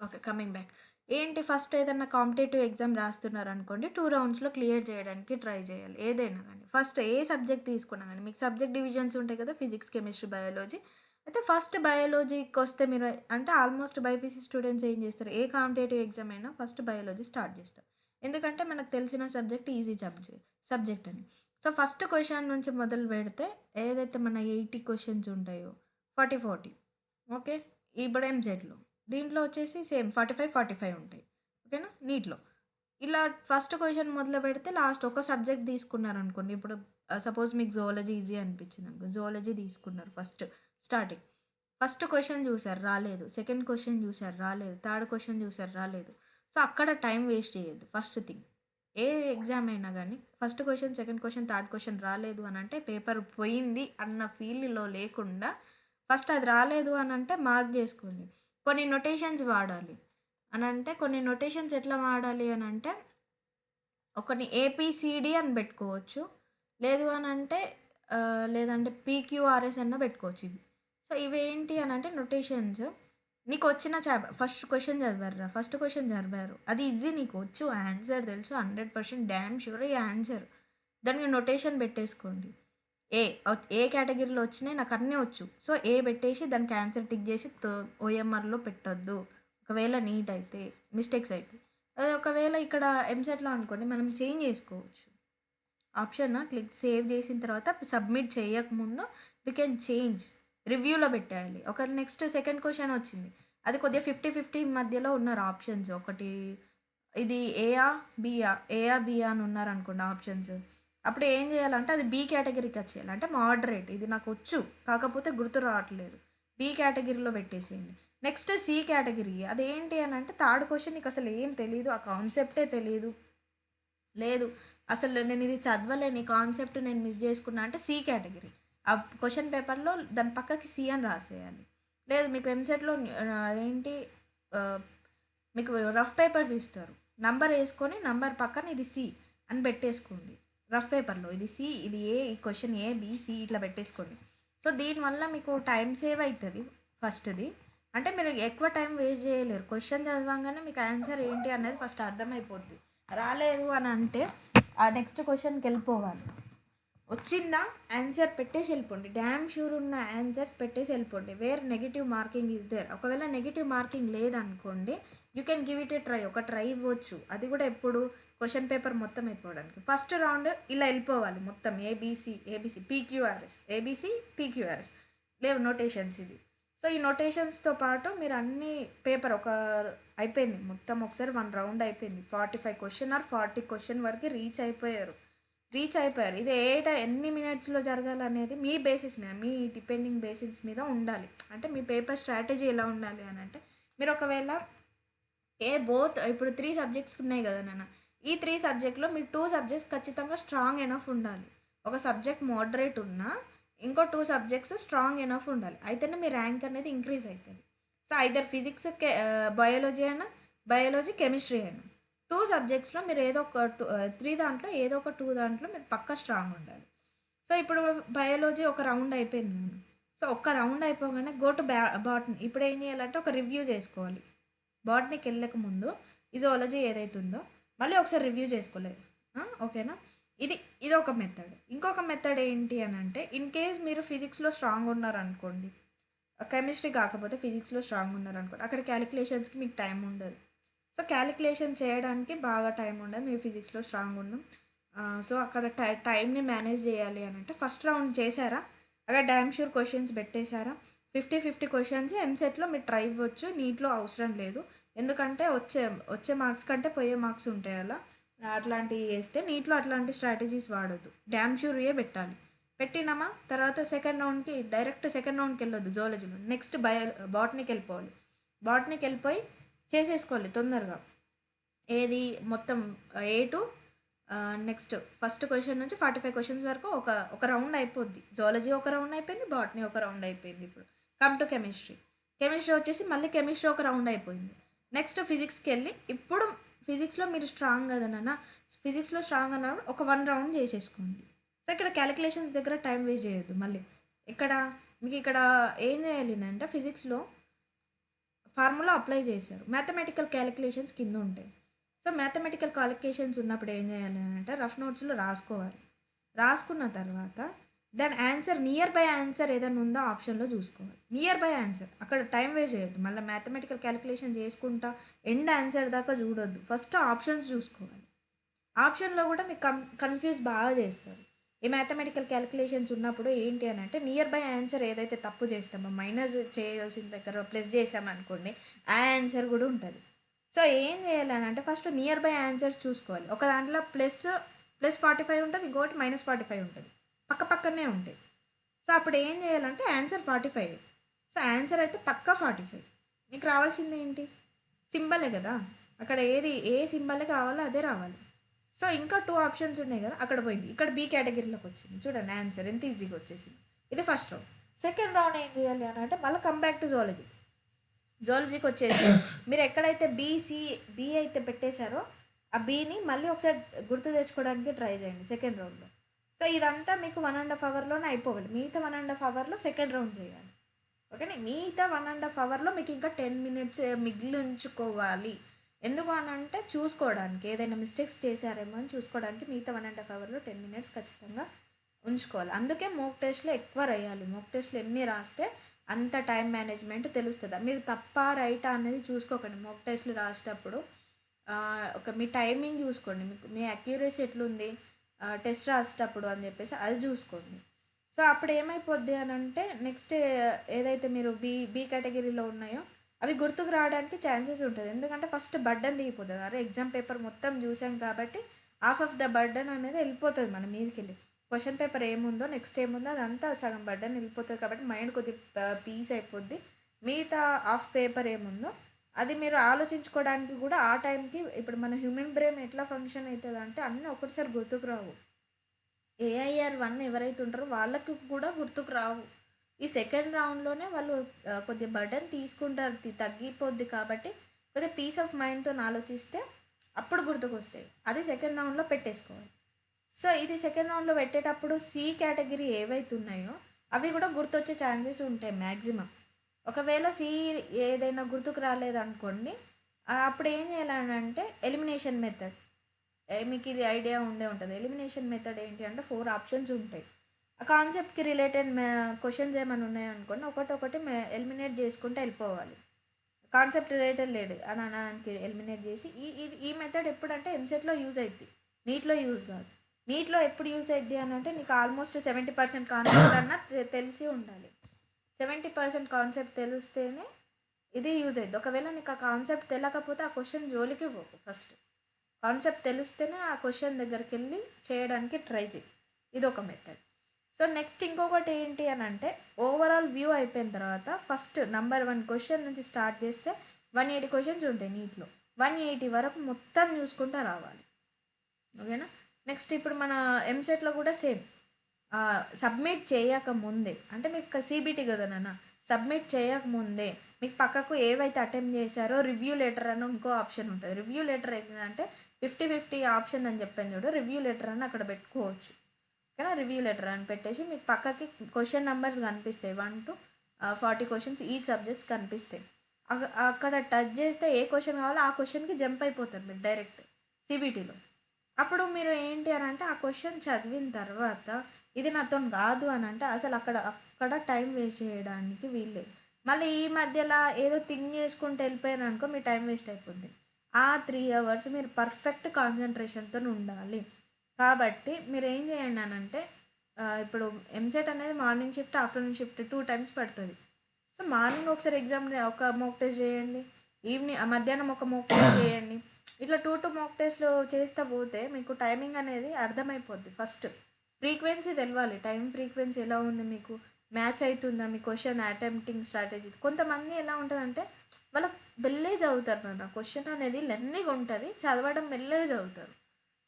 Okay. Coming back. ఏంటి first ఏదన్నా competitive exam రాస్తున్నారనుకోండి 2 రౌండ్స్‌లో clear చేయడానికి ట్రై చేయాలి. ఏదైనా గానీ. ఫస్ట్ ఏ సబ్జెక్ట్ తీసుకున్నా గానీ మీకు సబ్జెక్ట్ డివిజన్స్ ఉంటాయి కదా! Physics, chemistry, biology. అయితే ఫస్ట్ బయాలజీకొస్తే మీరు అంటే ఆల్మోస్ట్ బైపీసీ స్టూడెంట్స్ ఏం చేస్తారు? ఏ కాంపిటేటివ్ ఎగ్జామ్ అయినా ఫస్ట్ బయాలజీ స్టార్ట్ చేస్తారు. ఎందుకంటే మనకు తెలిసిన సబ్జెక్ట్ ఈజీ సబ్జెక్ట్ అని. సో, ఫస్ట్ క్వెషన్ నుంచి మొదలుపెడితే ఏదైతే మన 80 క్వెషన్స్ ఉంటాయో 40, 40 ఓకే. ఇప్పుడు ఎంసెట్‌లో. దీంట్లో వచ్చేసి సేమ్ 45, 45 ఉంటాయి. ఓకేనా? నీట్‌లో. ఇలా ఫస్ట్ క్వెషన్ మొదలుపెడితే లాస్ట్ ఒక సబ్జెక్ట్ తీసుకున్నారనుకోండి. ఇప్పుడు సపోజ్ మీకు జూవాలజీ ఈజీ అనిపించిందనుకో. జూవాలజీ తీసుకున్నారు ఫస్ట్ స్టార్టింగ్. ఫస్ట్ క్వెషన్ చూసారు రాలేదు. సెకండ్ క్వెషన్ చూసారు రాలేదు. థర్డ్ క్వెషన్ చూసారు రాలేదు. సో, అక్కడ టైం వేస్ట్ చేయొద్దు ఫస్ట్ థింగ్. ఏ ఎగ్జామ్ అయినా గానీ first question, second question, third question రాలేదు అనంటే పేపర్ పోయింది అన్న ఫీల్‌లో లేకుండా ఫస్ట్ అది రాలేదు అనంటే మార్క్ జేసుకోండి. కొన్ని నొటేషన్స్ వాడాలి. అనంటే కొన్ని నొటేషన్స్ ఎట్లా వాడాలి అనంటే ఒకని ఏపీసీడీ అని బెట్టుకోవచ్చు. లేదు అనంటే లేదంటే పీక్యూఆర్ఎస్ అన్నా బెట్టుకోవచ్చు ఇవి. సో, ఇవేంటి అనంటే నొటేషన్స్ నీకొచ్చిన ఫస్ట్ క్వెషన్ చదివారురా, ఫస్ట్ క్వెషన్ చదివారు. అది ఈజీ నీకొచ్చు ఆన్సర్ తెలుసు 100% డామ్ ష్యూర్ ఈ ఆన్సర్. దానికి నొటేషన్ బెట్టేసుకోండి. ఏ ఏ కేటగిరీలో వచ్చినాయి నాకన్నీ వచ్చు. సో, ఏ బెట్టేసి దానికి ఆన్సర్ టిక్ జేసి ఓఎంఆర్‌లో పెట్టొద్దు. ఒకవేళ నీట్ అయితే, మిస్టేక్స్ అయితే. అదే ఒకవేళ ఇక్కడ ఎంసెట్‌లో అనుకోండి మనం చేంజ్ జేసుకోవచ్చు. ఆప్షన్ సేవ్ చేసిన తర్వాత సబ్మిట్ చేయకముందు వి కెన్ చేంజ్. రివ్యూలో పెట్టేయాలి. ఒక నెక్స్ట్ సెకండ్ క్వెషన్ వచ్చింది. అది కొద్దిగా 50, 50 మధ్యలో ఉన్నారు ఆప్షన్స్. ఒకటి ఇది ఏయా? బీయా? ఏయా? బీయా? అని ఉన్నారనుకోండి ఆప్షన్స్. అప్పుడు ఏం చేయాలంటే అది బీ కేటగిరీకి వచ్చేయాలి. అంటే మోడరేట్ ఇది నాకొచ్చు. కాకపోతే గుర్తు రావట్లేదు. బీ కేటగిరీలో పెట్టేసేయండి. Next C category. అదేంటి అనంటే థర్డ్ క్వెషన్ నీకసలు ఏం తెలీదు. ఆ కాన్సెప్టే తెలీదు. లేదు. అసలు నేనిది చదవలేను. ఈ కాన్సెప్ట్ నేను మిస్ జేసుకున్నా అంటే సి కేటగిరీ. ఆ క్వెషన్ పేపర్‌లో దాని పక్కకి సి అని రాసేయాలి. లేదు మీకు ఎంసెట్‌లో అదేంటి ఆహ్, మీకు రఫ్ పేపర్స్ ఇస్తారు. నంబర్ యేసుకొని నంబర్ పక్కన ఇది సి అని పెట్టేసుకోండి. రఫ్ పేపర్‌లో ఇది సి, ఇది ఏ, ఈ క్వెషన్ ఏ, బి, సి ఇట్లా పెట్టేసుకోండి. సో, దీనివల్ల మీకు టైమ్ సేవ్ అయితది ఫస్ట్‌ది. అంటే మీరు ఎక్కువ టైం వేస్ట్ చేయలేరు. క్వెషన్ చదవంగానే మీకు ఆన్సర్ ఏంటి అనేది ఫస్ట్ అర్థమైపోద్ది. రాలేదు అని అంటే ఆ నెక్స్ట్ క్వెషన్‌కి వెళ్ళిపోవాలి. వచ్చిందా ఆన్సర్ పెట్టేసి వెళ్ళిపోండి. డ్యామ్ షూర్ ఉన్న ఆన్సర్స్ పెట్టేసి వెళ్ళిపోండి. Where negative marking is there. ఒకవేళ నెగెటివ్ మార్కింగ్ లేదనుకోండి you can give it a try. ఒక ట్రై ఇవ్వచ్చు. అది కూడా ఎప్పుడు క్వెషన్ పేపర్ మొత్తం అయిపోవడానికి. ఫస్ట్ రౌండ్ ఇలా వెళ్ళిపోవాలి మొత్తం ఏబీసీ పీక్యూఆర్ఎస్ ఏబీసీ పీక్యూఆర్ఎస్ లేవు నోటేషన్స్ ఇవి. సో, ఈ నోటేషన్స్‌తో పాటు మీరు అన్ని పేపర్ ఒక అయిపోయింది. మొత్తం ఒకసారి 1 రౌండ్ అయిపోయింది. 45 క్వెషన్ ఆర్ 40 క్వెషన్ వరకు రీచ్ అయిపోయారు. ఇది ఎన్ని మినిట్స్‌లో జరగాలనేది మీ బేసిస్ మీద, మీ డిపెండింగ్ బేసిస్ మీద ఉండాలి. అంటే మీ పేపర్ స్ట్రాటజీ ఎలా ఉండాలి అనంటే, మీరు ఒకవేళ ఇప్పుడు 3 సబ్జెక్ట్స్ ఉన్నాయి గదా నాన్న! ఈ 3 సబ్జెక్ట్‌లో మీరు 2 సబ్జెక్ట్స్ ఖచ్చితంగా స్ట్రాంగ్ ఎనఫ్ ఉండాలి. ఒక సబ్జెక్ట్ మోడరేట్ ఉన్నా, ఇంకో 2 సబ్జెక్ట్స్ స్ట్రాంగ్ ఎనఫ్ ఉండాలి. అయితేనే మీ ర్యాంక్ అనేది ఇంక్రీజ్ అయితది. సో, ఐదర్ ఫిజిక్స్, బయాలజీ అయినా, బయాలజీ, కెమిస్ట్రీ అయినా. 2 సబ్జెక్ట్స్‌లో మీరు 3 దాంట్లో ఏదో ఒక 2 దాంట్లో మీరు పక్కా స్ట్రాంగ్ ఉండాలి. సో, ఇప్పుడు బయాలజీ ఒక రౌండ్ అయిపోయింది నాన్న. సో, ఒక్క రౌండ్ అయిపోగానే గో టు బాటనీ. ఇప్పుడు ఏం చేయాలంటే ఒక రివ్యూ చేసుకోవాలి. బాటనీకెళ్ళక ముందు ఈ జూవాలజీ ఏదైతే ఉందో మళ్ళీ ఒకసారి రివ్యూ చేసుకోలేదు. ఓకేనా? ఇది ఇదొక మెథడ్. ఇంకొక మెథడ్ ఏంటి అనంటే ఇన్ కేస్ మీరు ఫిజిక్స్‌లో స్ట్రాంగ్ ఉన్నారనుకోండి. కెమిస్ట్రీ కాకపోతే ఫిజిక్స్‌లో స్ట్రాంగ్ ఉన్నారనుకోండి. అక్కడ క్యాలిక్యులేషన్స్‌కి మీకు టైం ఉండదు. సో, క్యాలిక్యులేషన్ చేయడానికి బాగా టైం ఉండదు. మీరు ఫిజిక్స్‌లో స్ట్రాంగ్ ఉన్నాం. సో, అక్కడ టైమ్‌ని మేనేజ్ చేయాలి అనంటే ఫస్ట్ రౌండ్ చేశారా? అక్కడ డామ్ ష్యూర్ క్వెషన్స్ పెట్టేశారా? 50, 50 క్వెషన్స్ ఎంసెట్‌లో మీరు ట్రై ఇవ్వచ్చు. నీట్‌లో అవసరం లేదు. ఎందుకంటే వచ్చే మార్క్స్ కంటే పోయే మార్క్స్ ఉంటాయి అలా. అట్లాంటివి చేస్తే నీట్‌లో అట్లాంటి స్ట్రాటజీస్ వాడొద్దు. డామ్ ష్యూర్‌యే పెట్టాలి. పెట్టినామా తర్వాత సెకండ్ రౌండ్‌కెళ్ళొద్దు జూవాలజీలో. నెక్స్ట్ బాటనీకెళ్ళిపోవాలి. బాటనీకెళ్ళిపోయి చేసేసుకోవాలి తొందరగా. ఏది మొత్తం A to next first question నుంచి 45 క్వెషన్స్ వరకు ఒక రౌండ్ అయిపోద్ది. జూవాలజీ ఒక రౌండ్ అయిపోయింది. బాటనీ ఒక రౌండ్ అయిపోయింది ఇప్పుడు. Come to chemistry. కెమిస్ట్రీ వచ్చేసి మళ్ళీ కెమిస్ట్రీ ఒక రౌండ్ అయిపోయింది. నెక్స్ట్ ఫిజిక్స్‌కెళ్ళి ఇప్పుడు ఫిజిక్స్‌లో మీరు స్ట్రాంగ్ కదా నాన్న! ఫిజిక్స్‌లో స్ట్రాంగ్ అన్నప్పుడు ఒక 1 రౌండ్ చేసేసుకోండి. సో, ఇక్కడ కాలిక్యులేషన్స్ దగ్గర టైం వేస్ట్ చేయొద్దు మళ్ళీ. ఇక్కడ మీకిక్కడ ఏం చేయాలి అంటే ఫిజిక్స్‌లో ఫార్ములా అప్లై చేశారు. మ్యాథమెటికల్ క్యాలిక్యులేషన్స్ కింద ఉంటాయి. సో మ్యాథమెటికల్ క్యాలిక్యులేషన్స్ ఉన్నప్పుడు ఏం చేయాలి అంటే రఫ్ నోట్స్లో రాసుకోవాలి. రాసుకున్న తర్వాత దాని ఆన్సర్ నియర్ బై ఆన్సర్ ఏదైనా ఉందో ఆప్షన్లో చూసుకోవాలి. నియర్ బై ఆన్సర్ అక్కడ టైం వేస్ట్ చేయొద్దు. మళ్ళీ మ్యాథమెటికల్ క్యాలిక్యులేషన్ చేసుకుంటా ఎండ్ ఆన్సర్ దాకా చూడొద్దు. ఫస్ట్ ఆప్షన్స్ చూసుకోవాలి. ఆప్షన్లో కూడా మీకు కన్ఫ్యూజ్ బాగా చేస్తారు. ఈ మ్యాథమెటికల్ క్యాలిక్యులేషన్స్ ఉన్నప్పుడు ఏంటి అని అంటే నియర్ బై ఆన్సర్ ఏదైతే తప్పు చేస్తామో మైనస్ చేయాల్సిన దగ్గర ప్లస్ చేసామనుకోండి ఆ ఆన్సర్ కూడా ఉంటుంది. సో ఏం చేయాలని అంటే ఫస్ట్ నియర్ బై ఆన్సర్స్ చూసుకోవాలి. ఒక దాంట్లో ప్లస్ 45 ఉంటుంది, ఇంకోటి -45 ఉంటుంది, పక్క పక్కనే ఉంటాయి. సో అప్పుడు ఏం చేయాలంటే ఆన్సర్ 45. సో ఆన్సర్ అయితే పక్కా 45. మీకు రావాల్సింది ఏంటి? సింబలే కదా, అక్కడ ఏ సింబల్ కావాలో అదే రావాలి. సో ఇంకా 2 ఆప్షన్స్ ఉన్నాయి కదా, అక్కడ పోయింది. ఇక్కడ బి కేటగిరీలోకి వచ్చింది. చూడండి ఆన్సర్ ఎంత ఈజీగా వచ్చేసింది. ఇది ఫస్ట్ రౌండ్. సెకండ్ రౌండ్ ఏం చేయాలి అని అంటే మళ్ళీ కమ్ బ్యాక్ టు జువాలజీకి వచ్చేసి మీరు ఎక్కడైతే బి అయితే పెట్టేశారో ఆ బీని మళ్ళీ ఒకసారి గుర్తు తెచ్చుకోవడానికి ట్రై చేయండి సెకండ్ రౌండ్లో. సో ఇదంతా మీకు 1.5 అవర్లోనే అయిపోవాలి. మిగతా 1.5 అవర్లో సెకండ్ రౌండ్ చేయాలి. ఓకేనా? మిగతా 1.5 అవర్లో మీకు ఇంకా 10 మినిట్స్ మిగిలి ఉంచుకోవాలి. ఎందుకు అని అంటే చూసుకోవడానికి ఏదైనా మిస్టేక్స్ చేశారేమో అని చూసుకోవడానికి మిగతా 1.5 అవర్లో 10 మినిట్స్ ఖచ్చితంగా ఉంచుకోవాలి. అందుకే మోక్ టెస్ట్లో ఎక్కువ రాయాలి. మోక్ టెస్ట్లు ఎన్ని రాస్తే అంత టైం మేనేజ్మెంట్ తెలుస్తుంది. మీరు తప్ప రైటా అనేది చూసుకోకండి. మోక్ టెస్ట్లు రాసేటప్పుడు మీ టైమింగ్ చూసుకోండి. మీ అక్యురసీ ఎట్లుంది టెస్ట్ రాసేటప్పుడు అని చెప్పేసి అది చూసుకోండి. సో అప్పుడు ఏమైపోద్ది అని అంటే నెక్స్ట్ ఏదైతే మీరు బి కేటగిరీలో ఉన్నాయో అవి గుర్తుకు రావడానికి ఛాన్సెస్ ఉంటుంది. ఎందుకంటే ఫస్ట్ బర్డన్ దిగిపోతుంది. అరే ఎగ్జామ్ పేపర్ మొత్తం చూసాం కాబట్టి హాఫ్ ఆఫ్ ద బర్డన్ అనేది వెళ్ళిపోతుంది మన మీదకి వెళ్ళి. క్వశ్చన్ పేపర్ ఏముందో నెక్స్ట్ ఏముందో అదంతా సగం బర్డన్ వెళ్ళిపోతుంది కాబట్టి మైండ్ కొద్దిగా పీస్ అయిపోద్ది. మిగతా హాఫ్ పేపర్ ఏముందో అది మీరు ఆలోచించుకోవడానికి కూడా ఆ టైంకి ఇప్పుడు మన హ్యూమన్ బ్రెయిన్ ఎట్లా ఫంక్షన్ అవుతుంది అంటే అన్నీ ఒకటిసారి గుర్తుకు రావు. AIR 1 ఎవరైతే ఉంటారో వాళ్ళకి కూడా గుర్తుకు రావు. ఈ సెకండ్ రౌండ్లోనే వాళ్ళు కొద్దిగా బర్డన్ తీసుకుంటారు, తగ్గిపోద్ది కాబట్టి కొద్దిగా పీస్ ఆఫ్ మైండ్తో ఆలోచిస్తే అప్పుడు గుర్తుకు వస్తాయి. అది సెకండ్ రౌండ్లో పెట్టేసుకోవాలి. సో ఇది సెకండ్ రౌండ్లో పెట్టేటప్పుడు సి కేటగిరీ ఏవైతే ఉన్నాయో అవి కూడా గుర్తొచ్చే ఛాన్సెస్ ఉంటాయి మ్యాక్సిమం. ఒకవేళ సి ఏదైనా గుర్తుకు రాలేదనుకోండి అప్పుడు ఏం చేయాలని అంటే ఎలిమినేషన్ మెథడ్. మీకు ఇది ఐడియా ఉంటుంది. ఎలిమినేషన్ మెథడ్ ఏంటి అంటే 4 ఆప్షన్స్ ఉంటాయి. ఆ కాన్సెప్ట్కి రిలేటెడ్ క్వశ్చన్స్ ఏమైనా ఉన్నాయనుకోండి ఒకటి ఎలిమినేట్ చేసుకుంటూ వెళ్ళిపోవాలి. కాన్సెప్ట్ రిలేటెడ్ లేడు అని అనడానికి ఎలిమినేట్ చేసి ఈ మెథడ్ ఎప్పుడంటే ఎంసెట్లో యూజ్ అవుద్ది, నీట్లో యూజ్ కాదు. నీట్లో ఎప్పుడు యూజ్ అవుద్ది అని అంటే నీకు ఆల్మోస్ట్ 70% కాన్సెప్ట్ అన్నా తెలిసి ఉండాలి. 70% కాన్సెప్ట్ తెలిస్తేనే ఇది యూజ్ అవుద్ది. ఒకవేళ నీకు ఆ కాన్సెప్ట్ తెలియకపోతే ఆ క్వశ్చన్ జోలికి పోకు. ఫస్ట్ కాన్సెప్ట్ తెలిస్తేనే ఆ క్వశ్చన్ దగ్గరికి వెళ్ళి చేయడానికి ట్రై చేయి. ఇది ఒక మెథడ్. సో నెక్స్ట్ ఇంకొకటి ఏంటి అని అంటే ఓవరాల్ వ్యూ అయిపోయిన తర్వాత ఫస్ట్ నెంబర్ 1 క్వశ్చన్ నుంచి స్టార్ట్ చేస్తే 180 క్వశ్చన్స్ ఉంటాయి నీట్లో. 180 వరకు మొత్తం చూసుకుంటూ రావాలి. ఓకేనా? నెక్స్ట్ ఇప్పుడు మన ఎంసెట్లో కూడా సేమ్ సబ్మిట్ చేయకముందే అంటే మీకు CBT కదా నాన్న, సబ్మిట్ చేయకముందే మీకు పక్కకు ఏవైతే అటెంప్ట్ చేశారో రివ్యూ లెటర్ అని ఇంకో ఆప్షన్ ఉంటుంది. రివ్యూ లెటర్ ఏంటంటే 50-50 ఆప్షన్ అని చెప్పాను చూడు, రివ్యూ లెటర్ అని అక్కడ పెట్టుకోవచ్చు. ఓకేనా? రివ్యూ లెటర్ అని పెట్టేసి మీకు పక్కకి క్వశ్చన్ నెంబర్స్ కనిపిస్తాయి. 1 to 40 క్వశ్చన్స్ ఈ సబ్జెక్ట్స్ కనిపిస్తాయి. అక్కడ టచ్ చేస్తే ఏ క్వశ్చన్ కావాలో ఆ క్వశ్చన్కి జంప్ అయిపోతారు మీరు డైరెక్ట్ CBTలో. అప్పుడు మీరు ఏంటి అని అంటే ఆ క్వశ్చన్ చదివిన తర్వాత ఇది నాతో కాదు అని అంటే అసలు అక్కడ టైం వేస్ట్ చేయడానికి వీల్లేదు. మళ్ళీ ఈ మధ్యలో ఏదో థింక్ చేసుకుంటూ వెళ్ళిపోయారు అనుకో మీ టైం వేస్ట్ అయిపోద్ది. ఆ 3 అవర్స్ మీరు పర్ఫెక్ట్ కాన్సన్ట్రేషన్తో ఉండాలి. కాబట్టి మీరు ఏం చేయండి అని అంటే ఇప్పుడు ఎంసెట్ అనేది morning shift afternoon shift 2 times పడుతుంది. సో మార్నింగ్ ఒకసారి ఎగ్జామ్ ఒక మోక్ టెస్ట్ చేయండి, మధ్యాహ్నం ఒక మోక్ టెస్ట్ చేయండి. ఇట్లా 2 మోక్ టెస్ట్లు చేస్తూ పోతే మీకు టైమింగ్ అనేది అర్థమైపోద్ది. ఫస్ట్ ఫ్రీక్వెన్సీ తెలవాలి. టైం ఫ్రీక్వెన్సీ ఎలా ఉంది, మీకు మ్యాచ్ అవుతుందా మీ క్వశ్చన్ అటెంప్టింగ్ స్ట్రాటజీ. కొంతమంది ఎలా ఉంటుందంటే వాళ్ళ మెల్లగా చదువుతారు నాన్న, క్వశ్చన్ అనేది లెందీగా ఉంటుంది, చదవడం మెల్లగా చదువుతారు,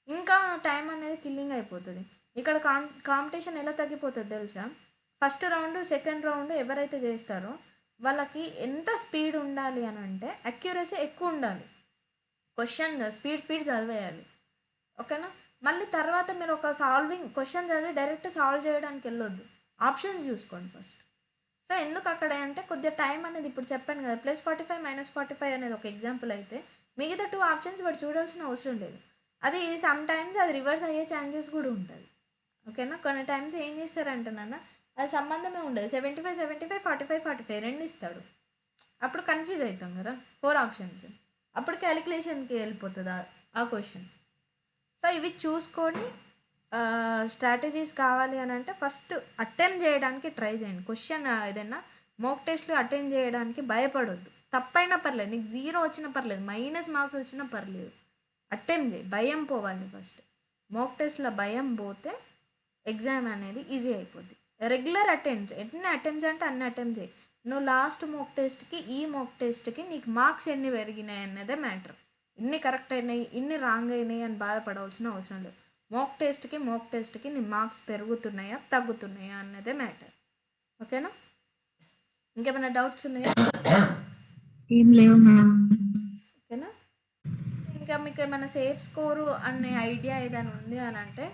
ఇంకా టైం అనేది కిల్లింగ్ అయిపోతుంది. ఇక్కడ కాంపిటీషన్ ఎలా తగ్గిపోతుంది తెలుసా? ఫస్ట్ రౌండ్ సెకండ్ రౌండ్ ఎవరైతే చేస్తారో వాళ్ళకి ఎంత స్పీడ్ ఉండాలి అని అంటే అక్యురసీ ఎక్కువ ఉండాలి. క్వశ్చన్ స్పీడ్ చదివేయాలి. ఓకేనా? మళ్ళీ తర్వాత మీరు ఒక క్వశ్చన్ చదివి డైరెక్ట్ సాల్వ్ చేయడానికి వెళ్ళొద్దు, ఆప్షన్స్ చూసుకోండి ఫస్ట్. సో ఎందుకు అక్కడ అంటే కొద్దిగా టైం అనేది ఇప్పుడు చెప్పాను కదా +45 -45 అనేది ఒక ఎగ్జాంపుల్ అయితే మిగతా 2 ఆప్షన్స్ వాడు చూడాల్సిన అవసరం లేదు. అది సమ్ టైమ్స్ అది రివర్స్ అయ్యే ఛాన్సెస్ కూడా ఉంటుంది. ఓకేనా? కొన్ని టైమ్స్ ఏం చేస్తారంటే నాన్న అది సంబంధమే ఉండదు. 75, 75, 45, 45 రెండు ఇస్తాడు. అప్పుడు కన్ఫ్యూజ్ అవుతాం కదా 4 ఆప్షన్స్. అప్పుడు క్యాలిక్యులేషన్కి వెళ్ళిపోతుంది ఆ క్వశ్చన్. సో ఇవి చూసుకొని స్ట్రాటజీస్ కావాలి అని అంటే ఫస్ట్ అటెంప్ట్ చేయడానికి ట్రై చేయండి. క్వశ్చన్ ఏదైనా మోక్ టెస్ట్లు అటెండ్ చేయడానికి భయపడొద్దు. తప్పైనా పర్లేదు, నీకు 0 వచ్చినా పర్లేదు, మైనస్ మార్క్స్ వచ్చినా పర్లేదు, అటెంప్ట్ చేయి. భయం పోవాలి ఫస్ట్. మోక్ టెస్ట్లో భయం పోతే ఎగ్జామ్ అనేది ఈజీ అయిపోద్ది. రెగ్యులర్ అటెంప్ట్స్, ఎన్ని అటెంప్ట్స్ అంటే అన్ని అటెంప్ట్ చేయి. నువ్వు లాస్ట్ మోక్ టెస్ట్కి ఈ మోక్ టెస్ట్కి నీకు మార్క్స్ ఎన్ని పెరిగినాయి అన్నదే మ్యాటర్. ఇన్ని కరెక్ట్ అయినాయి, ఇన్ని రాంగ్ అయినాయి అని బాధపడవలసిన అవసరం లేదు. మోక్ టెస్ట్కి నీ మార్క్స్ పెరుగుతున్నాయా తగ్గుతున్నాయా అన్నదే మ్యాటర్. ఓకేనా? ఇంకేమైనా డౌట్స్ ఉన్నాయా? ఏం లేవు మ్యామ్. ఓకేనా? ఇంకా మీకు ఏమైనా సేఫ్ స్కోరు అనే ఐడియా ఏదైనా ఉంది అని అంటే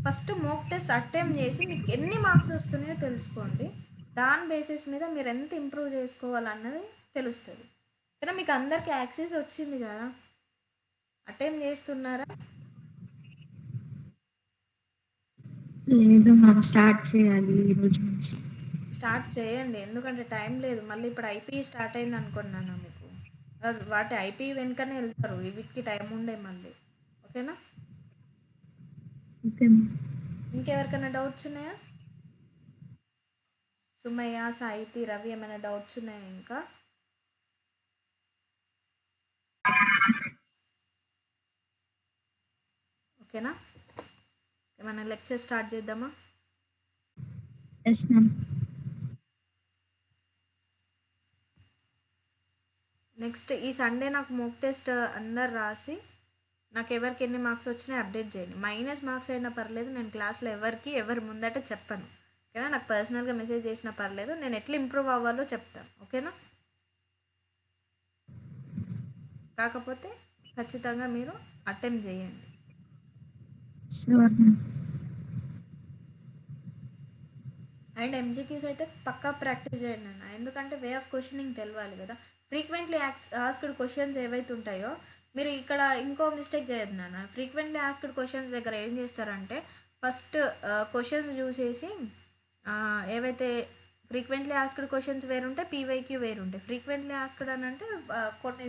ఫస్ట్ మోక్ టెస్ట్ అటెంప్ట్ చేసి మీకు ఎన్ని మార్క్స్ వస్తున్నాయో తెలుసుకోండి. దాని బేసిస్ మీద మీరు ఎంత ఇంప్రూవ్ చేసుకోవాలన్నది తెలుస్తుంది. కానీ మీకు అందరికీ యాక్సెస్ వచ్చింది కదా, అటెంప్ట్ చేస్తున్నారా? లేదు మ్యామ్, స్టార్ట్ చేయాలి ఈ రోజు నుంచి. స్టార్ట్ చేయండి, ఎందుకంటే టైం లేదు. మళ్ళీ ఇప్పుడు ఐపీ స్టార్ట్ అయింది అనుకున్నాను మీకు, వాటి ఐపీ వెనుకనే వెళ్తారు, వీటికి టైం ఉండే మళ్ళీ. ఓకేనా? Okay ma'am. ఇంకెవరికైనా డౌట్స్ ఉన్నాయా? సుమయ్య, సాహితి, రవి ఏమైనా డౌట్స్ ఉన్నాయా ఇంకా? ఓకేనా? ఏమైనా లెక్చర్ స్టార్ట్ చేద్దామా? Yes ma'am. నెక్స్ట్ ఈ సండే నాకు మోక్ టెస్ట్ అందరు రాసి నాకు ఎవరికి ఎన్ని మార్క్స్ వచ్చినాయి అప్డేట్ చేయండి. మైనస్ మార్క్స్ అయినా పర్లేదు, నేను క్లాస్లో ఎవరి ముందట చెప్పను. ఓకేనా? నాకు పర్సనల్గా మెసేజ్ చేసినా పర్లేదు, నేను ఎట్లా ఇంప్రూవ్ అవ్వాలో చెప్తాను. ఓకేనా? కాకపోతే ఖచ్చితంగా మీరు అటెంప్ట్ చేయండి. Sure ma'am. అండ్ ఎంసీక్యూస్ అయితే పక్కా ప్రాక్టీస్ చేయండి అన్న, ఎందుకంటే వే ఆఫ్ క్వశ్చనింగ్ తెలవాలి కదా. ఫ్రీక్వెంట్లీ ఆస్క్డ్ క్వశ్చన్స్ ఏవైతే ఉంటాయో మీరు ఇక్కడ ఇంకో మిస్టేక్ చేయొద్దు నాన్న. ఫ్రీక్వెంట్లీ ఆస్క్డ్ క్వశ్చన్స్ దగ్గర ఏం చేస్తారంటే ఫస్ట్ క్వశ్చన్స్ చూసేసి ఏవైతే ఫ్రీక్వెంట్లీ ఆస్క్డ్ క్వశ్చన్స్ వేరుంటాయి, పీవైక్యూ వేరుంటాయి. ఫ్రీక్వెంట్లీ ఆస్క్డ్ అని అంటే కొన్ని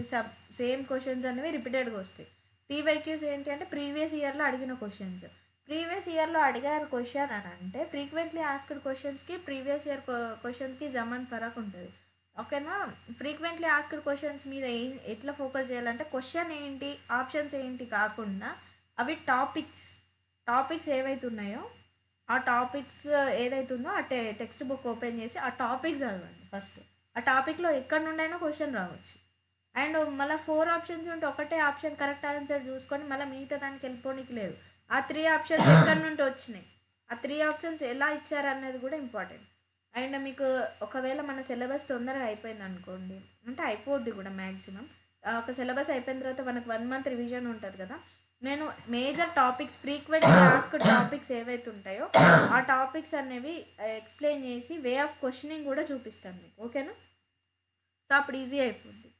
సేమ్ క్వశ్చన్స్ అనేవి రిపీటెడ్గా వస్తాయి. పీవైక్యూస్ ఏంటి అంటే ప్రీవియస్ ఇయర్లో అడిగిన క్వశ్చన్స్. ప్రీవియస్ ఇయర్లో అడిగారు క్వశ్చన్ అని అంటే ఫ్రీక్వెంట్లీ ఆస్క్డ్ క్వశ్చన్స్కి ప్రీవియస్ ఇయర్ క్వశ్చన్స్కి జమన్ ఫరక్ ఉంటుంది. ఓకేనా? ఫ్రీక్వెంట్లీ ఆస్క్డ్ క్వశ్చన్స్ మీద ఎట్లా ఫోకస్ చేయాలంటే క్వశ్చన్ ఏంటి, ఆప్షన్స్ ఏంటి కాకుండా అవి టాపిక్స్ ఏవైతే ఉన్నాయో ఆ టాపిక్స్ ఏదైతే ఉందో ఆ టెక్స్ట్ బుక్ ఓపెన్ చేసి ఆ టాపిక్స్ చదవండి ఫస్ట్. ఆ టాపిక్లో ఎక్కడి నుండైనా క్వశ్చన్ రావచ్చు. అండ్ మళ్ళీ 4 ఆప్షన్స్ ఉంటే ఒకటే ఆప్షన్ కరెక్ట్ ఆన్సర్ చూసుకొని మళ్ళీ మిగతా దానికి వెళ్ళిపోనికి లేదు. ఆ 3 ఆప్షన్స్ ఎక్కడి నుండి వచ్చినాయి, ఆ 3 ఆప్షన్స్ ఎలా ఇచ్చారు అనేది కూడా ఇంపార్టెంట్. అండ్ మీకు ఒకవేళ మన సిలబస్ తొందరగా అయిపోయింది అనుకోండి, అంటే అయిపోద్ది కూడా మ్యాక్సిమం. ఒక సిలబస్ అయిపోయిన తర్వాత మనకు 1 మంత్ రివిజన్ ఉంటుంది కదా, నేను major topics frequently asked topics ఏవైతే ఉంటాయో ఆ టాపిక్స్ అనేవి ఎక్స్ప్లెయిన్ చేసి వే ఆఫ్ క్వశ్చనింగ్ కూడా చూపిస్తాను మీకు. ఓకేనా? సో అప్పుడు ఈజీ అయిపోద్ది.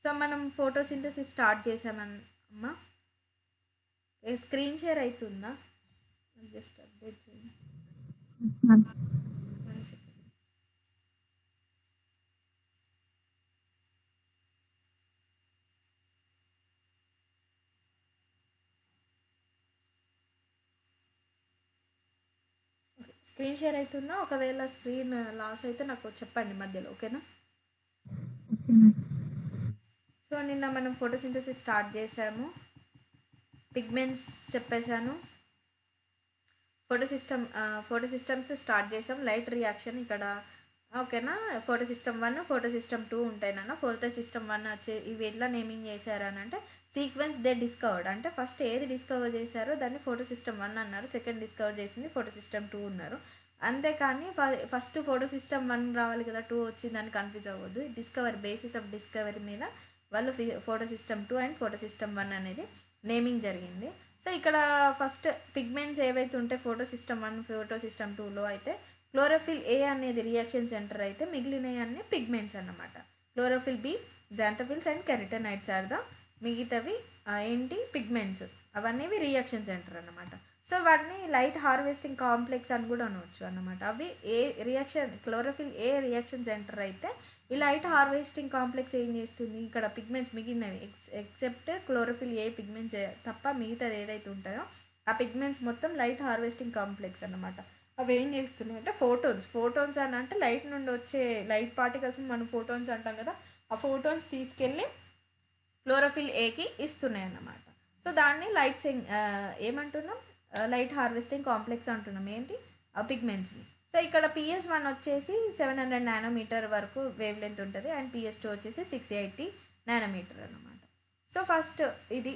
సో మనం ఫోటోసింథసిస్ స్టార్ట్ చేసామమ్మా. స్క్రీన్ షేర్ అవుతుందా? జస్ట్ అప్డేట్ చేయండి. Ma'am. 1 second. Okay, screen share అవుతుందా? ఒకవేళ స్క్రీన్ లాస్ అయితే నాకు చెప్పండి మధ్యలో. ఓకేనా? Okay ma'am. సో నిన్న మనం ఫోటోసింథసిస్ స్టార్ట్ చేసాము, పిగ్మెంట్స్ చెప్పేశాను, ఫోటో సిస్టమ్స్ స్టార్ట్ చేసాం, లైట్ రియాక్షన్ ఇక్కడ. ఓకేనా? ఫోటో సిస్టమ్ 1, ఫోటో సిస్టమ్ 2 ఉంటాయి నాన్న. ఫోటో సిస్టమ్ 1 వచ్చే ఇవి ఎట్లా నేమింగ్ చేశారు అని అంటే సీక్వెన్స్ దే డిస్కవర్డ్, అంటే ఫస్ట్ ఏది డిస్కవర్ చేశారో దాన్ని ఫోటో సిస్టమ్ 1 అన్నారు, సెకండ్ డిస్కవర్ చేసింది ఫోటో సిస్టమ్ 2 ఉన్నారు. అంతేకాని ఫస్ట్ ఫోటో సిస్టమ్ 1 రావాలి కదా 2 వచ్చిందని కన్ఫ్యూజ్ అవ్వద్దు. బేసిస్ ఆఫ్ డిస్కవరీ మీద వాళ్ళు photo system 2 and photo system 1 అనేది నేమింగ్ జరిగింది. సో ఇక్కడ ఫస్ట్ పిగ్మెంట్స్ ఏవైతే ఉంటే ఫోటో సిస్టమ్ 1, ఫోటో సిస్టమ్ 2లో అయితే క్లోరోఫిల్ ఏ అనేది రియాక్షన్ సెంటర్ అయితే మిగిలినవి అన్ని పిగ్మెంట్స్ అన్నమాట. Chlorophyll B, xanthophylls and carotenoids are the మిగతావి ఏంటి పిగ్మెంట్స్, అవన్నీ రియాక్షన్ సెంటర్ అన్నమాట. సో వాటిని లైట్ హార్వెస్టింగ్ కాంప్లెక్స్ అని కూడా అనవచ్చు అన్నమాట. అవి ఏ reaction chlorophyll A reaction center అయితే ఈ లైట్ హార్వెస్టింగ్ కాంప్లెక్స్ ఏం చేస్తుంది, ఇక్కడ పిగ్మెంట్స్ మిగిలినవి ఎక్సెప్ట్ క్లోరోఫిల్ ఏ పిగ్మెంట్స్ తప్ప మిగతాది ఏదైతే ఉంటాయో ఆ పిగ్మెంట్స్ మొత్తం లైట్ హార్వెస్టింగ్ కాంప్లెక్స్ అన్నమాట. అవి ఏం చేస్తున్నాయి అంటే ఫోటోన్స్ అని అంటే లైట్ నుండి వచ్చే లైట్ పార్టికల్స్ని మనం ఫోటోన్స్ అంటాం కదా, ఆ ఫోటోన్స్ తీసుకెళ్ళి క్లోరోఫిల్ ఏకి ఇస్తున్నాయి అన్నమాట. సో దాన్ని ఏమంటున్నాం, లైట్ హార్వెస్టింగ్ కాంప్లెక్స్ అంటున్నాం. ఏంటి ఆ పిగ్మెంట్స్ని. సో ఇక్కడ PS1 వచ్చేసి 700 నానోమీటర్ వరకు వేవ్ లెంత్ ఉంటుంది అండ్ PS2 వచ్చేసి 680 నానోమీటర్ అన్నమాట. సో ఫస్ట్ ఇది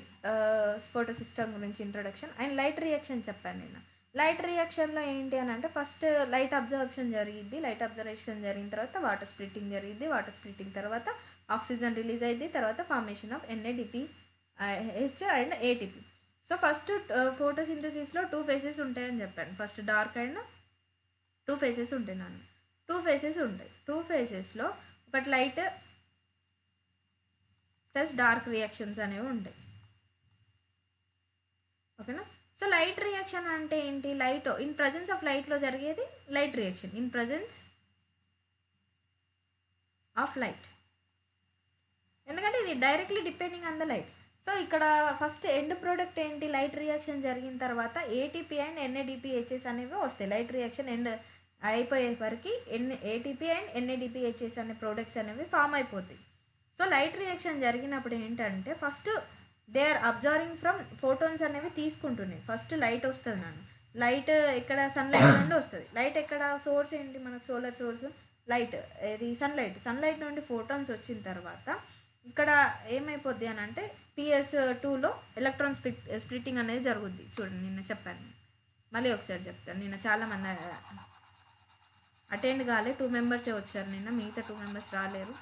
ఫోటో సిస్టమ్ గురించి ఇంట్రొడక్షన్. అండ్ లైట్ రియాక్షన్ చెప్పాను నేను. లైట్ రియాక్షన్లో ఏంటి అని అంటే ఫస్ట్ లైట్ అబ్జర్వేషన్ జరిగిద్ది, లైట్ అబ్జర్వేషన్ జరిగిన తర్వాత వాటర్ స్ప్లిట్టింగ్ జరిగిద్ది, వాటర్ స్ప్లిట్టింగ్ తర్వాత ఆక్సిజన్ రిలీజ్ అయ్యింది, తర్వాత formation of NADP H and ATP. So first ఫోటోసింథసిస్లో 2 phases ఉంటాయని చెప్పాను. ఫస్ట్ డార్క్ అండ్ 2 phases ఉంటాయి నన్ను 2 phases ఉంటాయి. 2 phasesలో ఒకటి లైట్ ప్లస్ డార్క్ రియాక్షన్స్ అనేవి ఉంటాయి. ఓకేనా. సో లైట్ రియాక్షన్ అంటే ఏంటి, లైట్ ఇన్ ప్రజెన్స్ ఆఫ్ లైట్లో జరిగేది light reaction, in presence of light. ఎందుకంటే ఇది directly depending on the light. So ఇక్కడ ఫస్ట్ ఎండ్ ప్రోడక్ట్ ఏంటి, లైట్ రియాక్షన్ జరిగిన తర్వాత ATP అండ్ NADPHs అనేవి వస్తాయి. లైట్ రియాక్షన్ ఎండ్ అయిపోయే వరకు ATP అండ్ NADPHs అనే ప్రోడక్ట్స్ అనేవి ఫామ్ అయిపోతాయి. సో లైట్ రియాక్షన్ జరిగినప్పుడు ఏంటంటే first they are observing from photons అనేవి తీసుకుంటున్నాయి. ఫస్ట్ లైట్ వస్తుంది నన్ను, లైట్ ఇక్కడ సన్లైట్ నుండి వస్తుంది. లైట్ ఎక్కడ సోర్స్ ఏంటి మనకు సోలార్ సోర్స్ లైట్, ఇది సన్లైట్ నుండి ఫోటాన్స్ వచ్చిన తర్వాత ఇక్కడ ఏమైపోద్ది అని అంటే PS2లో ఎలక్ట్రాన్ స్ప్లిట్టింగ్ అనేది జరుగుద్ది. చూడండి నిన్న చెప్పాను, మళ్ళీ ఒకసారి చెప్తాను. నిన్న చాలామంది అటెండ్ కాలే, 2 మెంబర్సే వచ్చారు నిన్న, మిగతా 2 మెంబర్స్ రాలేరు.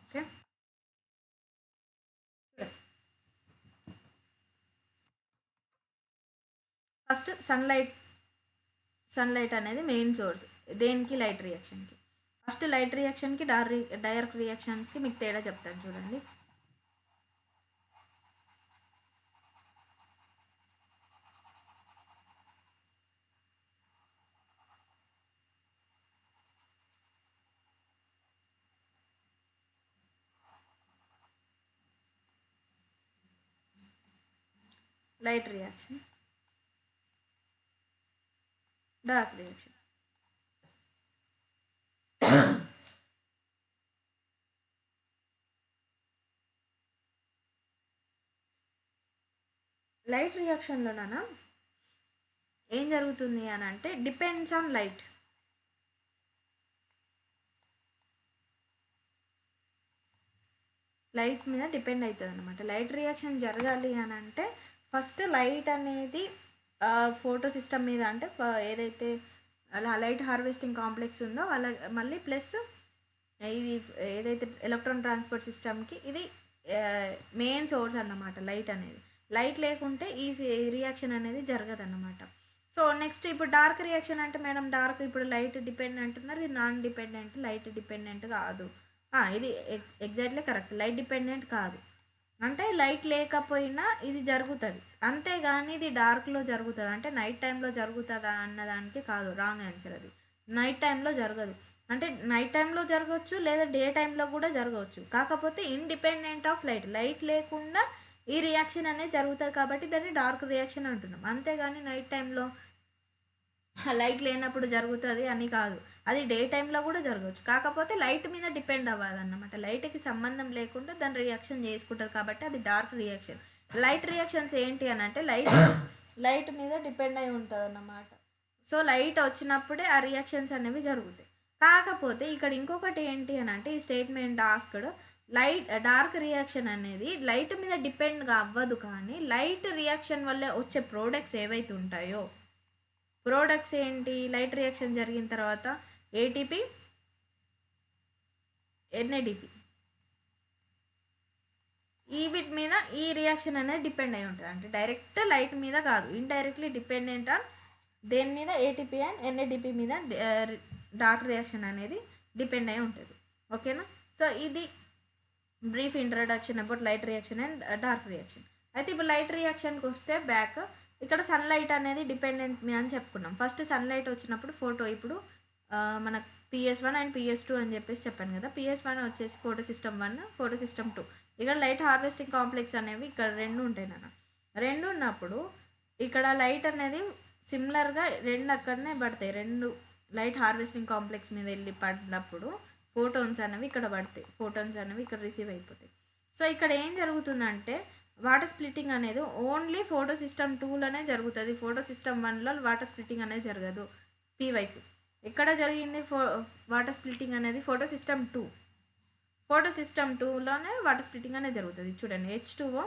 ఓకే, ఫస్ట్ సన్లైట్ అనేది మెయిన్ సోర్స్ దేనికి, లైట్ రియాక్షన్కి. ఫస్ట్ లైట్ రియాక్షన్కి డైరెక్ట్ రియాక్షన్స్కి మీకు తేడా చెప్తాను చూడండి. Light reaction, dark reaction. Light రియాక్షన్లోనా ఏం జరుగుతుంది అని అంటే డిపెండ్స్ ఆన్ లైట్. లైట్ మీద డిపెండ్ అవుతుంది అనమాట. లైట్ రియాక్షన్ జరగాలి అని అంటే ఫస్ట్ లైట్ అనేది ఫోటో సిస్టమ్ మీద అంటే ఏదైతే అలా లైట్ హార్వెస్టింగ్ కాంప్లెక్స్ ఉందో అలా మళ్ళీ ప్లస్ ఇది ఏదైతే ఎలక్ట్రాన్ ట్రాన్స్పోర్ట్ సిస్టమ్కి ఇది మెయిన్ సోర్స్ అన్నమాట లైట్ అనేది. లైట్ లేకుంటే ఈ రియాక్షన్ అనేది జరగదన్నమాట. సో నెక్స్ట్ ఇప్పుడు డార్క్ రియాక్షన్ అంటే మేడం డార్క్ ఇప్పుడు లైట్ డిపెండెంట్ ఉన్నారు, ఇది నాన్ డిపెండెంట్, లైట్ డిపెండెంట్ కాదు. ఇది ఎగ్జాక్ట్లీ కరెక్ట్, లైట్ డిపెండెంట్ కాదు. అంటే లైట్ లేకపోయినా ఇది జరుగుతుంది, అంతేగాని ఇది డార్క్లో జరుగుతుంది అంటే నైట్ టైంలో జరుగుతుందా అన్నదానికి కాదు, రాంగ్ ఆన్సర్. అది నైట్ టైంలో జరగదు. అంటే నైట్ టైంలో జరగవచ్చు లేదా డే టైంలో కూడా జరగవచ్చు, కాకపోతే ఇండిపెండెంట్ ఆఫ్ లైట్. లైట్ లేకుండా ఈ రియాక్షన్ అనేది జరుగుతుంది కాబట్టి దాన్ని డార్క్ రియాక్షన్ అంటున్నాం. అంతేగాని నైట్ టైంలో లైట్ లేనప్పుడు జరుగుతుంది అని కాదు, అది డే టైంలో కూడా జరగవచ్చు, కాకపోతే లైట్ మీద డిపెండ్ అవ్వదన్నమాట. లైట్కి సంబంధం లేకుండా దాని రియాక్షన్ చేసుకుంటుంది కాబట్టి అది డార్క్ రియాక్షన్. లైట్ రియాక్షన్స్ ఏంటి అని అంటే లైట్ మీద డిపెండ్ అయి ఉంటుంది అన్నమాట. సో లైట్ వచ్చినప్పుడే ఆ రియాక్షన్స్ అనేవి జరుగుతాయి. కాకపోతే ఇక్కడ ఇంకొకటి ఏంటి అని అంటే ఈ స్టేట్మెంట్ ఆస్క్డ్ డార్క్ రియాక్షన్ అనేది లైట్ మీద డిపెండ్గా అవ్వదు, కానీ లైట్ రియాక్షన్ వల్ల వచ్చే ప్రోడక్ట్స్ ఏవైతే ఉంటాయో ప్రోడక్ట్స్ ఏంటి, లైట్ రియాక్షన్ జరిగిన తర్వాత ATP NADP వీటి మీద ఈ రియాక్షన్ అనేది డిపెండ్ అయి ఉంటుంది. అంటే డైరెక్ట్ లైట్ మీద కాదు, ఇండైరెక్ట్లీ డిపెండెంట్ ఆన్ దేని మీద, ఏటీపీ అండ్ ఎన్ఏడిపి మీద డార్క్ రియాక్షన్ అనేది డిపెండ్ అయి ఉంటుంది. ఓకేనా. సో ఇది brief introduction about light reaction and dark reaction. అయితే ఇప్పుడు లైట్ రియాక్షన్కి వస్తే బ్యాక్, ఇక్కడ సన్లైట్ అనేది డిపెండెంట్ మీ అని చెప్పుకున్నాం. ఫస్ట్ సన్లైట్ వచ్చినప్పుడు ఫోటో, ఇప్పుడు మన PS1 అండ్ PS2 అని చెప్పేసి చెప్పాను కదా. PS1 వచ్చేసి ఫోటో సిస్టమ్ 1, ఫోటో సిస్టమ్ 2. ఇక్కడ లైట్ హార్వెస్టింగ్ కాంప్లెక్స్ అనేవి ఇక్కడ 2 ఉంటాయి నాన్న. 2 ఉన్నప్పుడు ఇక్కడ లైట్ అనేది సిమిలర్గా 2 అక్కడనే పడతాయి. 2 లైట్ హార్వెస్టింగ్ కాంప్లెక్స్ మీద వెళ్ళి పడినప్పుడు ఫోటోన్స్ అనేవి ఇక్కడ పడతాయి, ఫోటోన్స్ అనేవి ఇక్కడ రిసీవ్ అయిపోతాయి. సో ఇక్కడ ఏం జరుగుతుందంటే వాటర్ స్ప్లిట్టింగ్ అనేది ఓన్లీ ఫోటో సిస్టమ్ 2లోనే జరుగుతుంది. ఫోటో సిస్టమ్ 1లో వాటర్ స్ప్లిట్టింగ్ అనేది జరగదు. పీవైకి ఎక్కడ జరిగింది వాటర్ స్ప్లిట్టింగ్ అనేది? Photo system 2. ఫోటో సిస్టమ్ 2లోనే వాటర్ స్ప్లిట్టింగ్ అనేది జరుగుతుంది. చూడండి, H2O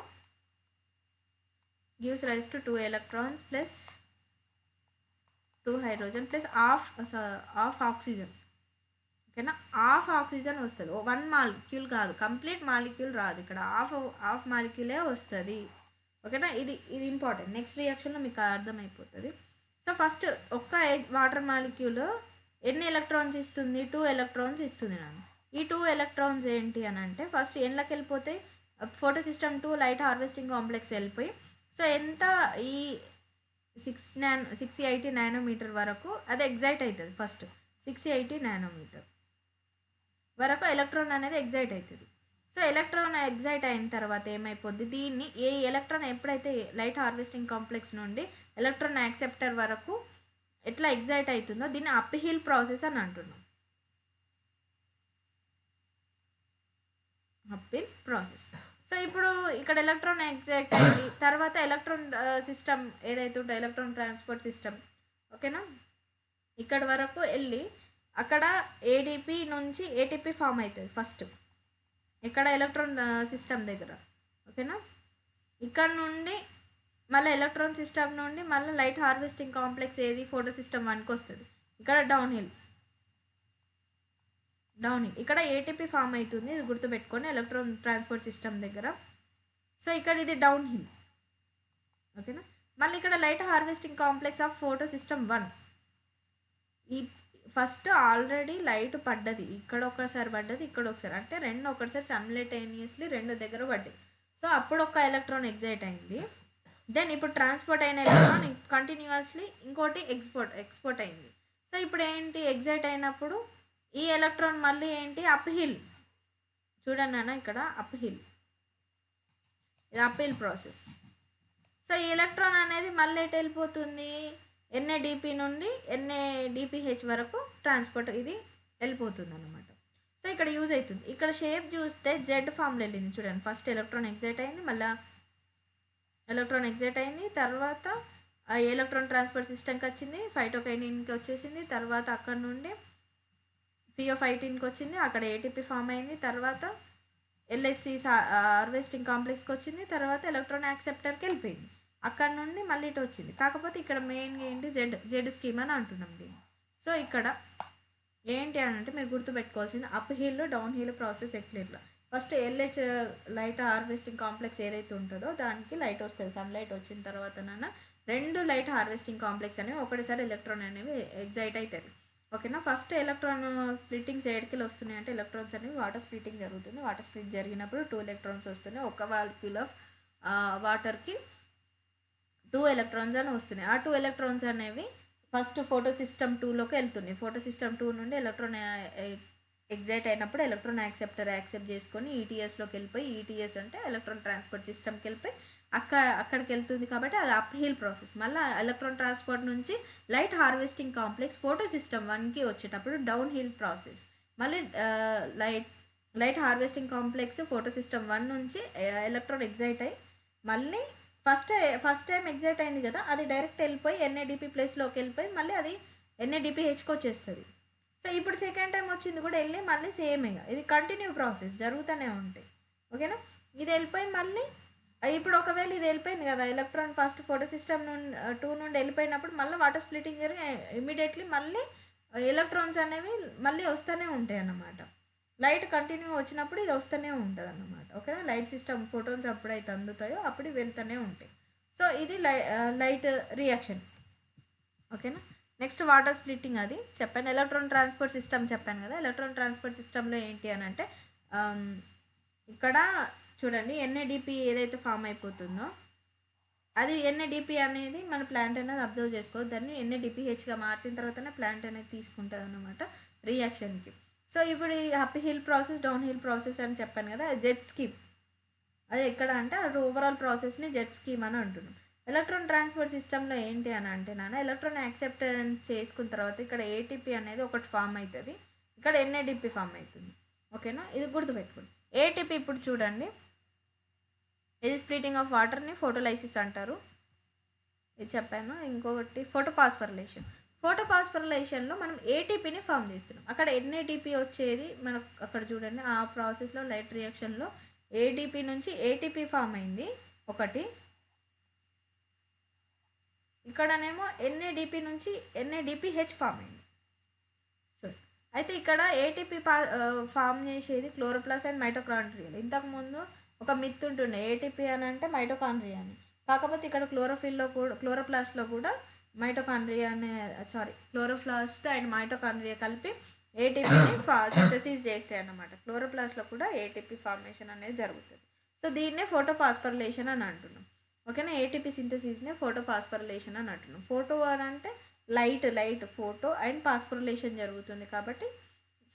gives rise to 2 electrons plus 2 hydrogen plus half oxygen. ఓకేనా, హాఫ్ ఆక్సిజన్ వస్తుంది. 1 మాలిక్యూల్ కాదు, కంప్లీట్ మాలిక్యూల్ రాదు, ఇక్కడ హాఫ్ మాలిక్యూలే వస్తుంది. ఓకేనా, ఇది ఇంపార్టెంట్. నెక్స్ట్ రియాక్షన్లో మీకు అర్థమైపోతుంది. సో ఫస్ట్ ఒక్క వాటర్ మాలిక్యూల్ ఎన్ని ఎలక్ట్రాన్స్ ఇస్తుంది? 2 ఎలక్ట్రాన్స్ ఇస్తుంది నన్ను. ఈ 2 ఎలక్ట్రాన్స్ ఏంటి అని అంటే ఫస్ట్ ఎండ్లోకి వెళ్ళిపోతాయి. Photo system 2 light harvesting complex వెళ్ళిపోయి, సో ఎంత ఈ 680 నానోమీటర్ వరకు అది ఎగ్జైట్ అవుతుంది. ఫస్ట్ 680 నానోమీటర్ వరకు ఎలక్ట్రాన్ అనేది ఎగ్జైట్ అవుతుంది. సో ఎలక్ట్రాన్ ఎగ్జైట్ అయిన తర్వాత ఏమైపోద్ది, దీన్ని ఏ ఎలక్ట్రాన్ ఎప్పుడైతే లైట్ హార్వెస్టింగ్ కాంప్లెక్స్ నుండి ఎలక్ట్రాన్ యాక్సెప్టర్ వరకు ఎట్లా ఎగ్జైట్ అవుతుందో దీన్ని అప్హిల్ ప్రాసెస్ అని అంటున్నాం. Uphill process. సో ఇప్పుడు ఇక్కడ ఎలక్ట్రాన్ ఎగ్జైట్ అయ్యి తర్వాత ఎలక్ట్రాన్ సిస్టమ్ ఏదైతే ఉంటుందో ఎలక్ట్రాన్ ట్రాన్స్పోర్ట్ సిస్టమ్, ఓకేనా, ఇక్కడ వరకు వెళ్ళి అక్కడ ఏడిపి నుంచి ఏటీపీ ఫామ్ అవుతుంది ఫస్ట్ ఇక్కడ ఎలక్ట్రాన్ సిస్టమ్ దగ్గర. ఓకేనా, ఇక్కడ నుండి మళ్ళీ ఎలక్ట్రాన్ సిస్టమ్ నుండి మళ్ళీ లైట్ హార్వెస్టింగ్ కాంప్లెక్స్ ఏది ఫోటో సిస్టమ్ 1కి వస్తుంది. ఇక్కడ డౌన్ హిల్ ఇక్కడ ఏటీపీ ఫామ్ అవుతుంది, ఇది గుర్తుపెట్టుకొని ఎలక్ట్రాన్ ట్రాన్స్పోర్ట్ సిస్టమ్ దగ్గర. సో ఇక్కడ ఇది డౌన్ హిల్. ఓకేనా, మళ్ళీ ఇక్కడ light harvesting complex of photo system 1. ఈ ఫస్ట్ ఆల్రెడీ లైట్ పడ్డది, ఇక్కడ ఒకసారి పడ్డది, ఇక్కడ ఒకసారి, అంటే 2 ఒకసారి సైమల్టేనియస్లీ 2 దగ్గర పడ్డాయి. సో అప్పుడు ఒక ఎలక్ట్రాన్ ఎగ్జైట్ అయింది. దెన్ ఇప్పుడు ట్రాన్స్పోర్ట్ అయిన ఎలక్ట్రాన్ కంటిన్యూస్లీ ఇంకోటి ఎక్స్పోర్ట్ అయింది. సో ఇప్పుడు ఏంటి, ఎగ్జైట్ అయినప్పుడు ఈ ఎలక్ట్రాన్ మళ్ళీ ఏంటి, అప్హిల్. చూడండి అన్న, ఇక్కడ అప్హిల్, ఇది అప్హిల్ ప్రాసెస్. సో ఈ ఎలక్ట్రాన్ అనేది మళ్ళీ ఎటు వెళ్ళిపోతుంది, ఎన్ఏడిపి నుండి ఎన్ఏడిపిహెచ్ వరకు ట్రాన్స్పోర్ట్ ఇది వెళ్ళిపోతుంది అన్నమాట. సో ఇక్కడ యూజ్ అవుతుంది. ఇక్కడ షేప్ చూస్తే జెడ్ ఫామ్లో వెళ్ళింది. చూడండి, ఫస్ట్ ఎలక్ట్రాన్ ఎగ్జైట్ అయింది, మళ్ళీ ఎలక్ట్రాన్ ఎగ్జైట్ అయింది, తర్వాత ఎలక్ట్రాన్ ట్రాన్స్పోర్ట్ సిస్టమ్కి వచ్చింది, ఫైటోకైనిన్కి వచ్చేసింది, తర్వాత అక్కడ నుండి ఫియోఫైటిన్కి వచ్చింది, అక్కడ ఏటీపీ ఫామ్ అయింది, తర్వాత ఎల్హెచ్సి హార్వెస్టింగ్ కాంప్లెక్స్కి వచ్చింది, తర్వాత ఎలక్ట్రాన్ యాక్సెప్టర్కి వెళ్ళిపోయింది, అక్కడ నుండి మళ్ళీ ఇటు వచ్చింది. కాకపోతే ఇక్కడ మెయిన్గా ఏంటి, జెడ్ స్కీమ్ అని అంటున్నాం దీన్ని. సో ఇక్కడ ఏంటి అని అంటే మీరు గుర్తుపెట్టుకోవాల్సింది up hill down hill process ఎట్లా. First LH light harvesting complex ఏదైతే ఉంటుందో దానికి లైట్ వస్తుంది. సన్లైట్ వచ్చిన తర్వాత 2 లైట్ హార్వెస్టింగ్ కాంప్లెక్స్ అనేవి ఒకటేసారి ఎలక్ట్రాన్ అనేవి ఎగ్జైట్ అవుతుంది. ఓకేనా, ఫస్ట్ ఎలక్ట్రాన్ స్ప్లిట్టింగ్స్ ఏడికి వస్తున్నాయి అంటే ఎలక్ట్రాన్స్ అనేవి వాటర్ స్ప్లిట్టింగ్ జరుగుతుంది. వాటర్ స్ప్లిట్ జరిగినప్పుడు 2 ఎలక్ట్రాన్స్ వస్తున్నాయి. ఒక మాలిక్యూల్ ఆఫ్ వాటర్కి 2 ఎలక్ట్రాన్స్ అని వస్తున్నాయి. ఆ 2 ఎలక్ట్రాన్స్ అనేవి ఫస్ట్ ఫోటో సిస్టమ్ 2లోకి వెళ్తున్నాయి. ఫోటో సిస్టమ్ 2 నుండి ఎలక్ట్రాన్ ఎగ్జైట్ అయినప్పుడు ఎలక్ట్రాన్ యాక్సెప్టర్ యాక్సెప్ట్ చేసుకొని ఈటీఎస్లోకి వెళ్ళిపోయి, ఈటీఎస్ అంటే ఎలక్ట్రాన్ ట్రాన్స్పోర్ట్ సిస్టమ్కి వెళ్ళిపోయి అక్కడికి వెళ్తుంది. కాబట్టి అది అప్ హిల్ ప్రాసెస్. మళ్ళీ ఎలక్ట్రాన్ ట్రాన్స్పోర్ట్ నుంచి light harvesting complex photo system 1కి వచ్చేటప్పుడు డౌన్ హిల్ ప్రాసెస్. మళ్ళీ light harvesting complex photo system 1 నుంచి ఎలక్ట్రాన్ ఎగ్జైట్ అయ్యి మళ్ళీ ఫస్ట్ టైం ఎగ్జైట్ అయింది కదా, అది డైరెక్ట్ వెళ్ళిపోయి ఎన్ఏడిపి ప్లేస్లోకి వెళ్ళిపోయి మళ్ళీ అది ఎన్ఏడిపిహెచ్కి వచ్చేస్తుంది. సో ఇప్పుడు సెకండ్ టైం వచ్చింది కూడా వెళ్ళి మళ్ళీ సేమ్, ఇది కంటిన్యూ ప్రాసెస్ జరుగుతూనే ఉంటాయి. ఓకేనా, ఇది వెళ్ళిపోయి మళ్ళీ ఇప్పుడు ఒకవేళ ఇది వెళ్ళిపోయింది కదా ఎలక్ట్రాన్ ఫస్ట్ ఫోటో సిస్టమ్ 2 నుండి వెళ్ళిపోయినప్పుడు మళ్ళీ వాటర్ స్ప్లిటింగ్ జరిగి ఇమీడియట్లీ మళ్ళీ ఎలక్ట్రాన్స్ అనేవి మళ్ళీ వస్తూనే ఉంటాయి అన్నమాట. లైట్ కంటిన్యూ వచ్చినప్పుడు ఇది వస్తూనే ఉంటుంది అన్నమాట. ఓకేనా, లైట్ సిస్టమ్ ఫోటోన్స్ ఎప్పుడైతే అందుతాయో అప్పుడు వెళ్తూనే ఉంటాయి. సో ఇది లైట్ రియాక్షన్. ఓకేనా, నెక్స్ట్ వాటర్ స్ప్లిట్టింగ్ అది చెప్పాను. ఎలక్ట్రాన్ ట్రాన్స్పోర్ట్ సిస్టమ్ చెప్పాను కదా. ఎలక్ట్రాన్ ట్రాన్స్పోర్ట్ సిస్టంలో ఏంటి అని అంటే ఇక్కడ చూడండి, ఎన్ఏడిపి ఏదైతే ఫామ్ అయిపోతుందో అది ఎన్ఏడిపి అనేది మన ప్లాంట్ అనేది అబ్జర్వ్ చేసుకోవచ్చు. దాన్ని ఎన్ఏడిపిహెచ్గా మార్చిన తర్వాతనే ప్లాంట్ అనేది తీసుకుంటుంది అన్నమాట రియాక్షన్కి. సో ఇప్పుడు ఈ up hill process, down hill process అని చెప్పాను కదా, జెట్ స్కీమ్ అది ఎక్కడ అంటే అది ఓవరాల్ ప్రాసెస్ని జెట్ స్కీమ్ అని అంటున్నాం. ఎలక్ట్రాన్ ట్రాన్స్పోర్ట్ సిస్టంలో ఏంటి అని అంటే ఎలక్ట్రాన్ యాక్సెప్టెన్స్ చేసుకున్న తర్వాత ఇక్కడ ఏటీపీ అనేది ఒకటి ఫామ్ అవుతుంది, ఇక్కడ ఎన్ఏడిపి ఫామ్ అవుతుంది. ఓకేనా, ఇది గుర్తుపెట్టుకోండి. ఏటీపీ ఇప్పుడు చూడండి, ఇది స్ప్లిటింగ్ ఆఫ్ వాటర్ని ఫోటోలైసిస్ అంటారు, ఇది చెప్పాను. ఇంకొకటి ఫోటోపాస్ఫరిలేషన్. ఫోటోపాస్ఫరిలేషన్లో మనం ఏటీపీని ఫామ్ చేస్తున్నాం. అక్కడ ఎన్ఏడిపి వచ్చేది మనకు అక్కడ చూడండి, ఆ ప్రాసెస్లో లైట్ రియాక్షన్లో ఏడిపి నుంచి ఏటీపీ ఫామ్ అయింది ఒకటి, ఇక్కడనేమో ఎన్ఏడిపి నుంచి ఎన్ఏడిపిహెచ్ ఫామ్ అయింది. చూడండి, అయితే ఇక్కడ ఏటీపీ ఫామ్ చేసేది క్లోరోప్లాస్ట్ అండ్ మైటోకాండ్రియా. ఇంతకుముందు ఒక మిత్ ఉంటుండే ఏటీపీ అని అంటే మైటోకాండ్రియా అని, కాకపోతే ఇక్కడ క్లోరోప్లాస్ట్లో కూడా మైటోకాండ్రియా అనే క్లోరోప్లాస్ట్ అండ్ మైటోకాండ్రియా కలిపి ఏటీపీని సింథసిస్ చేస్తాయి అన్నమాట. క్లోరోప్లాస్ట్లో కూడా ఏటీపీ ఫార్మేషన్ అనేది జరుగుతుంది. సో దీన్నే ఫోటోపాస్ఫరిలేషన్ అని అంటున్నాం. ఓకేనా, ఏటీపీ సింథసిస్నే ఫోటోపాస్ఫరిలేషన్ అని అంటున్నాం. ఫోటో అని అంటే లైట్ ఫోటో అండ్ పాస్ఫరిలేషన్ జరుగుతుంది కాబట్టి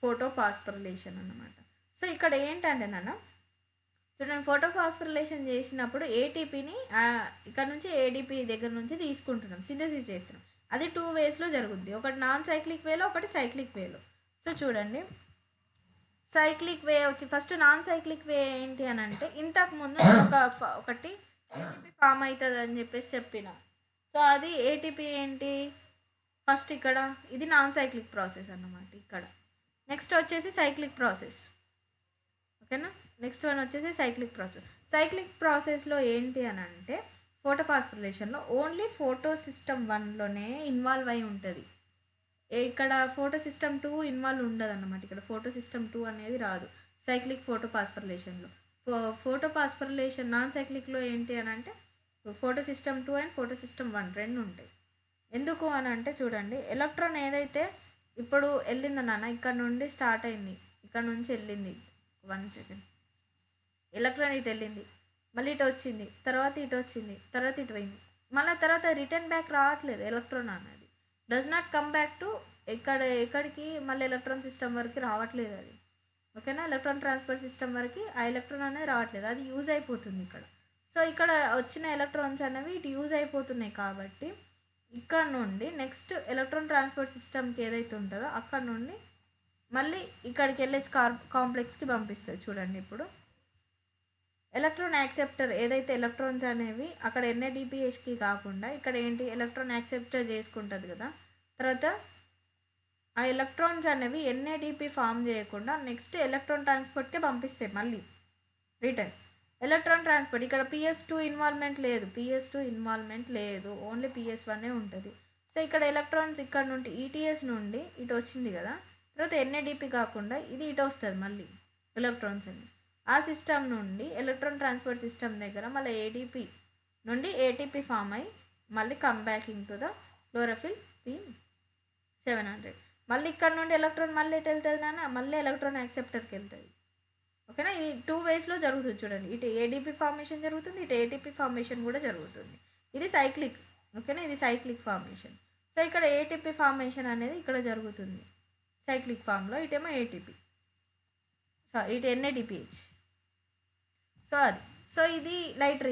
ఫోటోపాస్ఫరిలేషన్ అన్నమాట. సో ఇక్కడ ఏంటంటే చూడండి, ఫోటోపాస్ఫరిలేషన్ చేసినప్పుడు ఏటీపీని ఇక్కడ నుంచి ఏడిపి దగ్గర నుంచి తీసుకుంటున్నాం, సింథసిస్ చేస్తున్నాం. అది 2 వేస్లో జరుగుద్ది, ఒకటి నాన్ సైక్లిక్ వేలో, ఒకటి సైక్లిక్ వేలో. సో చూడండి, సైక్లిక్ వే వచ్చి ఫస్ట్ నాన్ సైక్లిక్ వే ఏంటి అని అంటే ఇంతకుముందు ఒకటి ఏటీపీ ఫామ్ అవుతుంది అని చెప్పేసి చెప్పిన. సో అది ఏటీపీ ఏంటి ఫస్ట్ ఇక్కడ, ఇది నాన్ సైక్లిక్ ప్రాసెస్ అన్నమాట ఇక్కడ. నెక్స్ట్ వచ్చేసి సైక్లిక్ ప్రాసెస్. ఓకేనా, నెక్స్ట్ వన్ వచ్చేసి సైక్లిక్ ప్రాసెస్. సైక్లిక్ ప్రాసెస్లో ఏంటి అని అంటే ఫోటోపాస్ఫరిలేషన్లో ఓన్లీ ఫోటో సిస్టమ్ 1లోనే ఇన్వాల్వ్ అయి ఉంటుంది. ఇక్కడ ఫోటో సిస్టమ్ 2 ఇన్వాల్వ్ ఉండదు అన్నమాట. ఇక్కడ ఫోటో సిస్టమ్ 2 అనేది రాదు సైక్లిక్ ఫోటోపాస్ఫరిలేషన్లో. ఫోటోపాస్ఫరిలేషన్ నాన్ సైక్లిక్లో ఏంటి అని అంటే photo system 2 and photo system 1 రెండు ఉంటాయి. ఎందుకు అని అంటే చూడండి, ఎలక్ట్రాన్ ఏదైతే ఇప్పుడు వెళ్ళిందో ఇక్కడ నుండి స్టార్ట్ అయింది, ఇక్కడ నుంచి వెళ్ళింది, 1 సెకండ్, ఎలక్ట్రాన్ ఇటు వెళ్ళింది, మళ్ళీ ఇటు వచ్చింది, తర్వాత ఇటు వచ్చింది, తర్వాత ఇటు పోయింది, మళ్ళీ తర్వాత రిటర్న్ బ్యాక్ రావట్లేదు. ఎలక్ట్రాన్ అనేది does not come back to ఎక్కడికి మళ్ళీ ఎలక్ట్రాన్ సిస్టమ్ వరకు రావట్లేదు అది. ఓకేనా, ఎలక్ట్రాన్ ట్రాన్స్ఫర్ సిస్టమ్ వరకు ఆ ఎలక్ట్రాన్ అనేది రావట్లేదు, అది యూజ్ అయిపోతుంది ఇక్కడ. సో ఇక్కడ వచ్చిన ఎలక్ట్రాన్స్ అనేవి ఇటు యూజ్ అయిపోతున్నాయి కాబట్టి ఇక్కడ నుండి నెక్స్ట్ ఎలక్ట్రాన్ ట్రాన్స్పోర్ట్ సిస్టమ్కి ఏదైతే ఉంటుందో అక్కడ నుండి మళ్ళీ ఇక్కడికి వెళ్ళేసి కాంప్లెక్స్కి పంపిస్తుంది. చూడండి, ఇప్పుడు ఎలక్ట్రాన్ యాక్సెప్టర్ ఏదైతే ఎలక్ట్రాన్స్ అనేవి అక్కడ ఎన్ఏడిపిహెచ్కి కాకుండా ఇక్కడ ఏంటి ఎలక్ట్రాన్ యాక్సెప్టర్ చేసుకుంటుంది కదా, తర్వాత ఆ ఎలక్ట్రాన్స్ అనేవి ఎన్ఏడిపి ఫామ్ చేయకుండా నెక్స్ట్ ఎలక్ట్రాన్ ట్రాన్స్పోర్ట్కే పంపిస్తాయి మళ్ళీ రిటర్న్. ఎలక్ట్రాన్ ట్రాన్స్పోర్ట్ ఇక్కడ PS2 ఇన్వాల్వ్మెంట్ లేదు, ఓన్లీ PS1 ఉంటుంది. సో ఇక్కడ ఎలక్ట్రాన్స్ ఇక్కడ నుండి ఈటీఎస్ నుండి ఇటు వచ్చింది కదా, తర్వాత ఎన్ఏడిపి కాకుండా ఇది ఇటు వస్తుంది మళ్ళీ ఎలక్ట్రాన్స్ అని. ఆ సిస్టమ్ నుండి ఎలక్ట్రాన్ ట్రాన్స్పోర్ట్ సిస్టమ్ దగ్గర మళ్ళీ ఏడిపి నుండి ఏటీపీ ఫామ్ అయ్యి మళ్ళీ come backing to the chlorophyll P700. మళ్ళీ ఇక్కడ నుండి ఎలక్ట్రాన్ మళ్ళీ ఎటు వెళ్తుంది మళ్ళీ ఎలక్ట్రాన్ యాక్సెప్టర్కి వెళ్తుంది. ఓకేనా, ఇది 2 వేస్లో జరుగుతుంది. చూడండి, ఇటు ఏడిపి ఫార్మేషన్ జరుగుతుంది, ఇటు ఏటీపీ ఫార్మేషన్ కూడా జరుగుతుంది. ఇది సైక్లిక్. ఓకేనా, ఇది సైక్లిక్ ఫార్మేషన్. సో ఇక్కడ ఏటీపీ ఫార్మేషన్ అనేది ఇక్కడ జరుగుతుంది సైక్లిక్ ఫామ్లో, ఇటేమో ఏటీపీ, ఇటు ఎన్ఏడిపిహెచ్. సో ఇది లైట్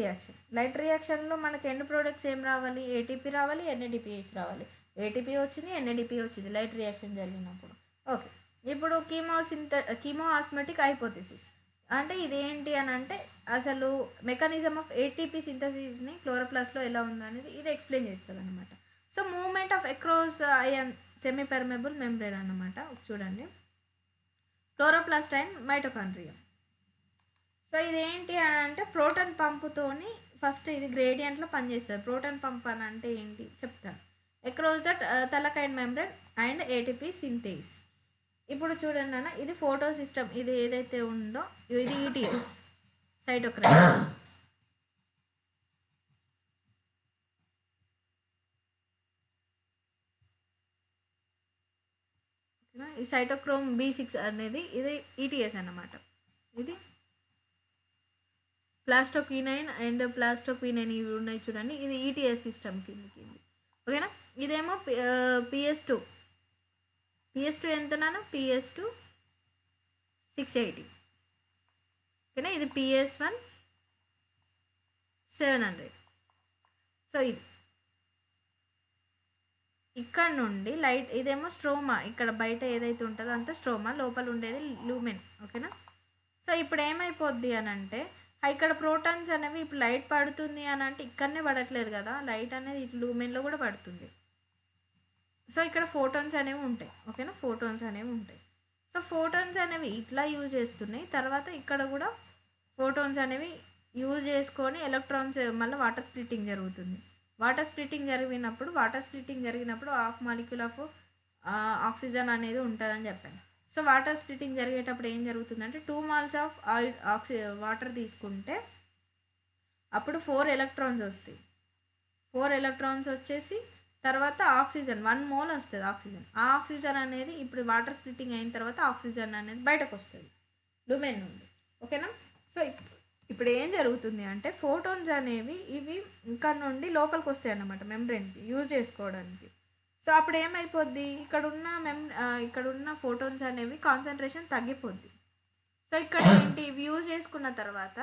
రియాక్షన్లో మనకి ఎండ్ ప్రోడక్ట్స్ ఏం రావాలి, ఏటీపీ రావాలి, ఎన్ఏడిపిహెచ్ రావాలి. ఏటీపీ వచ్చింది, ఎన్ఏడిపి వచ్చింది లైట్ రియాక్షన్ జరిగినప్పుడు. ఓకే, ఇప్పుడు కీమో ఆస్మెటిక్ హైపోథెసిస్ అంటే ఇదేంటి అని అంటే అసలు మెకానిజం ఆఫ్ ఏటీపీ సింథసిస్ని క్లోరోప్లాస్ట్లో ఎలా ఉందనేది ఇది ఎక్స్ప్లెయిన్ చేస్తుంది అనమాట. So movement of across ion semi permeable membrane అన్నమాట. చూడండి, క్లోరోప్లాస్ట్ అండ్ మైటోకాండ్రియా. సో ఇదేంటి అని అంటే ప్రోటాన్ పంపుతోని ఫస్ట్ ఇది గ్రేడియంట్లో పనిచేస్తుంది. ప్రోటాన్ పంప్ అని అంటే ఏంటి చెప్తాను. Across that thylakoid membrane and ATP synthase. ఇప్పుడు చూడండి నాన్న, ఇది ఫోటో సిస్టమ్, ఇది ఏదైతే ఉందో ఇది ఈటీఎస్ సైటోక్రైమ్. ఈ సైటోక్రోమ్ B6 అనేది ఇది ఈటీఎస్ అన్నమాట. ఇది ప్లాస్టోక్వినైన్ అండ్ ప్లాస్టోక్వినైన్ ఇవి ఉన్నాయి చూడండి, ఇది ఈటీఎస్ సిస్టమ్ కింది. ఓకేనా. ఇదేమో PS2 ఎంత నాన్న, PS2 680. ఓకేనా. ఇది PS1 700. సో ఇది ఇక్కడ నుండి లైట్, ఇదేమో స్ట్రోమా, ఇక్కడ బయట ఏదైతే ఉంటుందో అంతా స్ట్రోమా, లోపల ఉండేది లూమెన్. ఓకేనా. సో ఇప్పుడు ఏమైపోద్ది అని అంటే, ఇక్కడ ప్రోటాన్స్ అనేవి ఇప్పుడు లైట్ పడుతుంది అని అంటే ఇక్కడనే పడట్లేదు కదా, లైట్ అనేది ఇటు లూమెన్లో కూడా పడుతుంది. సో ఇక్కడ ఫోటాన్స్ అనేవి ఉంటాయి. ఓకేనా, ఫోటాన్స్ అనేవి ఉంటాయి. సో ఫోటాన్స్ అనేవి ఇట్లా యూజ్ చేస్తున్నాయి. తర్వాత ఇక్కడ కూడా ఫోటాన్స్ అనేవి యూజ్ చేసుకొని ఎలక్ట్రాన్స్ మళ్ళీ వాటర్ స్ప్లిట్టింగ్ జరుగుతుంది. వాటర్ స్ప్లిట్టింగ్ జరిగినప్పుడు హాఫ్ మాలిక్యూల్ ఆఫ్ ఆక్సిజన్ అనేది ఉంటుందని చెప్పాను. సో వాటర్ స్ప్లిట్టింగ్ జరిగేటప్పుడు ఏం జరుగుతుందంటే 2 moles ఆఫ్ వాటర్ తీసుకుంటే అప్పుడు 4 electrons వస్తాయి. 4 electrons వచ్చేసి తర్వాత ఆక్సిజన్ 1 mole వస్తుంది ఆక్సిజన్. ఆ ఆక్సిజన్ అనేది ఇప్పుడు వాటర్ స్ప్లిట్టింగ్ అయిన తర్వాత ఆక్సిజన్ అనేది బయటకు వస్తుంది లూమెన్ నుండి. ఓకేనా. సో ఇప్పుడు ఏం జరుగుతుంది అంటే ఫోటాన్స్ అనేవి ఇవి ఇక్కడ నుండి లోపలికి వస్తాయి అన్నమాట మెంబ్రెన్కి యూజ్ చేసుకోవడానికి. సో అప్పుడు ఏమైపోద్ది, ఇక్కడున్న ఫోటాన్స్ అనేవి కాన్సన్ట్రేషన్ తగ్గిపోద్ది. సో ఇక్కడ ఏంటి, ఇవి యూజ్ చేసుకున్న తర్వాత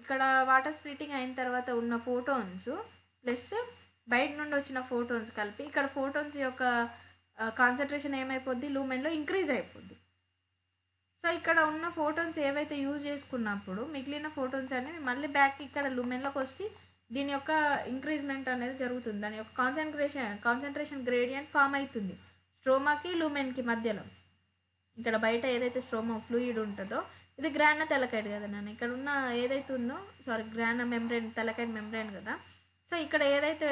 ఇక్కడ వాటర్ స్ప్లిట్టింగ్ అయిన తర్వాత ఉన్న ఫోటాన్స్ ప్లస్ బయట నుండి వచ్చిన ఫోటాన్స్ కలిపి ఇక్కడ ఫోటాన్స్ యొక్క కాన్సన్ట్రేషన్ ఏమైపోద్ది, లూమెన్లో ఇంక్రీజ్ అయిపోద్ది. సో ఇక్కడ ఉన్న ఫోటాన్స్ ఏవైతే యూజ్ చేసుకున్నప్పుడు మిగిలిన ఫోటాన్స్ అనేవి మళ్ళీ బ్యాక్ ఇక్కడ లూమెన్లోకి వచ్చి దీని యొక్క ఇంక్రీజ్మెంట్ అనేది జరుగుతుంది. దాని యొక్క కాన్సన్ట్రేషన్ గ్రేడియంట్ ఫామ్ అవుతుంది స్ట్రోమాకి లూమెన్కి మధ్యలో. ఇక్కడ బయట ఏదైతే స్ట్రోమా ఫ్లూయిడ్ ఉంటుందో ఇది గ్రానా తెలకైడ్ కదా నాన్న, ఇక్కడ ఉన్న ఏదైతే ఉందో గ్రానా మెంబ్రెన్ తెలకైడ్ మెంబ్రెన్ కదా. సో ఇక్కడ ఏదైతే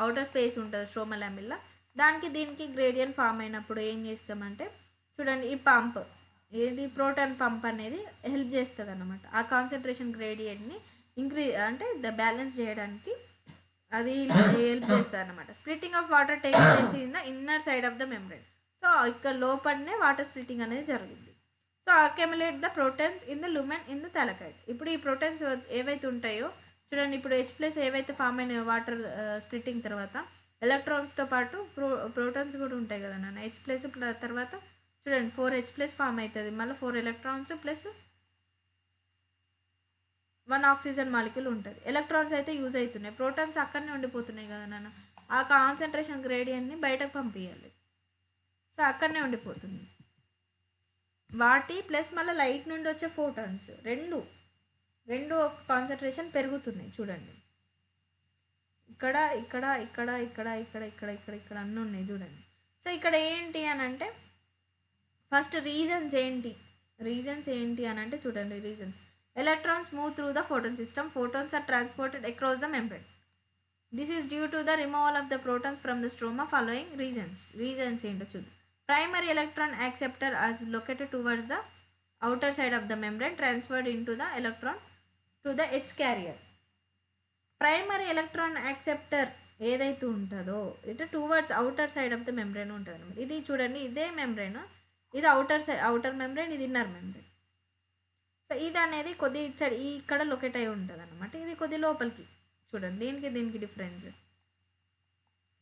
అవుటర్ స్పేస్ ఉంటుందో స్ట్రోమా లామిల్లా, దానికి దీనికి గ్రేడియంట్ ఫామ్ అయినప్పుడు ఏం చేస్తామంటే చూడండి, ఈ పంప్ ఏది ప్రోటాన్ పంప్ అనేది హెల్ప్ చేస్తుంది అన్నమాట. ఆ కాన్సన్ట్రేషన్ గ్రేడియంట్ని బ్యాలెన్స్ చేయడానికి అది హెల్ప్ చేస్తుంది అన్నమాట. Splitting of water take place in the inner side of the membrane. So ఇక్కడ లోపలనే వాటర్ స్ప్లిట్టింగ్ అనేది జరిగింది. So accumulate the protons in the lumen in the thylakoid. ఇప్పుడు ఈ ప్రోటాన్స్ ఏవైతే ఉంటాయో చూడండి, ఇప్పుడు H+ ఏవైతే ఫామ్ అయినాయో వాటర్ స్ప్లిట్టింగ్ తర్వాత ఎలక్ట్రాన్స్తో పాటు ప్రోటాన్స్ కూడా ఉంటాయి కదా నాన్న. H+ తర్వాత చూడండి 4H+ ఫామ్ అవుతుంది, మళ్ళీ 4 electrons ప్లస్ 1 ఆక్సిజన్ మాలిక్యూల్ ఉంటుంది. ఎలక్ట్రాన్స్ అయితే యూజ్ అవుతున్నాయి, ప్రోటాన్స్ అక్కడనే ఉండిపోతున్నాయి కదా నాన్న. ఆ కాన్సన్ట్రేషన్ గ్రేడియంట్ని బయటకు పంపించాలి. సో అక్కడనే ఉండిపోతుంది వాటి ప్లస్ మళ్ళీ లైట్ నుండి వచ్చే ఫోటాన్స్ రెండు ఒక కాన్సన్ట్రేషన్ పెరుగుతున్నాయి. చూడండి ఇక్కడ ఇక్కడ ఇక్కడ ఇక్కడ ఇక్కడ ఇక్కడ ఇక్కడ ఇక్కడ అన్నీ ఉన్నాయి చూడండి. సో ఇక్కడ ఏంటి అని అంటే ఫస్ట్ రీజన్స్ ఏంటి అని అంటే చూడండి, reasons electrons move through the photon system, photons are transported across the membrane. This is due to the removal of the protons from the stroma. Following reasons ఏంటో చూద్దాం. Primary electron acceptor as located towards the outer side of the membrane, transferred into the electron to the H carrier. Primary electron acceptor ఏదైతే ఉంటుందో ఇటు towards outer side of the membrane ఉంటుంది అనమాట. ఇది చూడండి, ఇదే మెంబ్రెన్, ఇది అవుటర్ మెంబ్రెన్, ఇది ఇన్నర్ మెంబ్రెన్. సో ఇది అనేది కొద్ది ఇక్కడ లొకేట్ అయి ఉంటుంది అనమాట. ఇది కొద్ది లోపలికి చూడండి, దీనికి డిఫరెన్స్.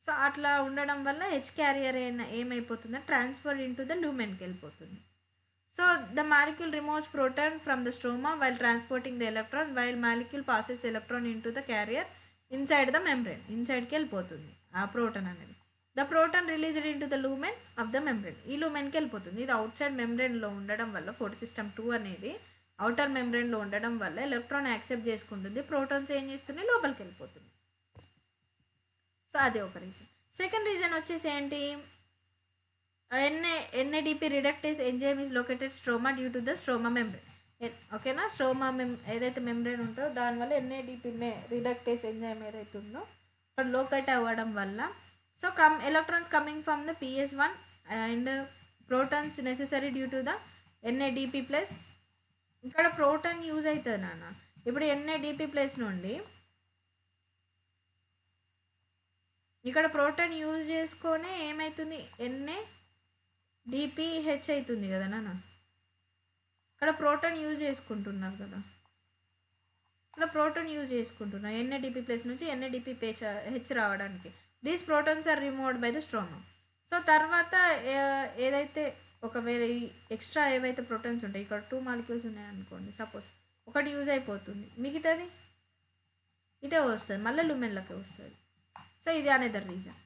సో అట్లా ఉండడం వల్ల H క్యారియర్ ఏమైపోతుందంటే ట్రాన్స్ఫర్ ఇంటూ ద లూమెన్కి వెళ్ళిపోతుంది. So the molecule removes proton from the stroma while transporting the electron, while molecule passes electron into the carrier inside the membrane. ఇన్సైడ్కి వెళ్ళిపోతుంది ఆ ప్రోటాన్ అనేది. The proton released into the lumen of the membrane. ఈ లూమెన్కి వెళ్ళిపోతుంది. ఇది out side మెంబ్రెన్లో ఉండడం వల్ల ఫోటోసిస్టమ్ 2 అనేది అవుటర్ మెంబ్రెన్లో ఉండడం వల్ల ఎలక్ట్రాన్ యాక్సెప్ట్ చేసుకుంటుంది, ప్రోటాన్స్ ఏం చేస్తున్నాయి లోపలికి వెళ్ళిపోతుంది. సో అది ఒక రీజన్. సెకండ్ రీజన్ వచ్చేసి ఏంటి, NADP reductase enzyme is located stroma due to the stroma membrane. ఓకేనా, స్ట్రోమా ఏదైతే మెంబ్రెన్ ఉంటుందో దానివల్ల NADP రిడక్టేస్ ఎంజైమ్ ఏదైతే ఉందో అక్కడ లోకేట్ అవ్వడం వల్ల so electrons coming from the PS1 and protons necessary due to the NADP plus. ఇక్కడ ప్రోటాన్ యూజ్ అవుతుంది నాన్న. ఇప్పుడు ఎన్ఏడిపి ప్లస్ నుండి ఇక్కడ ప్రోటాన్ యూజ్ చేసుకొని ఏమవుతుంది, ఎన్ఏడిపిహెచ్ అవుతుంది కదా నాన్న. ఇక్కడ ప్రోటాన్ యూజ్ చేసుకుంటున్నారు కదా, ఇక్కడ ప్రోటాన్ యూజ్ చేసుకుంటున్నాం ఎన్ఏడిపి ప్లస్ నుంచి ఎన్ఏడిపి హెచ్ రావడానికి. These protons are removed by the stroma. So తర్వాత ఏదైతే ఒకవేళ ఎక్స్ట్రా ఏవైతే ప్రోటాన్స్ ఉంటాయి, ఇక్కడ 2 మాలిక్యూల్స్ ఉన్నాయనుకోండి సపోజ్, ఒకటి యూజ్ అయిపోతుంది, మిగతాది ఇటే వస్తుంది, మళ్ళీ లుమెన్లకే వస్తుంది. సో ఇది అనేదర్ రీజన్.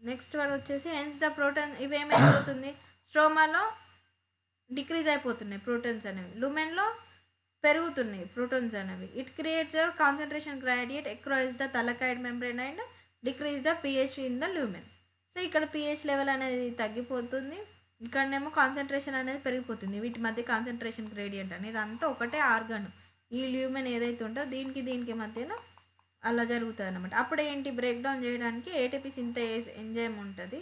నెక్స్ట్ వన్ వచ్చేసి హెన్స్ ద ప్రోటాన్, ఇవి ఏమైపోతుంది స్ట్రోమాలో డిక్రీజ్ అయిపోతున్నాయి ప్రోటాన్స్ అనేవి, లుమెన్లో పెరుగుతున్నాయి ప్రోటాన్స్ అనేవి. It creates a concentration gradient across the thylakoid membrane and decrease the pH in the lumen. So ఇక్కడ పిహెచ్ లెవెల్ అనేది తగ్గిపోతుంది, ఇక్కడనేమో కాన్సన్ట్రేషన్ అనేది పెరిగిపోతుంది. వీటి మధ్య కాన్సన్ట్రేషన్ గ్రేడియంట్ అనేది అంతా ఒకటే ఆర్గన్, ఈ ల్యూమెన్ ఏదైతే ఉంటుందో దీనికి మధ్యలో అలా జరుగుతుంది అనమాట. అప్పుడు ఏంటి, బ్రేక్ డౌన్ చేయడానికి ఏటీపీ సింథేస్ ఎంజైమ్ ఉంటుంది.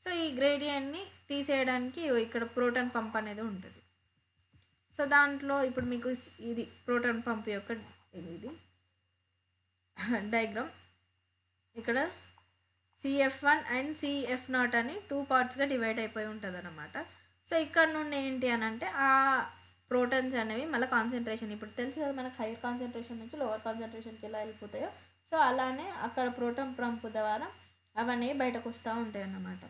సో ఈ గ్రేడియంట్ని తీసేయడానికి ఇక్కడ ప్రోటాన్ పంప్ అనేది ఉంటుంది. సో దాంట్లో ఇప్పుడు మీకు ఇది ప్రోటాన్ పంప్ యొక్క ఇది డయాగ్రామ్. ఇక్కడ CF1 అండ్ CF0 అని 2 పార్ట్స్గా డివైడ్ అయిపోయి ఉంటుంది అనమాట. సో ఇక్కడ నుండి ఏంటి అని అంటే ఆ ప్రోటాన్స్ అనేవి మళ్ళీ కాన్సన్ట్రేషన్, ఇప్పుడు తెలుసు కదా మనకు హైయర్ కాన్సన్ట్రేషన్ నుంచి లోవర్ కాన్సన్ట్రేషన్కి ఎలా వెళ్ళిపోతాయో, సో అలానే అక్కడ ప్రోటాన్ పంప్ ద్వారా అవన్నీ బయటకు వస్తూ ఉంటాయి అన్నమాట.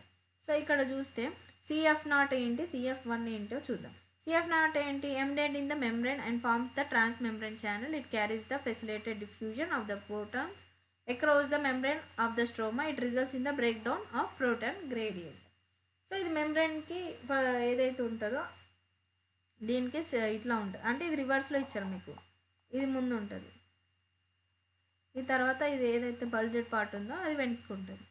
సో ఇక్కడ చూస్తే CF0 ఏంటి, CF1 ఏంటో చూద్దాం. CF0 ఏంటి, embedded in the membrane and forms the transmembrane channel. It carries the facilitated diffusion of the protons across the membrane of the stroma. It results in the breakdown of proton gradient. So ఇది మెంబ్రెయిన్కి ఏదైతే ఉంటుందో దీనికి ఇట్లా ఉంటుంది, అంటే ఇది రివర్స్లో ఇచ్చారు మీకు, ఇది ముందు ఉంటుంది, ఈ తర్వాత ఇది ఏదైతే బల్జెడ్ పార్ట్ ఉందో అది వెనక్కి ఉంటుంది.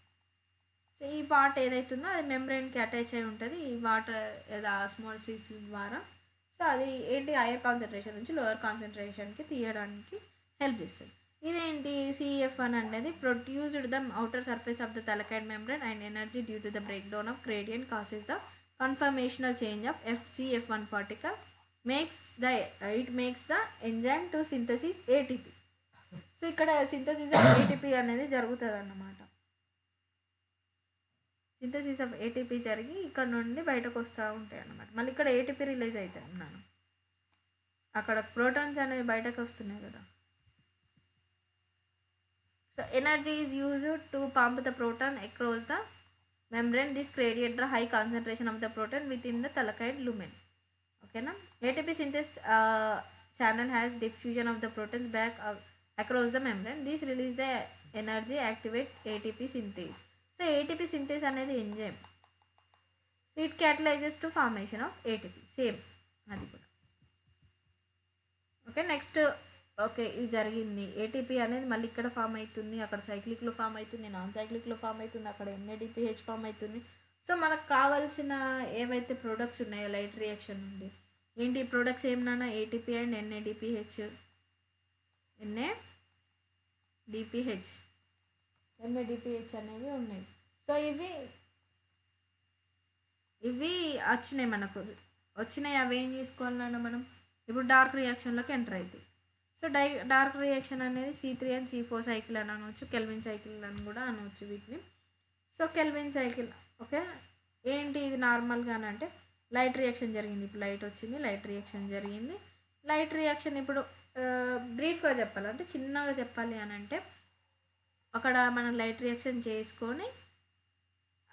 సో ఈ పార్ట్ ఏదైతుందో అది మెంబ్రెయిన్కి అటాచ్ అయి ఉంటుంది ఈ వాటర్ ఆస్మోసిస్ ద్వారా. సో అది ఏంటి, హైయర్ కాన్సన్ట్రేషన్ నుంచి లోవర్ కాన్సన్ట్రేషన్కి తీయడానికి హెల్ప్ చేస్తుంది. ఇదేంటి, CF1 అనేది produced the outer surface of the thylakoid membrane and energy due to the break down of gradient causes the conformational change of CF1 particle makes the enzyme to synthesis ATP. So ఇక్కడ synthesis of ATP అనేది జరుగుతుంది అన్నమాట. Synthesis of ATP జరిగి ఇక్కడ నుండి బయటకు వస్తూ ఉంటాయి అన్నమాట. మళ్ళీ ఇక్కడ ATP రిలీజ్ అవుతాయి అన్నాను, అక్కడ ప్రోటాన్స్ అనేవి బయటకు వస్తున్నాయి కదా. So energy is used to pump the proton across the membrane. This creates the high concentration of the proton within the thalakite lumen. Okay na. ATP synthesis channel has diffusion of the protons back across the membrane. This release the energy activate ATP synthase. So ATP synthase అనేది enzyme. So it catalyzes to formation of ATP. Same అది కూడా. Okay next, okay ఇది జరిగింది, ATP అనేది మళ్ళీ ఇక్కడ form అవుతుంది, అక్కడ సైక్లిక్లో ఫామ్ అవుతుంది, నాన్ సైక్లిక్లో ఫామ్ అవుతుంది, అక్కడ NADPH ఫామ్ అవుతుంది. సో మనకు కావాల్సిన ఏవైతే ప్రొడక్ట్స్ ఉన్నాయో లైట్ రియాక్షన్ నుండి ఏంటి ప్రొడక్ట్స్ ఏమన్నా, ATP అండ్ NADPH అనేవి ఉన్నాయి. సో ఇవి వచ్చినాయి, మనకు వచ్చినాయి. అవి ఏం చేసుకోవాలన్నా మనం ఇప్పుడు డార్క్ రియాక్షన్లోకి ఎంటర్ అవుతాయి. సో డార్క్ రియాక్షన్ అనేది C3 అండ్ C4 సైకిల్ అని అనవచ్చు, కెల్విన్ సైకిల్ అని కూడా అనవచ్చు వీటిని. సో కెల్విన్ సైకిల్ ఓకే ఏంటి, ఇది నార్మల్గా అంటే లైట్ రియాక్షన్ జరిగింది, ఇప్పుడు లైట్ వచ్చింది, లైట్ రియాక్షన్ జరిగింది. లైట్ రియాక్షన్ ఇప్పుడు బ్రీఫ్గా చెప్పాలంటే, చిన్నగా చెప్పాలి అని అంటే, అక్కడ మనం లైట్ రియాక్షన్ చేసుకొని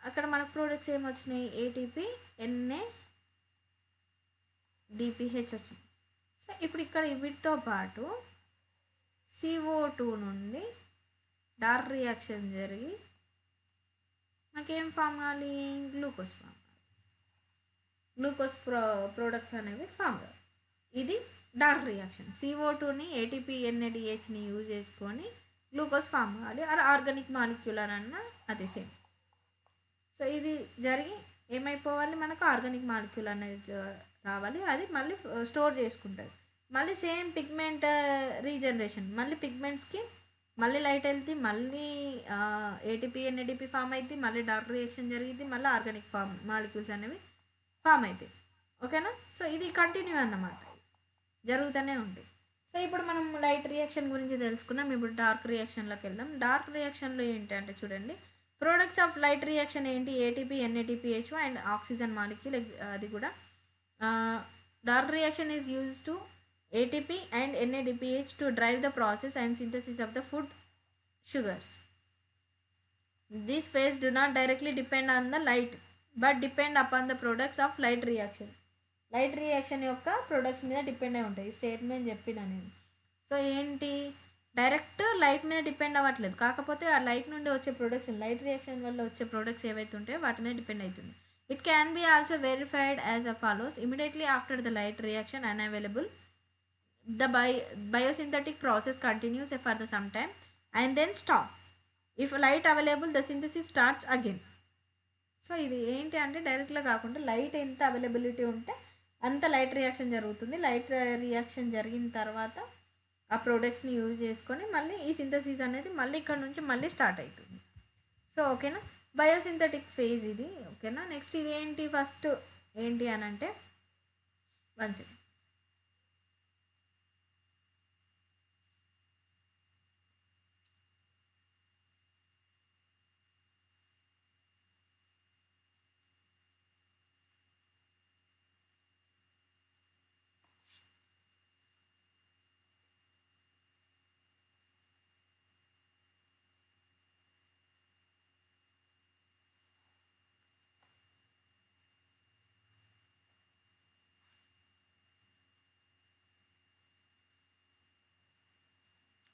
అక్కడ మనకు ప్రోడక్ట్స్ ఏమొచ్చినాయి, ATP NADPH వచ్చింది. సో ఇప్పుడు ఇక్కడ వీటితో పాటు CO2 నుండి డార్క్ రియాక్షన్ జరిగి మాకేం ఫామ్ కావాలి, గ్లూకోజ్ ఫామ్ కావాలి. గ్లూకోజ్ ప్రోడక్ట్స్ అనేవి ఫామ్ కావాలి. ఇది డార్క్ రియాక్షన్. CO2ని ATP NADHని యూజ్ చేసుకొని గ్లూకోజ్ ఫామ్ కావాలి, ఆర్గానిక్ మాలిక్యూల్ అని అన్న అదే సేమ్. సో ఇది జరిగి ఏమైపోవాలి, మనకు ఆర్గానిక్ మాలిక్యూల్ అనేది రావాలి, అది మళ్ళీ స్టోర్ చేసుకుంటుంది. మళ్ళీ సేమ్ పిగ్మెంట్ రీజనరేషన్, మళ్ళీ పిగ్మెంట్స్కి మళ్ళీ లైట్ వెళ్తే మళ్ళీ ఏటీపీ ఎన్ఏడిపి ఫామ్ అవుతుంది, మళ్ళీ డార్క్ రియాక్షన్ జరిగింది, మళ్ళీ ఆర్గానిక్ ఫామ్ మాలిక్యూల్స్ అనేవి ఫామ్ అవుతాయి. ఓకేనా? సో ఇది కంటిన్యూ అన్నమాట, జరుగుతూనే ఉంటాయి. సో ఇప్పుడు మనం లైట్ రియాక్షన్ గురించి తెలుసుకున్నాం. ఇప్పుడు డార్క్ రియాక్షన్లోకి వెళ్దాం. డార్క్ రియాక్షన్లో ఏంటి అంటే చూడండి, ప్రోడక్ట్స్ ఆఫ్ లైట్ రియాక్షన్ ఏంటి, ఏటీపీ ఎన్ఏటిపిహెచ్ అండ్ ఆక్సిజన్ మాలిక్యూల్. అది కూడా dark reaction is use to ATP and NADPH to drive the process and synthesis of the food sugars. These phase do not directly depend on the light but depend upon the products of light reaction. Light reaction యొక్క products మీద depend అయి ఉంటాయి. Statement చెప్పిన నేను. So ఏంటి, direct light మీద depend అవ్వట్లేదు, కాకపోతే ఆ లైట్ నుండి వచ్చే ప్రొడక్ట్స్, లైట్ రియాక్షన్ వల్ల వచ్చే ప్రొడక్ట్స్ ఏవైతే ఉంటాయో వాటి మీద డిపెండ్ అవుతుంది. It can be also verified as a follows. Immediately after the light reaction unavailable, the biosynthetic process continues for the some time and then stop. If light available, the synthesis starts again. So ఇది ఏంటి అంటే డైరెక్ట్గా కాకుండా light ఎంత availability ఉంటే అంత light reaction జరుగుతుంది. Light reaction జరిగిన తర్వాత ఆ ప్రోడక్ట్స్ని యూజ్ చేసుకొని మళ్ళీ ఈ సింథసిస్ అనేది మళ్ళీ ఇక్కడ నుంచి మళ్ళీ స్టార్ట్ అవుతుంది. సో ఓకేనా, బయోసింథటిక్ ఫేజ్ ఇది. ఓకేనా, నెక్స్ట్ ఇది ఏంటి, ఫస్ట్ ఏంటి అని అంటే one second.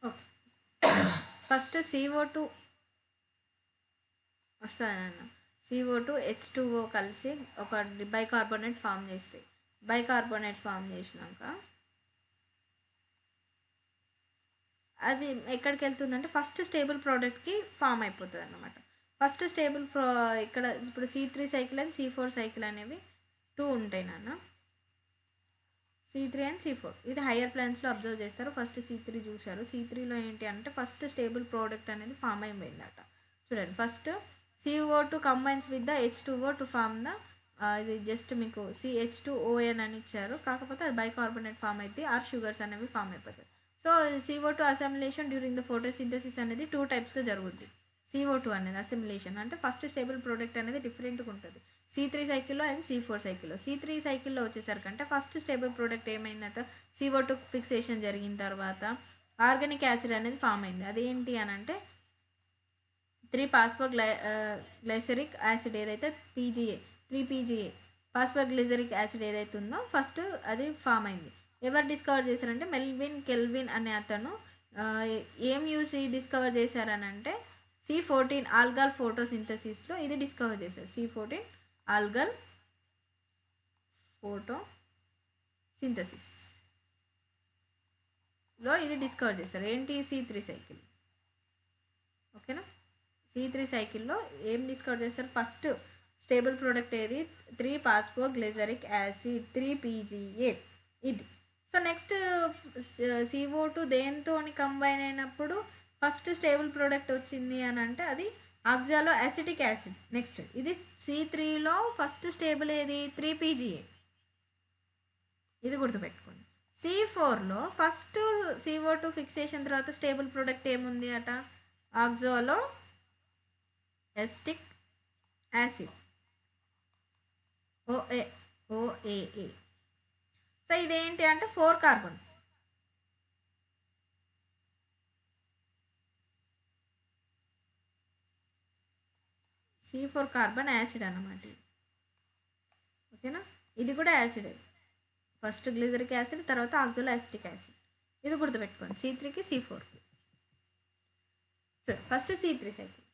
Okay, first CO2 వస్తుందన్న. CO2 H2O కలిసి ఒక బైకార్బోనేట్ ఫామ్ చేస్తాయి. బైకార్బోనేట్ ఫామ్ చేసినాక అది ఎక్కడికి వెళ్తుందంటే ఫస్ట్ స్టేబుల్ ప్రోడక్ట్కి ఫామ్ అయిపోతుంది అన్నమాట. ఫస్ట్ స్టేబుల్ ఇక్కడ ఇప్పుడు C3 cycle and C4 cycle అనేవి 2 ఉంటాయి నాన్న. C3 అండ్ C4 ఇది హయ్యర్ ప్లాన్స్లో అబ్జర్వ్ చేస్తారు. ఫస్ట్ C3 చూశారు. C3లో ఏంటి అంటే ఫస్ట్ స్టేబుల్ ప్రోడక్ట్ అనేది ఫామ్ అయిపోయిందట. చూడండి, first CO2 combines with the H2O to form the, ఇది జస్ట్ మీకు CH2ON అని ఇచ్చారు, కాకపోతే అది బైకార్బోనేట్ ఫామ్ అయితే ఆర్ షుగర్స్ అనేవి ఫామ్ అయిపోతాయి. So CO2 assimilation during the photosynthesis అనేది 2 టైప్స్గా జరుగుద్ది. CO2 అనేది అసెమిలేషన్ అంటే ఫస్ట్ స్టేబుల్ ప్రోడక్ట్ అనేది డిఫరెంట్గా ఉంటుంది. C3 సైకిల్లో అండ్ C4 సైకిల్లో. C3 సైకిల్లో వచ్చేసరికంటే ఫస్ట్ స్టేబుల్ ప్రోడక్ట్ ఏమైందట, CO2 ఫిక్సేషన్ జరిగిన తర్వాత ఆర్గానిక్ యాసిడ్ అనేది ఫామ్ అయింది. అదేంటి అని అంటే 3-పాస్ఫోగ్లైసరిక్ యాసిడ్ ఏదైతే PGA 3PGA పాస్ఫోగ్లిజరిక్ యాసిడ్ ఏదైతే ఉందో ఫస్ట్ అది ఫామ్ అయింది. ఎవరు డిస్కవర్ చేశారంటే మెల్విన్ కెల్విన్ అనే అతను ఏం యూసి డిస్కవర్ చేశారనంటే C14 ఆల్గల్ ఫోటోసింథసిస్లో ఇది డిస్కవర్ చేశారు. C14 ఆల్గల్ ఫోటోసింథసిస్లో ఇది డిస్కవర్ చేశారు. ఏంటి, C3 సైకిల్. ఓకేనా, C3 సైకిల్లో ఏం డిస్కవర్ చేస్తారు, ఫస్ట్ స్టేబుల్ ప్రోడక్ట్ ఏది 3-పాస్ఫోగ్లిజరిక్ యాసిడ్ 3PGA ఇది. సో నెక్స్ట్ CO2 దేంతో కంబైన్ అయినప్పుడు ఫస్ట్ స్టేబుల్ ప్రోడక్ట్ వచ్చింది అని అంటే అది ఆక్సాలో అసిటిక్ యాసిడ్. నెక్స్ట్ ఇది C3లో ఫస్ట్ స్టేబుల్ ఏది 3PGA, ఇది గుర్తుపెట్టుకోండి. C4లో ఫస్ట్ CO2 ఫిక్సేషన్ తర్వాత స్టేబుల్ ప్రోడక్ట్ ఏముంది అట, ఆక్సాలో అసిటిక్ యాసిడ్ OAA. సో ఇదేంటి అంటే 4 కార్బన్. C4 కార్బన్ యాసిడ్ అన్నమాట. ఓకేనా, ఇది కూడా యాసిడ్, ఫస్ట్ గ్లిజరిక్ యాసిడ్ తర్వాత ఆక్సాలో అసిటిక్ యాసిడ్, ఇది గుర్తుపెట్టుకోండి C3కి C4కి. ఫస్ట్ C3 సైకిల్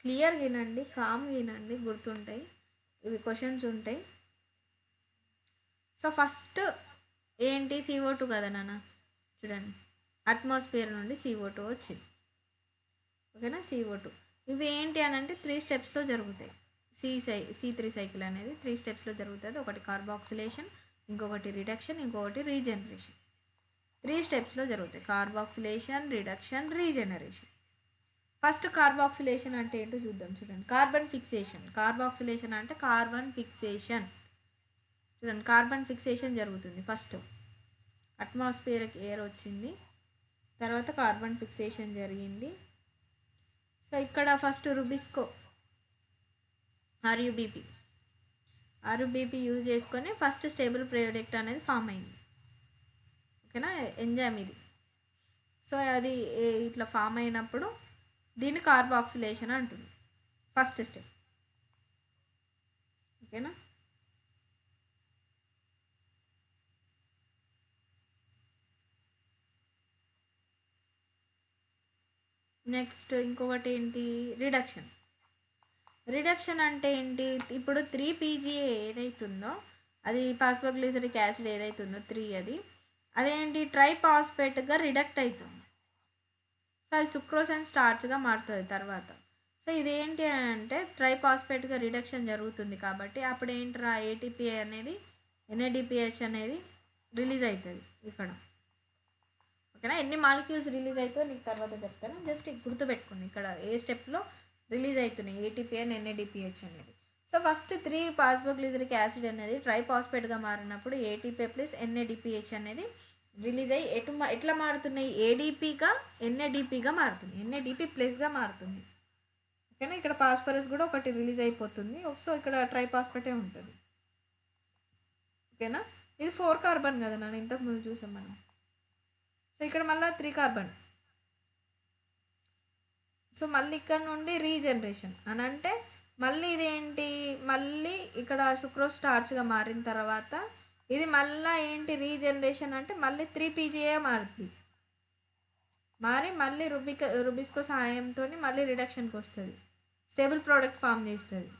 క్లియర్ వినండి, కామ్ వినండి, గుర్తుంటాయి ఇవి, క్వశ్చన్స్ ఉంటాయి. సో ఫస్ట్ ఏంటి, CO2 కదా నాన్న. చూడండి, అట్మాస్ఫియర్ నుండి CO2 వచ్చింది. ఓకేనా, CO2 ఇవి ఏంటి అని అంటే 3 స్టెప్స్లో జరుగుతాయి. C3 సైకిల్ అనేది 3 స్టెప్స్లో జరుగుతుంది. ఒకటి కార్బాక్సిలేషన్, ఇంకొకటి రిడక్షన్, ఇంకొకటి రీజనరేషన్. 3 స్టెప్స్లో జరుగుతాయి: carboxylation, reduction, regeneration. First carboxylation అంటే ఏంటో చూద్దాం. చూడండి, కార్బన్ ఫిక్సేషన్. కార్బాక్సిలేషన్ అంటే కార్బన్ ఫిక్సేషన్. చూడండి, కార్బన్ ఫిక్సేషన్ జరుగుతుంది. ఫస్ట్ అట్మాస్ఫియర్కి ఎయిర్ వచ్చింది, తర్వాత కార్బన్ ఫిక్సేషన్ జరిగింది. సో ఇక్కడ ఫస్ట్ రుబిస్కో ఆర్యుబిపి యూజ్ చేసుకొని ఫస్ట్ స్టేబుల్ ప్రోడక్ట్ అనేది ఫామ్ అయింది. ఓకేనా, ఎంజైమ్ ఇది. సో అది ఇట్లా ఫామ్ అయినప్పుడు దీన్ని కార్బాక్సిలేషన్ అంటుంది, ఫస్ట్ స్టెప్. ఓకేనా. నెక్స్ట్ ఇంకొకటి ఏంటి, రిడక్షన్. రిడక్షన్ అంటే ఏంటి, ఇప్పుడు 3PGA ఏదైతుందో అది పాస్పోగ్లిసరిక్ యాసిడ్ ఏదైతుందో 3 అదేంటి ట్రైపాస్పేట్గా రిడక్ట్ అవుతుంది. సో అది సుక్రోస్ అండ్ స్టార్చ్గా మారుతుంది తర్వాత. సో ఇదేంటి అంటే ట్రైపాస్పేట్గా రిడక్షన్ జరుగుతుంది కాబట్టి అప్పుడు ఏంట్రా ఏటీపీ అనేది NADPH అనేది రిలీజ్ అవుతుంది ఇక్కడ. ఓకేనా, ఎన్ని మాలిక్యూల్స్ రిలీజ్ అవుతాయో నీకు తర్వాత చెప్తాను, జస్ట్ గుర్తుపెట్టుకోండి ఇక్కడ ఏ స్టెప్లో రిలీజ్ అవుతున్నాయి ఏటీపీ అండ్ NADPH అనేది. సో ఫస్ట్ 3 పాస్పోగ్లిసరిక్ యాసిడ్ అనేది ట్రైపాస్పేట్గా మారినప్పుడు ఏటీపీ ప్లస్ NADPH అనేది రిలీజ్ అయ్యి ఎట్లా మారుతున్నాయి, ఏడీపీగా NADPగా మారుతుంది, NADP ప్లస్గా మారుతుంది. ఓకేనా, ఇక్కడ పాస్పరస్ కూడా ఒకటి రిలీజ్ అయిపోతుంది. సో ఇక్కడ ట్రైపాస్పేటే ఉంటుంది. ఓకేనా, ఇది 4 కార్బన్ కదా నన్ను ఇంతకుముందు చూసాం మనం. సో ఇక్కడ మళ్ళీ 3 కార్బన్. సో మళ్ళీ ఇక్కడ నుండి రీజనరేషన్ అని అంటే మళ్ళీ ఇదేంటి, మళ్ళీ ఇక్కడ సుక్రోజ్ స్టార్చ్గా మారిన తర్వాత ఇది మళ్ళీ ఏంటి రీజనరేషన్ అంటే మళ్ళీ 3PGA మారుతుంది. మళ్ళీ రుబిస్కో సహాయంతో మళ్ళీ రిడక్షన్కి వస్తుంది, స్టేబుల్ ప్రోడక్ట్ ఫామ్ చేస్తుంది.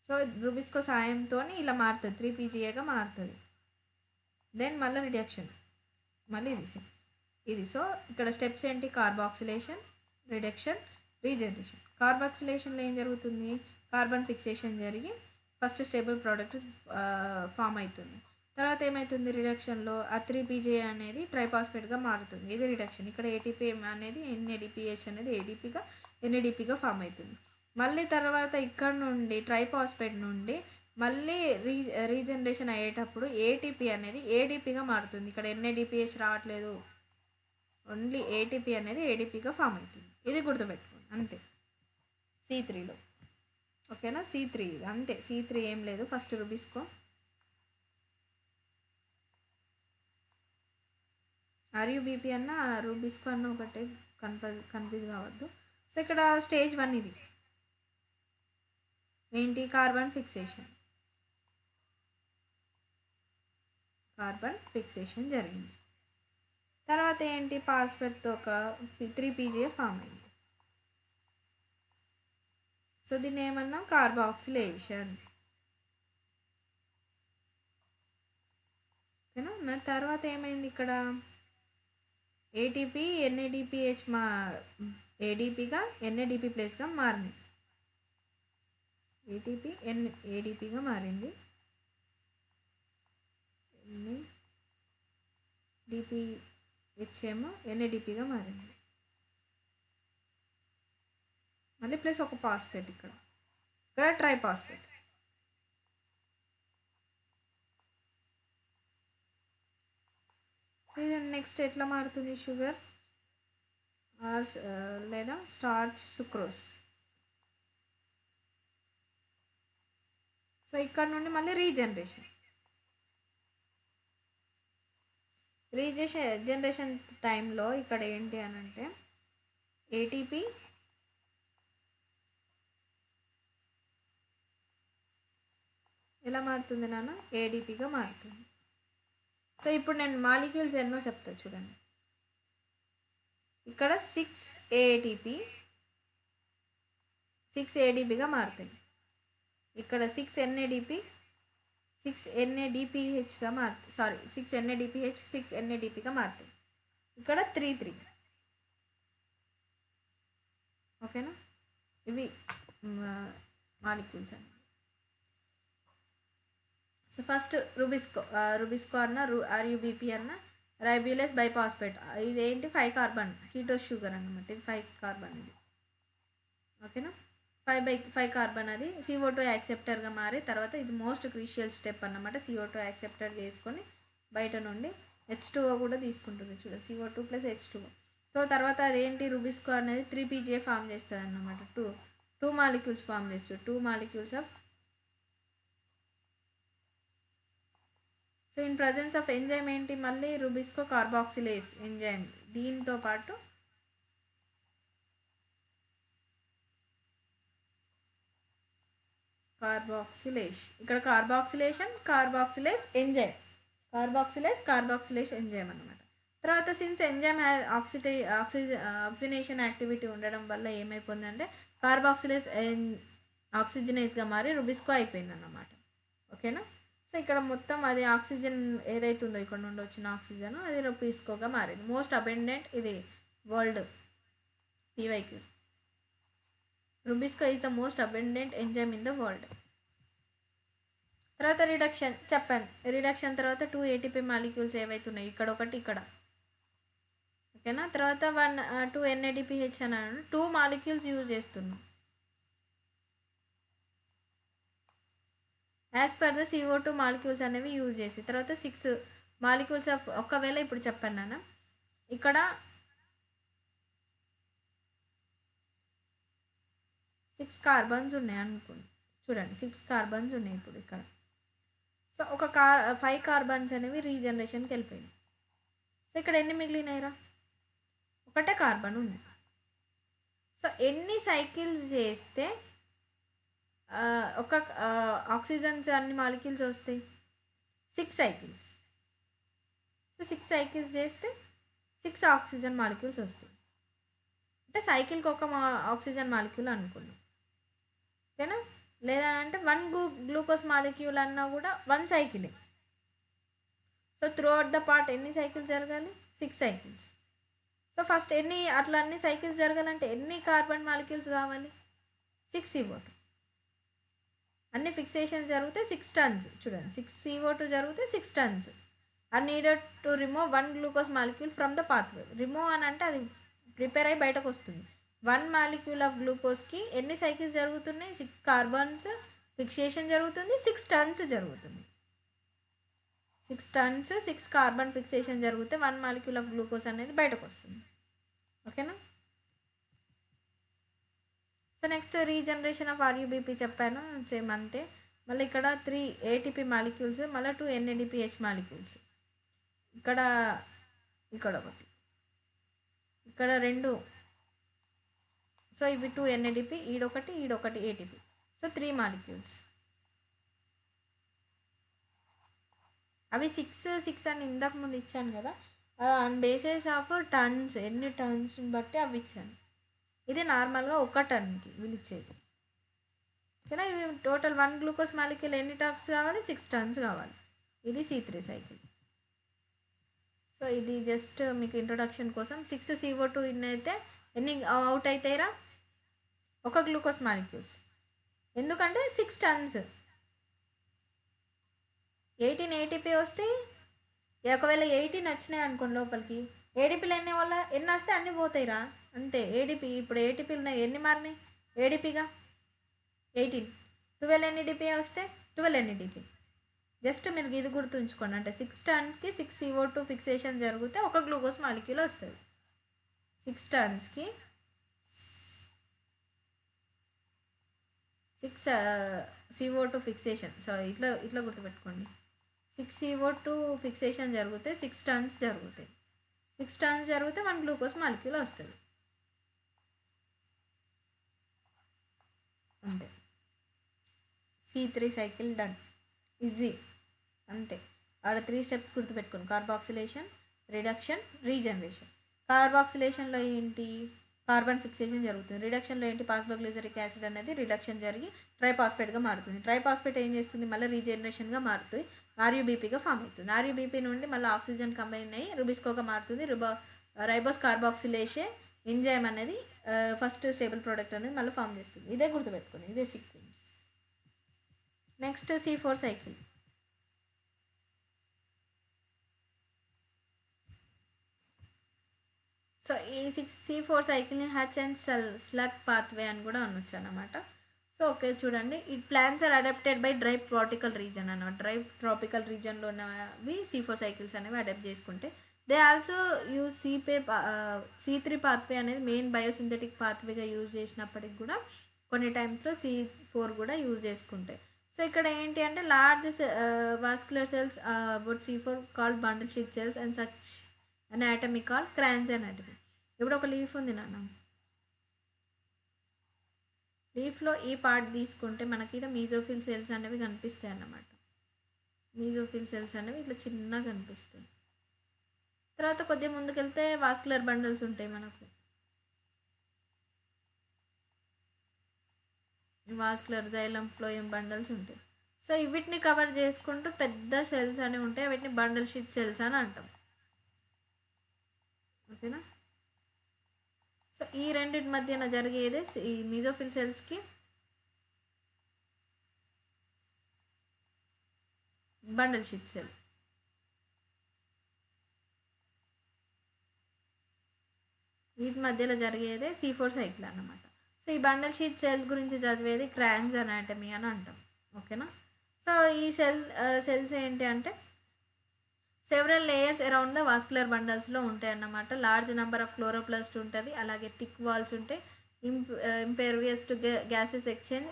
సో రుబిస్కో సహాయంతో ఇలా మారుతుంది, 3PGAగా మారుతుంది. దెన్ మళ్ళీ రిడక్షన్, మళ్ళీ ఇది. సో ఇక్కడ స్టెప్స్ ఏంటి, కార్బాక్సిలేషన్, రిడక్షన్, రీజనరేషన్. కార్బాక్సిలేషన్లో ఏం జరుగుతుంది, కార్బన్ ఫిక్సేషన్ జరిగి ఫస్ట్ స్టేబుల్ ప్రోడక్ట్ ఫామ్ అవుతుంది. తర్వాత ఏమవుతుంది, రిడక్షన్లో ఆ 3PGA అనేది ట్రైపాస్పేట్గా మారుతుంది, ఇది రిడక్షన్. ఇక్కడ ఏటీపీ అనేది NADPH అనేది NADPగా ఫామ్ అవుతుంది. మళ్ళీ తర్వాత ఇక్కడ నుండి ట్రైపాస్పేట్ నుండి మళ్ళీ రీజనరేషన్ అయ్యేటప్పుడు ఏటీపీ అనేది ADPగా మారుతుంది. ఇక్కడ NADPH రావట్లేదు, ఓన్లీ ఏటీపీ అనేది ADPగా ఫామ్ అవుతుంది. ఇది గుర్తుపెట్టుకోండి అంతే C3లో. ఓకేనా, C3 ఇది అంతే. C3 ఏం లేదు, ఫస్ట్ రుబిస్కో ఆర్యుబిపి అన్న రుబిస్కో అన్న ఒకటే, కన్ఫ్యూజ్ కావద్దు. సో ఇక్కడ స్టేజ్ 1 ఇది ఏంటి, కార్బన్ ఫిక్సేషన్ జరిగింది. తర్వాత ఏంటి, పాస్పేట్తో ఒక 3PGA ఫామ్ అయింది. సో దీన్ని ఏమన్నా కార్బాక్సిలేషన్. ఓకేనా, తర్వాత ఏమైంది, ఇక్కడ ఏటీపీ NADPH ఏడీపీగా NADP ప్లస్గా మారింది, ఏటీపీ ADPగా మారింది, NADPH ఏమో NADPగా మారింది. మళ్ళీ ప్లస్ ఒక పాస్పేట్, ఇక్కడ ట్రైపాస్పేట్. ఇది నెక్స్ట్ ఎట్లా మారుతుంది, షుగర్ లేదా స్టార్చ్, సుక్రోస్. సో ఇక్కడ నుండి మళ్ళీ రీజనరేషన్ టైంలో ఇక్కడ ఏంటి అని అంటే ఏటీపీ ఎలా మారుతుంది నాన్న, ఏడీపీగా మారుతుంది. సో ఇప్పుడు నేను మాలిక్యూల్స్ ఎన్నో చెప్తా చూడండి. ఇక్కడ 6 ATP 6 ADPగా మారుతాయి. ఇక్కడ 6 NADPHగా మారుతాయి, 6 NADPH 6 NADPగా మారుతాయి. ఇక్కడ 3 ఓకేనా, ఇవి మాలిక్యూల్స్ అండి. సో ఫస్ట్ రుబిస్కో అన్న ఆర్యూబీపీ అన్న రైబ్యూలేస్ బైపాస్పేట్, ఇది ఏంటి 5 కార్బన్ కీటో షుగర్ అన్నమాట. ఇది 5 కార్బన్, ఇది ఓకేనా. 5 కార్బన్ అది CO2 యాక్సెప్టర్గా మారి తర్వాత ఇది మోస్ట్ క్రూషియల్ స్టెప్ అన్నమాట. CO2 యాక్సెప్టర్ చేసుకొని బయట నుండి H2O కూడా తీసుకుంటుంది చూడండి, CO2 + H2O. సో తర్వాత అదేంటి రుబిస్కో అనేది 3PGA ఫామ్ చేస్తుంది అన్నమాట. టూ మాలిక్యూల్స్ ఫామ్ చేస్తుంది, 2 molecules of. So in presence of enzyme ఏంటి మళ్ళీ రుబిస్కో కార్బాక్సిలేస్ ఎంజైమ్, దీంతో పాటు ఇక్కడ కార్బాక్సిలేస్ ఎంజైమ్, కార్బాక్సిలేస్ ఎంజైమ్ అనమాట. తర్వాత సిన్స్ ఎంజైమ్ ఆక్సిజనేషన్ యాక్టివిటీ ఉండడం వల్ల ఏమైపోయిందంటే కార్బాక్సిలేస్ ఆక్సిజనేస్గా మారి రుబిస్కో అయిపోయింది అన్నమాట. ఓకేనా. సో ఇక్కడ మొత్తం అది ఆక్సిజన్ ఏదైతే ఉందో ఇక్కడ నుండి వచ్చిన ఆక్సిజన్ అది రుబిస్కోగా మారింది. మోస్ట్ అబెండెంట్ ఇది world PYQ. Rubisco is the most abundant enzyme in the world. తర్వాత రిడక్షన్ చెప్పాను. రిడక్షన్ తర్వాత 2 ATP మాలిక్యూల్స్ ఏవైతే ఉన్నాయి ఇక్కడ ఒకటి ఇక్కడ, ఓకేనా. తర్వాత 2 NADPH అని 2 మాలిక్యూల్స్ యూజ్ చేస్తున్నాం as per the CO2 molecules అనేవి యూజ్ చేసి. తర్వాత 6 మాలిక్యూల్స్ ఆఫ్, ఒకవేళ ఇప్పుడు చెప్పాను నాన్న ఇక్కడ 6 కార్బన్స్ ఉన్నాయి అనుకోండి, చూడండి 6 కార్బన్స్ ఉన్నాయి ఇప్పుడు ఇక్కడ. సో 5 కార్బన్స్ అనేవి రీజనరేషన్కి వెళ్ళిపోయినాయి. సో ఇక్కడ ఎన్ని మిగిలినాయిరా, ఒకటే కార్బన్ ఉంది. సో ఎన్ని సైకిల్స్ చేస్తే ఒక ఆక్సిజన్స్ అన్ని మాలిక్యూల్స్ వస్తాయి? 6 సైకిల్స్. సో 6 సైకిల్స్ చేస్తే 6 ఆక్సిజన్ మాలిక్యూల్స్ వస్తాయి. అంటే సైకిల్కి ఒక ఆక్సిజన్ మాలిక్యూల్ అనుకున్నాం, ఓకేనా. లేదా అంటే 1 గ్లూకోజ్ మాలిక్యూల్ అన్నా కూడా 1 సైకిలే. So throughout the part ఎన్ని సైకిల్స్ జరగాలి? 6 సైకిల్స్. సో ఫస్ట్ అట్లా అన్ని సైకిల్స్ జరగాలంటే ఎన్ని కార్బన్ మాలిక్యూల్స్ కావాలి? 6 CO2. అన్ని ఫిక్సేషన్స్ జరిగితే 6 టన్స్, చూడండి 6 CO2 జరిగితే 6 turns are needed to remove 1 glucose molecule from the pathway. Remove అని అంటే అది ప్రిపేర్ అయ్యి బయటకు వస్తుంది. 1 మాలిక్యూల్ ఆఫ్ గ్లూకోజ్కి ఎన్ని సైకిల్స్ జరుగుతున్నాయి? 6 కార్బన్స్ ఫిక్సేషన్ జరుగుతుంది, 6 టన్స్ జరుగుతుంది. 6 టన్స్ 6 కార్బన్ ఫిక్సేషన్ జరిగితే 1 మాలిక్యూల్ ఆఫ్ గ్లూకోజ్ అనేది బయటకు వస్తుంది, ఓకేనా. So next regeneration of RUBP చెప్పాను, సేమ్ అంతే. మళ్ళీ ఇక్కడ 3 ATP మాలిక్యూల్స్, మళ్ళీ 2 NADPH మాలిక్యూల్స్, ఇక్కడ ఒకటి, ఇక్కడ 2. సో ఇవి 2 NADP, ఈడొకటి ATP. So 3 molecules. అవి 6 అని ఇందాక ముందు ఇచ్చాను కదా, ఆన్ బేసిస్ ఆఫ్ టన్స్, ఎన్ని టన్స్ బట్టి అవి ఇచ్చాను. ఇది నార్మల్గా 1 టన్కి వీళ్ళు ఇచ్చేది, ఓకేనా. ఇవి టోటల్ 1 గ్లూకోజ్ మాలిక్యూల్ ఎన్ని టన్స్ కావాలి? 6 టన్స్ కావాలి. ఇది C3 సైకిల్. సో ఇది జస్ట్ మీకు ఇంట్రొడక్షన్ కోసం. 6 CO2 ఇన్ అయితే ఎన్ని అవుట్ అవుతాయిరా? 1 గ్లూకోజ్ మాలిక్యూల్స్, ఎందుకంటే 6 టన్స్. 18 ATP వస్తే, ఒకవేళ 18 వచ్చినాయి అనుకోండి లోపలికి, ADPలు ఎన్ని వస్తే అన్నీ పోతాయిరా, అంతే. ఇప్పుడు ATPలు ఉన్నాయి, ఎన్ని మారినాయి ADPగా? 18. 12 NADP వస్తే 12 NADP. జస్ట్ మీరు ఇది గుర్తుంచుకోండి, అంటే 6 టన్స్కి 6 CO2 ఫిక్సేషన్ జరిగితే 1 గ్లూకోజ్ మాలిక్యూల్ వస్తుంది. 6 టన్స్కి 6 CO2 ఫిక్సేషన్, సో ఇట్లా గుర్తుపెట్టుకోండి. 6 CO2 ఫిక్సేషన్ జరిగితే 6 టన్స్ జరుగుతాయి. 6 టన్స్ జరిగితే 1 గ్లూకోజ్ మాలిక్యూల్ వస్తుంది, అంతే. C3 సైకిల్ డన్, ఈజీ, అంతే. ఆడ 3 స్టెప్స్ గుర్తుపెట్టుకోండి: కార్బాక్సిలేషన్, రిడక్షన్, రీజనరేషన్. కార్బాక్సిలేషన్లో ఏంటి? కార్బన్ ఫిక్సేషన్ జరుగుతుంది. రిడక్షన్లో ఏంటి? పాస్బోగ్లిజరిక్ యాసిడ్ అనేది రిడక్షన్ జరిగి ట్రైపాస్పేట్గా మారుతుంది. ట్రైపాస్పేట్ ఏం చేస్తుంది? మళ్ళీ రీజనరేషన్గా మారుతుంది, RUBPగా ఫామ్ అవుతుంది. RUBP నుండి మళ్ళీ ఆక్సిజన్ కంబైన్ అయ్యి రుబిస్కోగా మారుతుంది. రైబోస్ కార్బాక్సిలేషే ఎంజైమ్ అనేది ఫస్ట్ స్టేబుల్ ప్రోడక్ట్ అనేది మళ్ళీ ఫామ్ చేస్తుంది. ఇదే గుర్తుపెట్టుకోండి, ఇదే sequence. Next C4 cycle. So ఈ C4 సైకిల్ని హచ్ అండ్ స్లగ్ పాత్వే అని కూడా అనొచ్చు అనమాట. సో ఓకే చూడండి, ఈ plants are adapted by dry tropical region అన్నమాట. డ్రై ట్రాపికల్ రీజన్లో ఉన్నవి C4 సైకిల్స్ అనేవి అడాప్ట్ చేసుకుంటే they also use C3 pathway అనేది మెయిన్ బయోసింథటిక్ పాత్వేగా యూజ్ చేసినప్పటికి కూడా కొన్ని టైమ్స్లో C4 కూడా యూజ్ చేసుకుంటాయి. సో ఇక్కడ ఏంటి అంటే large vascular cells about C4 called bundle sheath cells and such anatomy called Kranz anatomy. ఇప్పుడు ఒక లీఫ్ ఉంది నాన్న, లీఫ్లో ఈ పార్ట్ తీసుకుంటే మనకి ఇక్కడ మీజోఫిల్ సెల్స్ అనేవి కనిపిస్తాయి అన్నమాట. మీజోఫిల్ సెల్స్ అనేవి ఇట్లా చిన్నగా కనిపిస్తాయి. తర్వాత కొద్దిగా ముందుకెళ్తే వాస్కులర్ బండల్స్ ఉంటాయి మనకు. వాస్కులర్ జైలం ఫ్లోయం బండల్స్ ఉంటాయి. సో వీటిని కవర్ చేసుకుంటూ పెద్ద సెల్స్ అనేవి ఉంటాయి, వీటిని బండల్ షీట్ సెల్స్ అని అంటాం. ఓకేనా. సో ఈ రెండింటి మధ్యన జరిగేదే ఈ మీజోఫిల్ సెల్స్కి బండల్ షీట్ సెల్. వీటి మధ్యలో జరిగేదే C4 సైకిల్ అన్నమాట. సో ఈ బండల్ షీట్ సెల్ గురించి చదివేది క్రాన్స్ అనాటమీ అని అంటాం. ఓకేనా. సో ఈ సెల్స్ ఏంటి అంటే several layers around the vascular బండల్స్లో ఉంటాయి అన్నమాట. లార్జ్ నెంబర్ ఆఫ్ క్లోరోప్లాస్ట్ ఉంటుంది, అలాగే థిక్ వాల్స్ ఉంటాయి, impervious to gases exchange,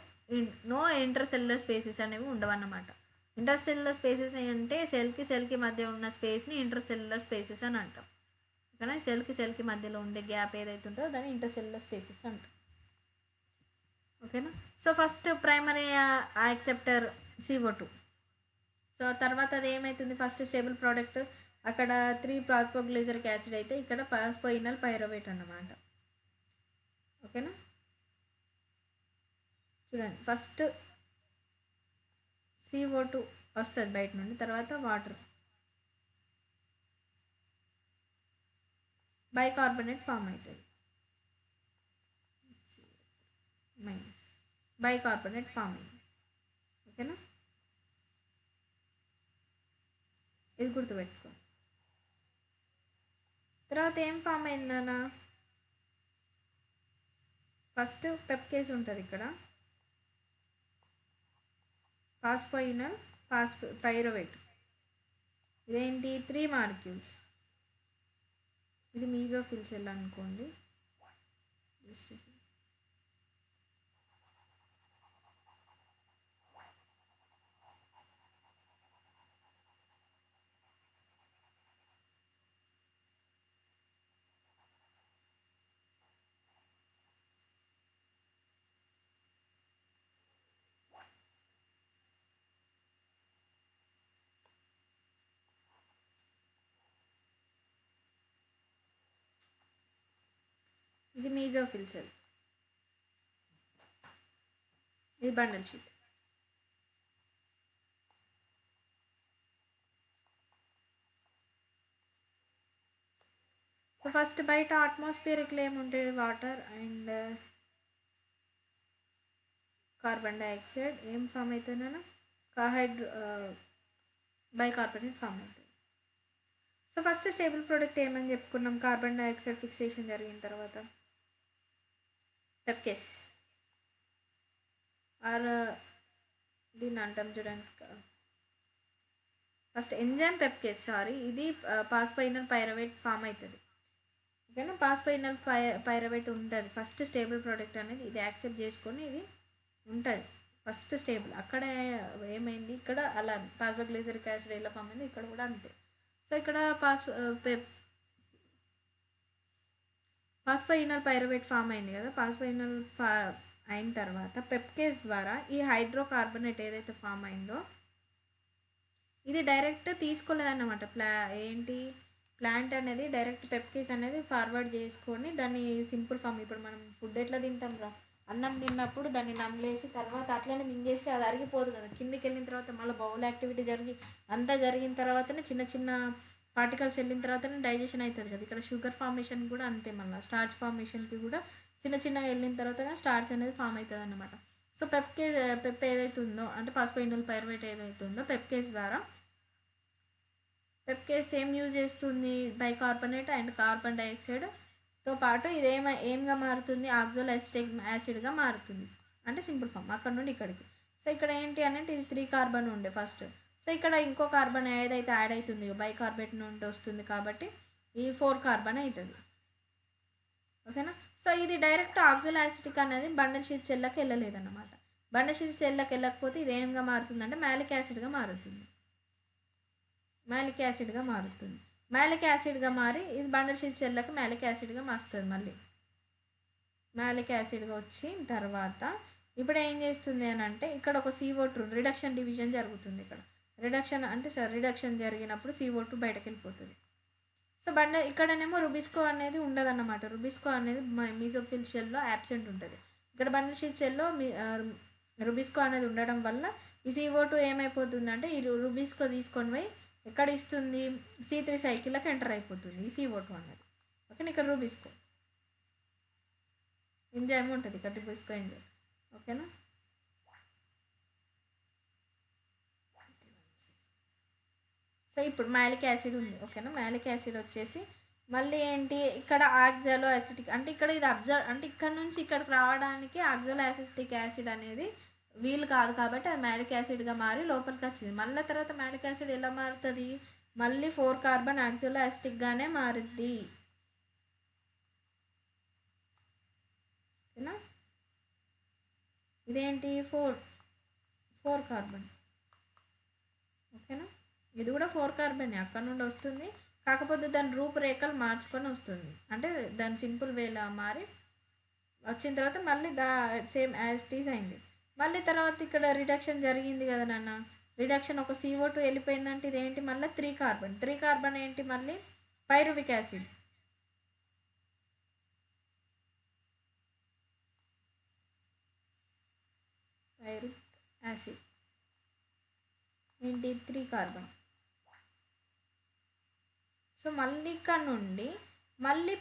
no intercellular spaces అనేవి ఉండవన్నమాట. ఇంటర్సెల్యులర్ స్పేసెస్ అంటే సెల్కి మధ్య ఉన్న స్పేస్ని ఇంటర్సెల్యులర్ స్పేసెస్ అని అంటాం. కానీ సెల్కి మధ్యలో ఉండే గ్యాప్ ఏదైతే ఉంటుందో దాన్ని ఇంటర్సెల్యులర్ స్పేసెస్ అంటాం. ఓకేనా. So first primary acceptor CO2. So తర్వాత అది ఏమవుతుంది, ఫస్ట్ స్టేబుల్ ప్రోడక్ట్ అక్కడ 3 ప్రాస్పోగ్లిజరిక్ యాసిడ్ అయితే ఇక్కడ పాస్పోయినల్ పైరువేట్ అన్నమాట. ఓకేనా. చూడండి, ఫస్ట్ CO2 వస్తుంది బయట నుండి, తర్వాత వాటర్ బైకార్బోనేట్ ఫామ్ అవుతుంది, మైనస్ బైకార్బోనేట్ ఫామ్ అయింది. ఓకేనా, ఇది గుర్తుపెట్టుకో. తర్వాత ఏం ఫామ్ అయిందన్నా, ఫస్ట్ పెప్కేజ్ ఉంటుంది ఇక్కడ, పాస్పోయినల్ పైరువేట్, ఇదేంటి 3 మాలిక్యూల్స్. ఇది మీజోఫిల్ సెల్ అనుకోండి. ఇది మీజోఫిల్ సెల్, ఇది బండల్ షీట్. సో ఫస్ట్ బయట అట్మాస్ఫియరిక్లో ఏముంటాయి, వాటర్ అండ్ కార్బన్ డైఆక్సైడ్ ఏం ఫామ్ అవుతుందన్నా, బైకార్బోనేట్ ఫామ్ అవుతుంది. సో ఫస్ట్ స్టేబుల్ ప్రోడక్ట్ ఏమని చెప్పుకున్నాం, కార్బన్ డైఆక్సైడ్ ఫిక్సేషన్ జరిగిన తర్వాత పెప్కేస్ ఆర్ దీన్ని అంటాం చూడండి, ఫస్ట్ ఎంజైమ్ పెప్కేస్, ఇది పాస్పోయినల్ పైరువేట్ ఫామ్ అవుతుంది. ఓకేనా, పాస్పోయినల్ పైరువేట్ ఉంటుంది ఫస్ట్ స్టేబుల్ ప్రోడక్ట్ అనేది, ఇది యాక్సెప్ట్ చేసుకొని ఇది ఉంటుంది ఫస్ట్ స్టేబుల్. అక్కడ ఏమైంది, ఇక్కడ అలా పాస్పోగ్లిజరిక్ యాసిడ్ ఎలా ఫామ్ అయింది, ఇక్కడ కూడా అంతే. సో ఇక్కడ పాస్పోయినల్ పైరువేట్ ఫామ్ అయింది కదా, పాస్పోయినల్ అయిన తర్వాత పెప్కేస్ ద్వారా ఈ హైడ్రోకార్బోనేట్ ఏదైతే ఫామ్ అయిందో ఇది డైరెక్ట్ తీసుకోలేదన్నమాట. ప్లాంట్ అనేది డైరెక్ట్ పెప్కేస్ అనేది ఫార్వర్డ్ చేసుకొని దాన్ని సింపుల్ ఫామ్, ఇప్పుడు మనం ఫుడ్ ఎట్లా తింటాం రా, అన్నం తిన్నప్పుడు దాన్ని నమ్మలేసి తర్వాత అట్లనే మింగేసి అది అరిగిపోదు కదా, కిందికి వెళ్ళిన తర్వాత మళ్ళీ బౌల్ యాక్టివిటీ అంతా జరిగిన తర్వాతనే చిన్న చిన్న పార్టికల్స్ వెళ్ళిన తర్వాతనే డైజెషన్ అవుతుంది కదా. ఇక్కడ షుగర్ ఫార్మేషన్ కూడా అంతే, మళ్ళీ స్టార్చ్ ఫార్మేషన్కి కూడా చిన్న చిన్నగా వెళ్ళిన తర్వాతనే స్టార్చ్ అనేది ఫామ్ అవుతుంది అన్నమాట. సో పెప్ ఏదైతే ఉందో అంటే పాస్పోయినల్ పైరువేట్ ఏదైతే ఉందో పెప్కేస్ ద్వారా, పెప్కేస్ ఏం యూజ్ చేస్తుంది, బైకార్బోనేట్ అండ్ కార్బన్ డైఆక్సైడ్ తో పాటు ఇది ఏంగా మారుతుంది, ఆక్సోఅసిటిక్ యాసిడ్గా మారుతుంది. అంటే సింపుల్ ఫామ్ అక్కడ నుండి ఇక్కడికి. సో ఇక్కడ ఏంటి అంటే ఇది 3 కార్బన్ ఉండే ఫస్ట్. సో ఇక్కడ ఇంకో కార్బన్ ఏదైతే యాడ్ అవుతుంది బైకార్బేట్ నుండి వస్తుంది కాబట్టి ఈ 4 కార్బన్ అవుతుంది. ఓకేనా. సో ఇది డైరెక్ట్ ఆక్సోఅసిటిక్ అనేది బండల్ షీట్ సెల్లోకి వెళ్ళలేదన్నమాట. బండల్ షీట్ సెల్లోకి వెళ్ళకపోతే ఇది ఏంగా మారుతుందంటే మ్యాలిక్ యాసిడ్గా మారుతుంది. మ్యాలిక్ యాసిడ్గా మారుతుంది. మ్యాలిక్ యాసిడ్గా మారి ఇది బండల్ షీట్ సెల్లోకి మ్యాలిక్ యాసిడ్గా మారుతుంది. మళ్ళీ మ్యాలిక్ యాసిడ్గా వచ్చిన తర్వాత ఇప్పుడు ఏం చేస్తుంది అని అంటే ఇక్కడ ఒక CO2 రిడక్షన్ డివిజన్ జరుగుతుంది. ఇక్కడ రిడక్షన్ జరిగినప్పుడు CO2 బయటకు వెళ్ళిపోతుంది. సో ఇక్కడనేమో రుబిస్కో అనేది ఉండదన్నమాట. రుబిస్కో అనేది మీజోఫిల్ షెల్లో యాబ్సెంట్ ఉంటుంది. ఇక్కడ బండల్ షీట్ సెల్లో రుబిస్కో అనేది ఉండడం వల్ల ఈ CO2 ఏమైపోతుందంటే ఈ రుబిస్కో తీసుకొని పోయి ఎక్కడ ఇస్తుంది, C3 సైకిల్లోకి ఎంటర్ అయిపోతుంది ఈ CO2 అనేది. ఓకేనా. ఇక్కడ రుబిస్కో ఎంజైమ్ ఉంటుంది, ఇక్కడ రుబిస్కో ఎంజైమ్. ఓకేనా. సో ఇప్పుడు మ్యాలిక్ యాసిడ్ ఉంది. ఓకేనా. మ్యాలిక్ యాసిడ్ వచ్చేసి మళ్ళీ ఏంటి ఇక్కడ ఆక్సాలోఅసిటిక్ అంటే ఇక్కడ ఇది అంటే ఇక్కడ నుంచి ఇక్కడికి రావడానికి ఆక్సాలోఅసిటిక్ యాసిడ్ అనేది వీలు కాదు కాబట్టి అది మ్యాలిక్ యాసిడ్గా మారి లోపలికి వచ్చింది. మళ్ళీ తర్వాత మ్యాలిక్ యాసిడ్ ఎలా మారుతుంది, మళ్ళీ 4 కార్బన్ ఆక్సాలోఅసిటిక్గానే మారుద్ది. ఓకేనా. ఇదేంటి 4 కార్బన్. ఓకేనా. ఇది కూడా 4 కార్బన్ అక్కడ నుండి వస్తుంది, కాకపోతే దాని రూపురేఖలు మార్చుకొని వస్తుంది. అంటే దాని సింపుల్ వేలా మారి వచ్చిన తర్వాత మళ్ళీ సేమ్ యాజ్ ఇట్ ఈజ్ అయింది. మళ్ళీ తర్వాత ఇక్కడ రిడక్షన్ జరిగింది కదా నాన్న, రిడక్షన్ ఒక CO2 వెళ్ళిపోయిందంటే ఇదేంటి మళ్ళీ 3 కార్బన్ ఏంటి మళ్ళీ పైరువిక్ యాసిడ్. పైరువిక్ యాసిడ్ ఏంటి 3 కార్బన్. సో మళ్ళీ ఇక్కడ నుండి మళ్ళీ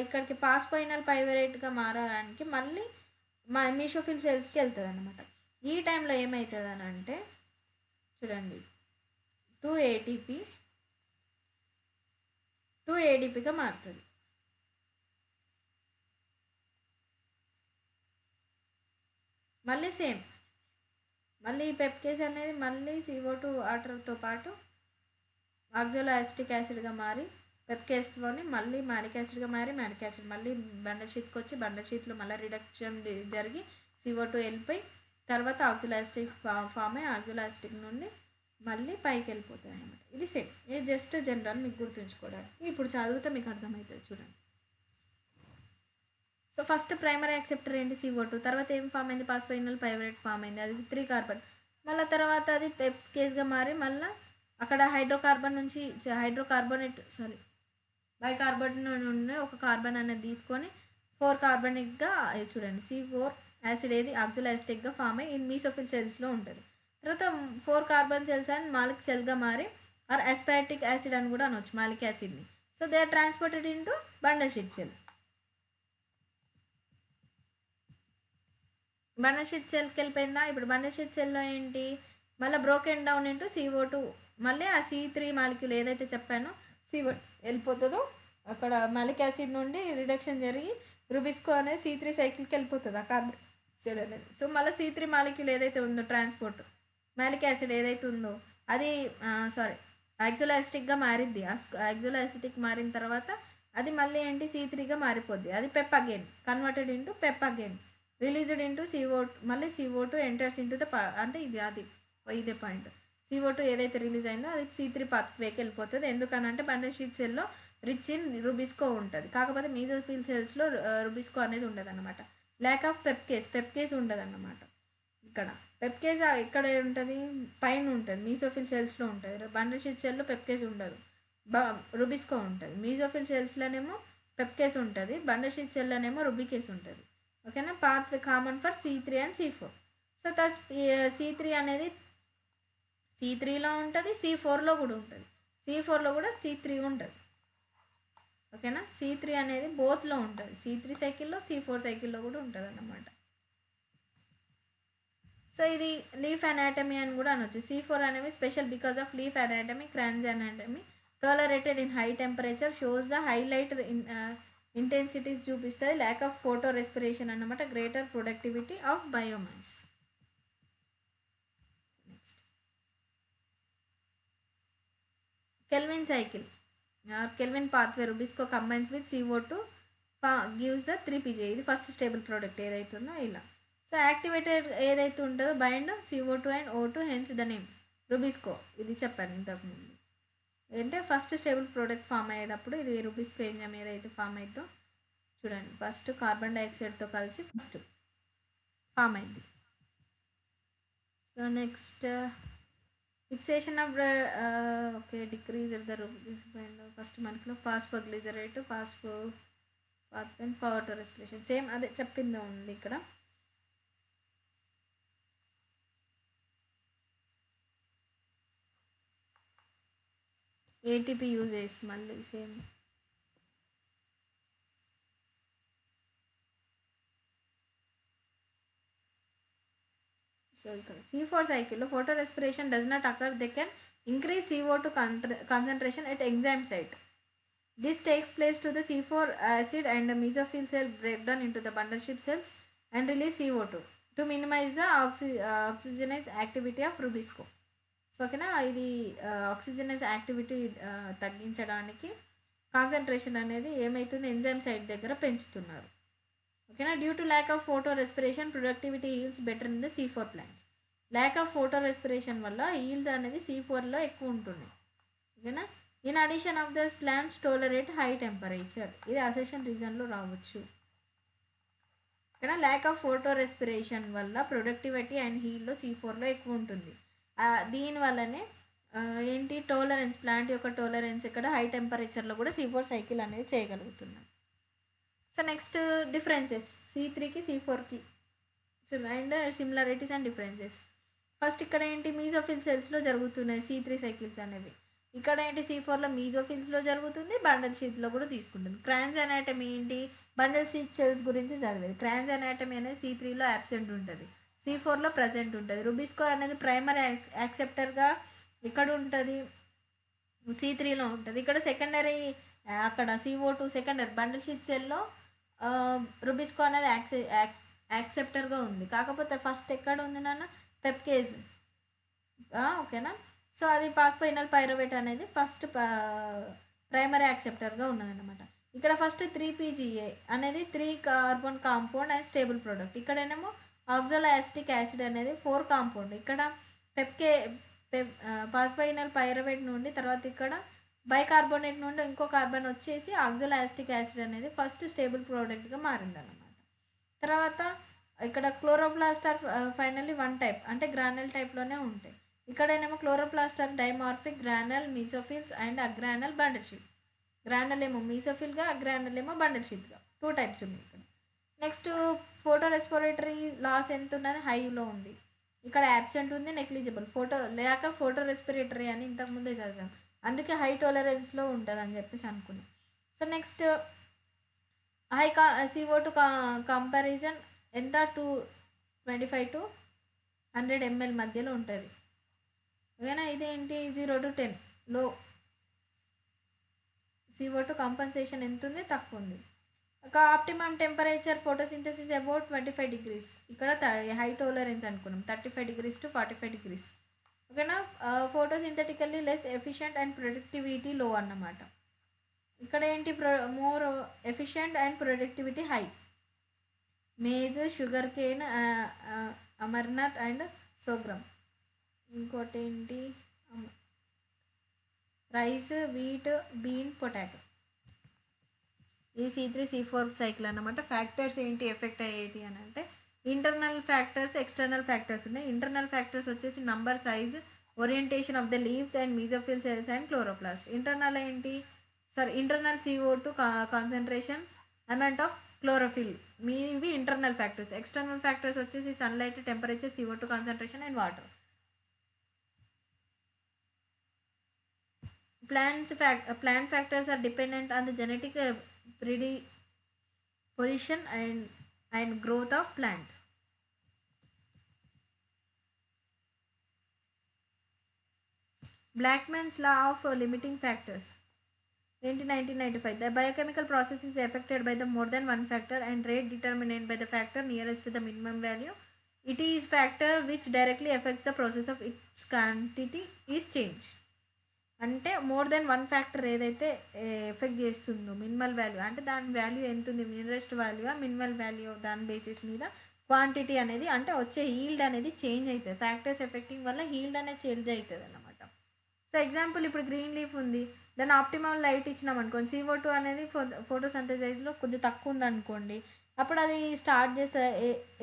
ఇక్కడికి పాస్పోయినల్ పైవరేట్గా మారడానికి మళ్ళీ మీషోఫిల్ సెల్స్కి వెళ్తుంది అనమాట. ఈ టైంలో ఏమవుతుంది అని అంటే చూడండి 2 ADPగా మారుతుంది. మళ్ళీ సేమ్ మళ్ళీ పెప్కేస్ అనేది మళ్ళీ CO2 వాటర్తో పాటు ఆక్సాలోఅసిటిక్ యాసిడ్గా మారి పెప్కేస్తోని మళ్ళీ మ్యాలిక్ యాసిడ్గా మారి మ్యాలిక్ యాసిడ్ మళ్ళీ బండల్ షీట్కి వచ్చి బండల్ షీట్లో మళ్ళీ రిడక్షన్ జరిగి CO2 వెళ్ళిపోయి తర్వాత ఆక్సాలోఅసిటిక్ ఫామ్ అయ్యి ఆక్సాలోఅసిటిక్ నుండి మళ్ళీ పైకి వెళ్ళిపోతాయి అన్నమాట. ఇది సేమ్, ఇది జస్ట్ జనరల్ మీకు గుర్తుంచుకోవడానికి. ఇప్పుడు చదివితే మీకు అర్థమవుతుంది చూడండి. సో ఫస్ట్ ప్రైమరీ యాక్సెప్టర్ ఏంటి CO2, తర్వాత ఏం ఫామ్ అయింది పాస్పోయినల్ పైవరేట్ ఫామ్ అయింది, అది 3 కార్బన్. మళ్ళీ తర్వాత అది పెప్కేస్గా మారి మళ్ళీ అక్కడ బైకార్బోనేట్ నుండి ఒక కార్బన్ అనేది తీసుకొని 4 కార్బనిక్గా చూడండి C4 యాసిడ్ ఏది ఆక్సాలోఅసిటిక్గా ఫామ్ అయ్యి మీసోఫిల్ సెల్స్లో ఉంటుంది. తర్వాత 4 కార్బన్ సెల్స్ అండ్ మాలిక్ సెల్గా మారి ఆర్ అస్పార్టిక్ యాసిడ్ అని కూడా అనవచ్చు మాలిక్ యాసిడ్ని. So they are transported into bundle sheath cell. Bundle sheath సెల్కి వెళ్ళిపోయిందా. ఇప్పుడు బండల్ షీట్ సెల్లో ఏంటి మళ్ళీ బ్రోకెన్ డౌన్ ఇంటూ CO2 మళ్ళీ ఆ C3 మాలిక్యూల్ ఏదైతే చెప్పానో C1 వెళ్ళిపోతుందో అక్కడ మాలిక్ యాసిడ్ నుండి రిడక్షన్ జరిగి రుబిస్కో అనేది C3 సైకిల్కి వెళ్ళిపోతుంది ఆ కార్బన్ యాసిడ్ అనేది. సో మళ్ళీ C3 మాలిక్యూల్ ఏదైతే ఉందో ట్రాన్స్పోర్ట్ మాలిక్ యాసిడ్ ఏదైతే ఉందో అది ఆక్సాలోఅసిటిక్గా మారిద్ది. ఆక్సాలోఅసిటిక్ మారిన తర్వాత అది మళ్ళీ ఏంటి C3గా మారిపోద్ది. అది PEP again converted into PEP again released into CO2 మళ్ళీ CO2 ఎంటర్స్ ఇంటూ అంటే ఇదే పాయింట్. CO2 ఏదైతే రిలీజ్ అయిందో అది C3 పాత్వేకి వెళ్ళిపోతుంది. ఎందుకనంటే బండల్ షీట్ సెల్లో రిచ్ ఇన్ రుబిస్కో ఉంటుంది, కాకపోతే మీజోఫిల్ సెల్స్లో రుబిస్కో అనేది ఉండదు అనమాట. ల్యాక్ ఆఫ్ పెప్కేస్ ఉండదు అన్నమాట. ఇక్కడ పెప్కేస్ ఇక్కడ ఉంటుంది పైన ఉంటుంది మీజోఫిల్ సెల్స్లో ఉంటుంది. బండల్ షీట్ సెల్లో పెప్కేస్ ఉండదు, రుబిస్కో ఉంటుంది. మీజోఫిల్ సెల్స్లోనేమో పెప్కేస్ ఉంటుంది, బండల్ షీట్ సెల్లోనేమో రుబికేస్ ఉంటుంది. ఓకేనా. Pathway common for C3 and C4. So thus C3 అనేది C3లో ఉంటుంది, C4లో కూడా ఉంటుంది, C4లో కూడా C3 ఉంటుంది. ఓకేనా. C3 అనేది బోత్లో ఉంటుంది, C3 సైకిల్లో C4 సైకిల్లో కూడా ఉంటుంది అన్నమాట. సో ఇది లీఫ్ అనాటమీ అని కూడా అనొచ్చు. C4 అనేవి special because of leaf anatomy Kranz anatomy tolerated in high temperature shows the high light intensities చూపిస్తుంది. ల్యాక్ ఆఫ్ ఫోటో రెస్పిరేషన్ అన్నమాట, greater productivity of biomass. Next Calvin cycle Calvin pathway Rubisco combines with CO2 gives the 3 PJ. ఇది first stable product ఏదైతే ఉందో ఇలా. So activated ఏదైతే ఉంటుందో bind CO2 and O2, hence the name Rubisco. ఇది చెప్పాను ఇంతకుముందు. అంటే ఫస్ట్ స్టేబుల్ ప్రోడక్ట్ ఫామ్ అయ్యేటప్పుడు ఇది రుబిస్కో ఎంజైమ్ ఏదైతే ఫామ్ అవుతుందో చూడండి, ఫస్ట్ కార్బన్ డైఆక్సైడ్తో కలిసి ఫస్ట్ ఫామ్ అయింది. So next fixation of okay decrease the first మనకి ఫాస్ఫోగ్లిజరేట్ ఫాస్ఫో రెస్పిరేషన్ సేమ్ అదే చెప్పింది ఉంది ఇక్కడ. ఏటీపీ యూజెస్ మళ్ళీ సేమ్. సో ఇక్కడ C4 సైకిల్లో photo respiration does not occur, they can increase CO2 concentration at enzyme site. This takes place to the C4 acid and the mesophyll cell breakdown into the bundle ship cells and release CO2 to minimize the oxygenase activity of Rubisco. So ఓకేనా, ఇది ఆక్సిజనైజ్ activity తగ్గించడానికి concentration అనేది ఏమవుతుంది enzyme site దగ్గర పెంచుతున్నారు. ఓకేనా, due to lack of photorespiration productivity yields better in the C4 plants. Lack of photorespiration వల్ల yield అనేది C4లో ఎక్కువ ఉంటుంది. ఓకేనా, in addition of the plants tolerate high temperature. ఇది అసెషన్ రీజన్లో రావచ్చు. ఓకేనా, ల్యాక్ ఆఫ్ ఫోటో రెస్పిరేషన్ వల్ల ప్రొడక్టివిటీ అండ్ హీల్లో C4లో ఎక్కువ ఉంటుంది. దీనివల్లనే ఏంటి టోలరెన్స్, ప్లాంట్ యొక్క టోలరెన్స్ ఇక్కడ హై టెంపరేచర్లో కూడా C4 సైకిల్ అనేది చేయగలుగుతున్నాం. So next differences C3కి C4కి and similarities and differences. First ఇక్కడ ఏంటి మీజోఫిల్ సెల్స్లో జరుగుతున్నాయి C3 సైకిల్స్ అనేవి. ఇక్కడ ఏంటి C4లో మీజోఫిల్స్లో జరుగుతుంది, బండల్ షీట్లో కూడా తీసుకుంటుంది. క్రాన్స్ అనాటమీ ఏంటి, బండల్ షీట్ సెల్స్ గురించి చదివేది. క్రాన్స్ అనాటమీ అనేది C3లో యాబ్సెంట్ ఉంటుంది, C4లో ప్రజెంట్ ఉంటుంది. రుబిస్కో అనేది ప్రైమరీ యాక్సెప్టర్గా ఇక్కడ ఉంటుంది, C3లో ఉంటుంది. ఇక్కడ సెకండరీ అక్కడ CO2 సెకండరీ బండల్ షీట్ సెల్లో రుబిస్కో అనేది యాక్సెప్టర్గా ఉంది. కాకపోతే ఫస్ట్ ఎక్కడ ఉంది నాన్న, పెప్కేజ్. ఓకేనా, సో అది పాస్పోయినల్ పైరువేట్ అనేది ఫస్ట్ ప్రైమరీ యాక్సెప్టర్గా ఉన్నదన్నమాట. ఇక్కడ ఫస్ట్ 3PGA అనేది 3 carbon compound and stable product. ఇక్కడేమో ఆక్సాలోయాసిటిక్ యాసిడ్ అనేది 4 కాంపౌండ్. ఇక్కడ పాస్పోయినల్ పైరువేట్ నుండి తర్వాత ఇక్కడ బైకార్బోనేట్ నుండి ఇంకో కార్బన్ వచ్చేసి ఆక్సాలోయాసిటిక్ యాసిడ్ అనేది ఫస్ట్ స్టేబుల్ ప్రోడక్ట్గా మారిందన్నమాట. తర్వాత ఇక్కడ క్లోరోప్లాస్ట్ ఆర్ ఫైనల్లీ 1 టైప్, అంటే గ్రానల్ టైప్లోనే ఉంటాయి. ఇక్కడేమో chloroplast are dimorphic, granal, mesophylls and agranal, bundle sheath. Granal ఏమో మీసోఫిల్గా, అగ్రానల్ ఏమో బండల్ షీట్గా, 2 టైప్స్ ఉన్నాయి ఇక్కడ. నెక్స్ట్ ఫోటో రెస్పిరేటరీ లాస్ ఎంత ఉన్నది, హైలో ఉంది. ఇక్కడ యాబ్సెంట్ ఉంది, negligible. Lakh of photo respiratory అని ఇంతకుముందే చదివాం, అందుకే హై టోలరెన్స్లో ఉంటుంది అని చెప్పేసి అనుకున్నాం. So next high CO2 comparison ఎంత, 225 to 100 ml మధ్యలో ఉంటుంది. ఓకేనా, ఇదేంటి 0 to 10 లో CO2 కంపన్సేషన్ ఎంత ఉంది, తక్కువ ఉంది. ఒక optimum temperature photosynthesis about 25 degrees. ఇక్కడ హై టోలరెన్స్ అనుకున్నాం, 35 degrees to 45 degrees. ఓకేనా, photosynthetically less efficient and productivity low అన్నమాట. ఇక్కడ ఏంటి more efficient and productivity high. Maize, sugarcane, amaranth and sorghum. ఇంకోటి ఏంటి రైస్, వీట్, బీన్, పొటాటో. ఈ C3 C4 cycle అన్నమాట. ఫ్యాక్టర్స్ ఏంటి ఎఫెక్ట్ అయ్యేటి అని అంటే ఇంటర్నల్ ఫ్యాక్టర్స్, ఎక్స్టర్నల్ ఫ్యాక్టర్స్ ఉన్నాయి. ఇంటర్నల్ ఫ్యాక్టర్స్ వచ్చేసి number, size, orientation of the leaves and mesophyll cells and chloroplast. Internal ఏంటి, internal CO2 concentration, amount of chlorophyll, మీవి ఇంటర్నల్ ఫ్యాక్టర్స్. ఎక్స్టర్నల్ ఫ్యాక్టర్స్ వచ్చేసి sunlight, temperature, CO2 concentration and water. Plant factors are dependent on the genetic predisposition and growth of plant. Blackman's law of limiting factors. ఏంటి 1995 the biochemical process is affected by the more than one factor and rate determinate by the factor nearest the minimum value. It is factor which directly effects the process of it's quantity is change. అంటే more than one factor ఏదైతే effect చేస్తుందో minimal value అంటే దాని value ఎంత ఉంది, nearest value minimal value దాని basis మీద quantity అనేది అంటే వచ్చే హీల్డ్ అనేది చేంజ్ అవుతుంది. ఫ్యాక్టర్స్ ఎఫెక్టింగ్ వల్ల హీల్డ్ అనేది చేంజ్ అవుతుంది అన్నమాట. సో ఎగ్జాంపుల్ ఇప్పుడు గ్రీన్ లీఫ్ ఉంది, దాన్ని ఆప్టిమల్ లైట్ ఇచ్చినాం అనుకోండి, CO2 అనేది ఫోటోసింథసైజ్లో కొద్దిగా తక్కువ ఉంది అనుకోండి, అప్పుడు అది స్టార్ట్ చేస్తే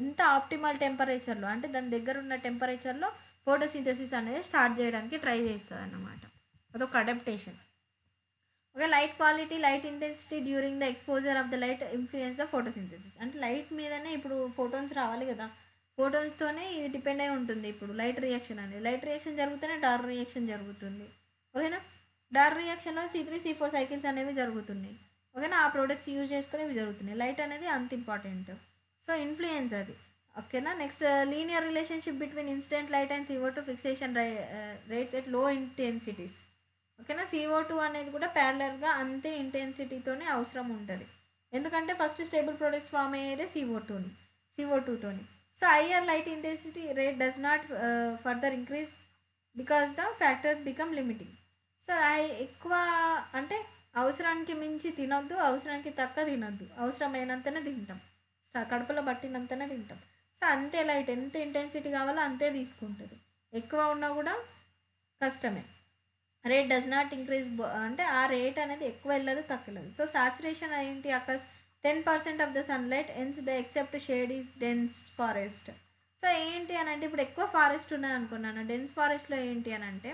ఎంత ఆప్టిమల్ టెంపరేచర్లో అంటే దాని దగ్గర ఉన్న టెంపరేచర్లో ఫోటోసింథసిస్ అనేది స్టార్ట్ చేయడానికి ట్రై చేస్తుంది అన్నమాట. అదొక adaptation. Okay, light quality light intensity during the exposure of the light influence the photosynthesis. అంటే లైట్ మీదనే ఇప్పుడు ఫోటోన్స్ రావాలి కదా, ఫోటోన్స్తోనే ఇది డిపెండ్ అయి ఉంటుంది. ఇప్పుడు లైట్ రియాక్షన్ అనేది లైట్ రియాక్షన్ జరుగుతూనే డార్క్ రియాక్షన్ జరుగుతుంది. ఓకేనా, డార్క్ రియాక్షన్లో C3 C4 సైకిల్స్ అనేవి జరుగుతున్నాయి. ఓకేనా, ఆ ప్రోడక్ట్స్ యూజ్ చేసుకొని ఇవి జరుగుతున్నాయి. లైట్ అనేది అంత ఇంపార్టెంట్. సో ఇన్ఫ్లుయెన్స్ అది. ఓకేనా, next linear relationship between instant light and CO2 fixation rates at లో ఇంటెన్సిటీస్. ఓకేనా, CO2 అనేది కూడా ప్యారలర్గా అంతే ఇంటెన్సిటీతోనే అవసరం ఉంటుంది. ఎందుకంటే ఫస్ట్ స్టేబుల్ ప్రొడక్ట్స్ ఫామ్ అయ్యేదే CO2తోని. So higher light intensity rate does not further increase because the factors become limiting. So ఎక్కువ అంటే అవసరానికి మించి తినొద్దు, అవసరానికి తక్కువ తినొద్దు, అవసరమైనంతనే తింటాం, కడుపులో పట్టినంతనే తింటాం. సో అంతే లైట్ ఎంత ఇంటెన్సిటీ కావాలో అంతే తీసుకుంటుంది. ఎక్కువ ఉన్నా కూడా కష్టమే. రేట్ డస్ నాట్ ఇంక్రీజ్ అంటే ఆ రేట్ అనేది ఎక్కువ వెళ్ళదు తక్కువ వెళ్ళదు. సో సాచురేషన్ ఏంటి occurs 10% of the sunlight hence the except shade is dense forest. So ఏంటి అని అంటే ఇప్పుడు ఎక్కువ ఫారెస్ట్ ఉన్నది అనుకున్నాను, డెన్స్ ఫారెస్ట్లో ఏంటి అని అంటే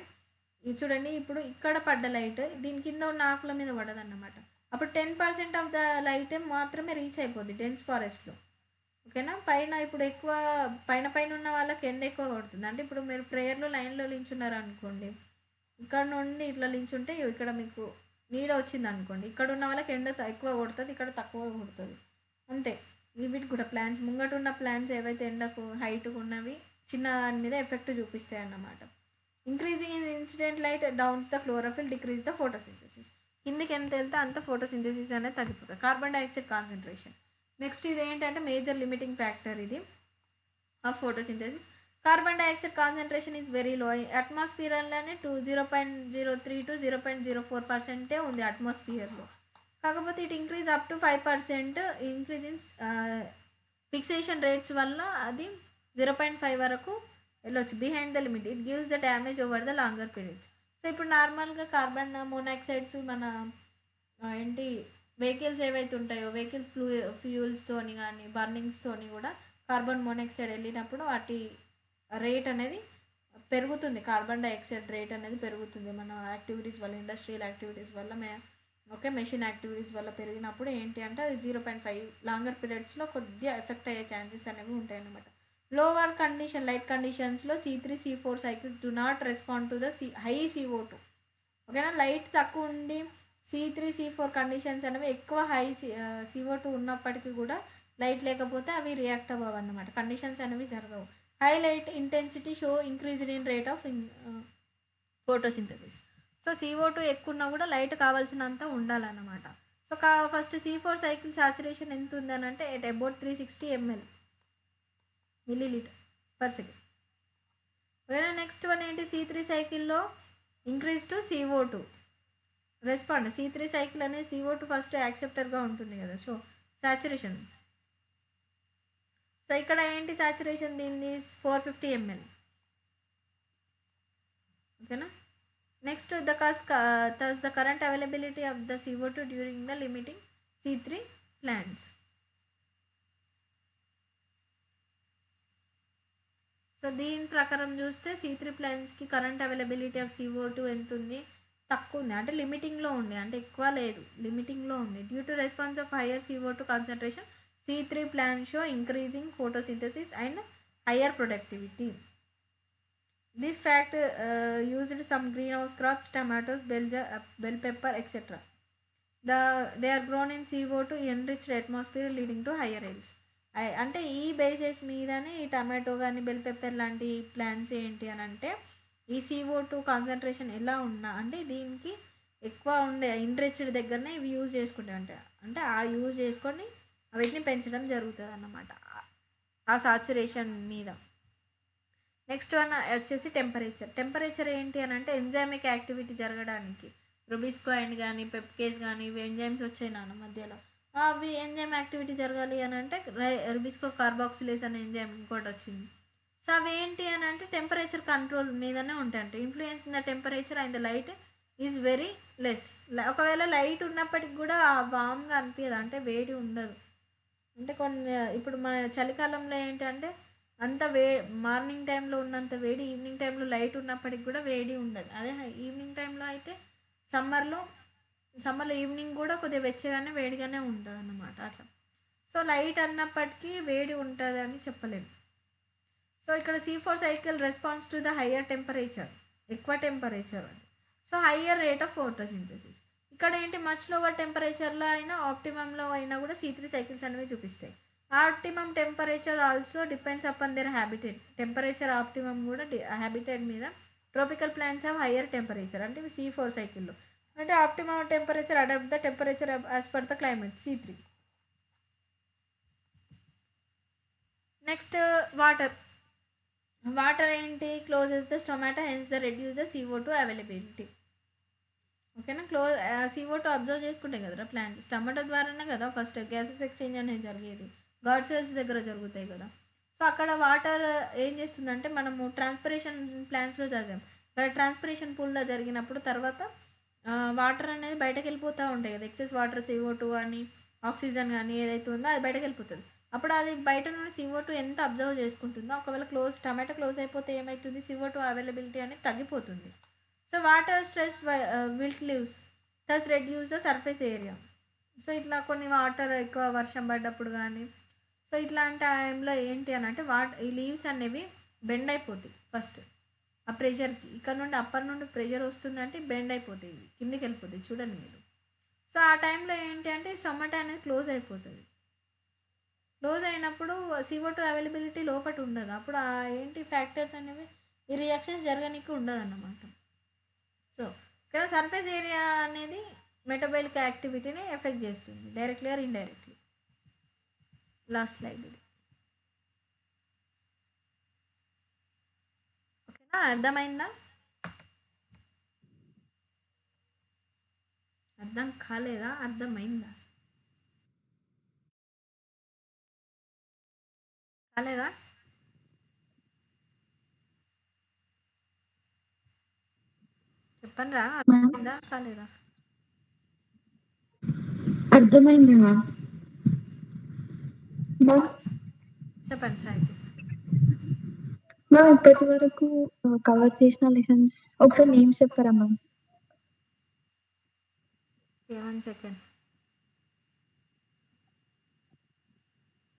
ఇది చూడండి, ఇప్పుడు ఇక్కడ పడ్డ లైట్ దీని కింద ఉన్న ఆకుల మీద పడదన్నమాట. అప్పుడు 10% ఆఫ్ ద లైట్ మాత్రమే రీచ్ అయిపోద్ది డెన్స్ ఫారెస్ట్లో. ఓకేనా, పైన ఇప్పుడు ఎక్కువ పైన ఉన్న వాళ్ళకి ఎండ ఎక్కువ కొడుతుంది. అంటే ఇప్పుడు మీరు ప్రేయర్లో లైన్లో నించున్నారు అనుకోండి, ఇక్కడ నుండి ఇట్లా నించుంటే ఇక్కడ మీకు నీడ వచ్చింది అనుకోండి, ఇక్కడ ఉన్న వాళ్ళకి ఎండ ఎక్కువ కొడుతుంది, ఇక్కడ తక్కువ కొడుతుంది. అంతే. వీటికి కూడా ప్లాంట్స్ ముంగట ఉన్న ప్లాంట్స్ ఏవైతే ఎండకు హైట్గా ఉన్నవి చిన్న దాని మీద ఎఫెక్ట్ చూపిస్తాయి అన్నమాట. Increasing in incident light downs the chlorophyll decrease the photosynthesis. కిందికి ఎంత వెళ్తే అంత ఫోటోసింథసిస్ అనేది తగ్గిపోతుంది. కార్బన్ డైఆక్సైడ్ కాన్సన్ట్రేషన్ నెక్స్ట్ ఇది ఏంటంటే మేజర్ లిమిటింగ్ ఫ్యాక్టర్ ఇది of photosynthesis. Carbon dioxide concentration is very low. అట్మాస్ఫియర్లోనే 0.03 to 0.04% ఉంది అట్మాస్ఫియర్లో. కాకపోతే it increase up to 5% increase in fixation rates వల్ల అది 0.5 వరకు వెళ్ళొచ్చు behind the limit. It gives the damage over the longer periods. So ఇప్పుడు నార్మల్గా కార్బన్ మోనాక్సైడ్స్ మన ఏంటి వెహికల్స్ ఏవైతే ఉంటాయో వెహికల్ ఫ్యూయల్స్తోని కానీ బర్నింగ్స్తోని కూడా కార్బన్ మోనాక్సైడ్ వెళ్ళినప్పుడు వాటి రేట్ అనేది పెరుగుతుంది, కార్బన్ డైఆక్సైడ్ రేట్ అనేది పెరుగుతుంది మన యాక్టివిటీస్ వల్ల, ఇండస్ట్రియల్ యాక్టివిటీస్ వల్ల మెషిన్ యాక్టివిటీస్ వల్ల పెరిగినప్పుడు ఏంటి అంటే అది 0.5 లాంగర్ పీరియడ్స్లో కొద్దిగా ఎఫెక్ట్ అయ్యే ఛాన్సెస్ అనేవి ఉంటాయి అన్నమాట. లోవర్ కండిషన్ లైట్ కండిషన్స్లో C3 C4 cycles do not respond to the high CO2. ఓకేనా, లైట్ తక్కువ ఉండి C3 C4 కండిషన్స్ అనేవి ఎక్కువ హై CO2 ఉన్నప్పటికీ కూడా లైట్ లేకపోతే అవి రియాక్ట్ అవ్వవు అన్నమాట, కండిషన్స్ అనేవి జరగవు. High light intensity show increased in rate of photosynthesis. So CO2 ఎక్కువ ఉన్నా కూడా లైట్ కావాల్సినంత ఉండాలన్నమాట. So first C4 cycle saturation ఎంత ఉందని అంటే ఎట్ అబౌట్ 360 ml/s. ఓకేనా, నెక్స్ట్ వన్ ఏంటి C3 సైకిల్లో increase to CO2 respond. C3 cycle అనేది CO2 ఫస్ట్ యాక్సెప్టర్గా ఉంటుంది కదా, సో సాచురేషన్. సో ఇక్కడ ఏంటి సాచురేషన్ దీనిది 450 ml. ఓకేనా, next the current availability of the CO2 during the limiting C3 plants. So దీని ప్రకారం చూస్తే C3 ప్లాంట్స్కి current availability of CO2 ఎంత ఉంది, తక్కువ ఉంది, అంటే లిమిటింగ్లో ఉంది, అంటే ఎక్కువ లేదు, లిమిటింగ్లో ఉంది. Due to response of higher CO2 concentration C3 plants show increasing photosynthesis and higher productivity. This fact used some greenhouse crops, tomatoes, bell pepper, etc. They are grown in CO2 enriched atmosphere leading to higher yields. అంటే ఈ bases మీదనే ఈ tomato కానీ bell pepper లాంటి plants ఏంటి అని అంటే ఈ CO2 కాన్సన్ట్రేషన్ ఎలా ఉన్నా అంటే దీనికి ఎక్కువ ఉండే ఇంట్రెస్టెడ్ దగ్గరనే ఇవి యూజ్ చేసుకుంటాయి అంటే ఆ యూజ్ చేసుకొని వీటిని పెంచడం జరుగుతుంది అన్నమాట ఆ సాచురేషన్ మీద. నెక్స్ట్ వన్ వచ్చేసి టెంపరేచర్ ఏంటి అని అంటే ఎంజైమిక్ యాక్టివిటీ జరగడానికి రుబిస్కోయిన్ కానీ పెప్కేస్ కానీ ఇవి ఎంజైమ్స్ వచ్చాయి నాన్న మధ్యలో. అవి ఎంజైమ్ యాక్టివిటీ జరగాలి అని అంటే రుబిస్కో కార్బాక్సిలేస్ అనే ఎంజైమ్ ఇంకోటి వచ్చింది. సో అవి ఏంటి అని అంటే టెంపరేచర్ కంట్రోల్ మీదనే ఉంటాయంట. Influence in the temperature and the light is very less. ఒకవేళ లైట్ ఉన్నప్పటికి కూడా వామ్గా అనిపించదు, అంటే వేడి ఉండదు. అంటే కొన్ని ఇప్పుడు మన చలికాలంలో ఏంటంటే అంత మార్నింగ్ టైంలో ఉన్నంత వేడి ఈవినింగ్ టైంలో లైట్ ఉన్నప్పటికి కూడా వేడి ఉండదు. అదే ఈవినింగ్ టైంలో అయితే సమ్మర్లో ఈవినింగ్ కూడా కొద్దిగా వెచ్చగానే వేడిగానే ఉంటుంది అన్నమాట అట్లా. సో లైట్ అన్నప్పటికీ వేడి ఉంటుంది అని చెప్పలేము. సో ఇక్కడ C4 cycle response to the higher temperature, ఎక్కువ టెంపరేచర్ అది. So higher rate of photosynthesis. ఇక్కడ ఏంటి మచ్ లోవర్ టెంపరేచర్లో అయినా ఆప్టిమంలో అయినా కూడా C3 సైకిల్స్ అనేవి చూపిస్తాయి. Optimum temperature also depends upon their habitat. Temperature optimum కూడా హ్యాబిటేట్ మీద. Tropical plants have higher temperature అంటే ఇవి C4 సైకిల్లో. అంటే optimum temperature adapt the temperature as per the climate C3. Next water ఏంటి closes the stomata hence the reduce the CO2 availability. ఓకేనా. CO2 observe చేసుకుంటాయి కదరా ప్లాంట్స్, టమాటో ద్వారానే కదా ఫస్ట్ గ్యాసెస్ ఎక్స్చేంజ్ అనేది జరిగేది, గాడ్ సెల్స్ దగ్గర జరుగుతాయి కదా. సో అక్కడ వాటర్ ఏం చేస్తుందంటే మనము ట్రాన్స్పిరేషన్ ప్లాంట్స్లో చదివాం ఇక్కడ ట్రాన్స్పిరేషన్ పూల్లో జరిగినప్పుడు తర్వాత వాటర్ అనేది బయటకు వెళ్ళిపోతూ ఉంటాయి కదా, ఎక్సెస్ వాటర్ CO2 కానీ ఆక్సిజన్ కానీ ఏదైతే ఉందో అది బయటకు వెళ్ళిపోతుంది. అప్పుడు అది బయట నుండి CO2 ఎంత అబ్జర్వ్ చేసుకుంటుందో, ఒకవేళ టమాటో క్లోజ్ అయిపోతే ఏమవుతుంది, CO2 అవైలబిలిటీ అనేది తగ్గిపోతుంది. So water stress wilt leaves thus reduce the surface area. So ఇట్లా కొన్ని వాటర్ ఎక్కువ వర్షం పడ్డప్పుడు కానీ సో ఇట్లాంటి టైంలో ఏంటి అని అంటే ఈ లీవ్స్ అనేవి బెండ్ అయిపోతాయి ఫస్ట్ ఆ ప్రెషర్కి. ఇక్కడ నుండి అప్పర్ నుండి ప్రెషర్ వస్తుందంటే బెండ్ అయిపోతాయి, ఇవి కిందికి వెళ్ళిపోతాయి చూడండి మీరు. సో ఆ టైంలో ఏంటి అంటే టొమాటో అనేది క్లోజ్ అయిపోతుంది. క్లోజ్ అయినప్పుడు CO2 అవైలబిలిటీ లోపల ఉండదు. అప్పుడు ఏంటి ఫ్యాక్టర్స్ అనేవి ఈ రియాక్షన్స్ జరగడానికి ఉండదు అన్నమాట. సో ఇక్కడ సర్ఫేస్ ఏరియా అనేది మెటబాలిక్ యాక్టివిటీని ఎఫెక్ట్ చేస్తుంది directly or indirectly. Last slide ఇది. ఓకేనా, అర్థమైందా? అర్థం కాలేదా? అర్థమైందా? కాలేదా? చెప్పండి రా, అర్థమైందా కాలేదా? అర్థమైంది మ్యామ్. చెప్పండి సాహిత్యం. మ్యామ్ ఇప్పటి వరకు కవర్ చేసిన లెసన్స్ ఒకసారి నేమ్స్ చెప్పారా మ్యామ్? 1 సెకండ్.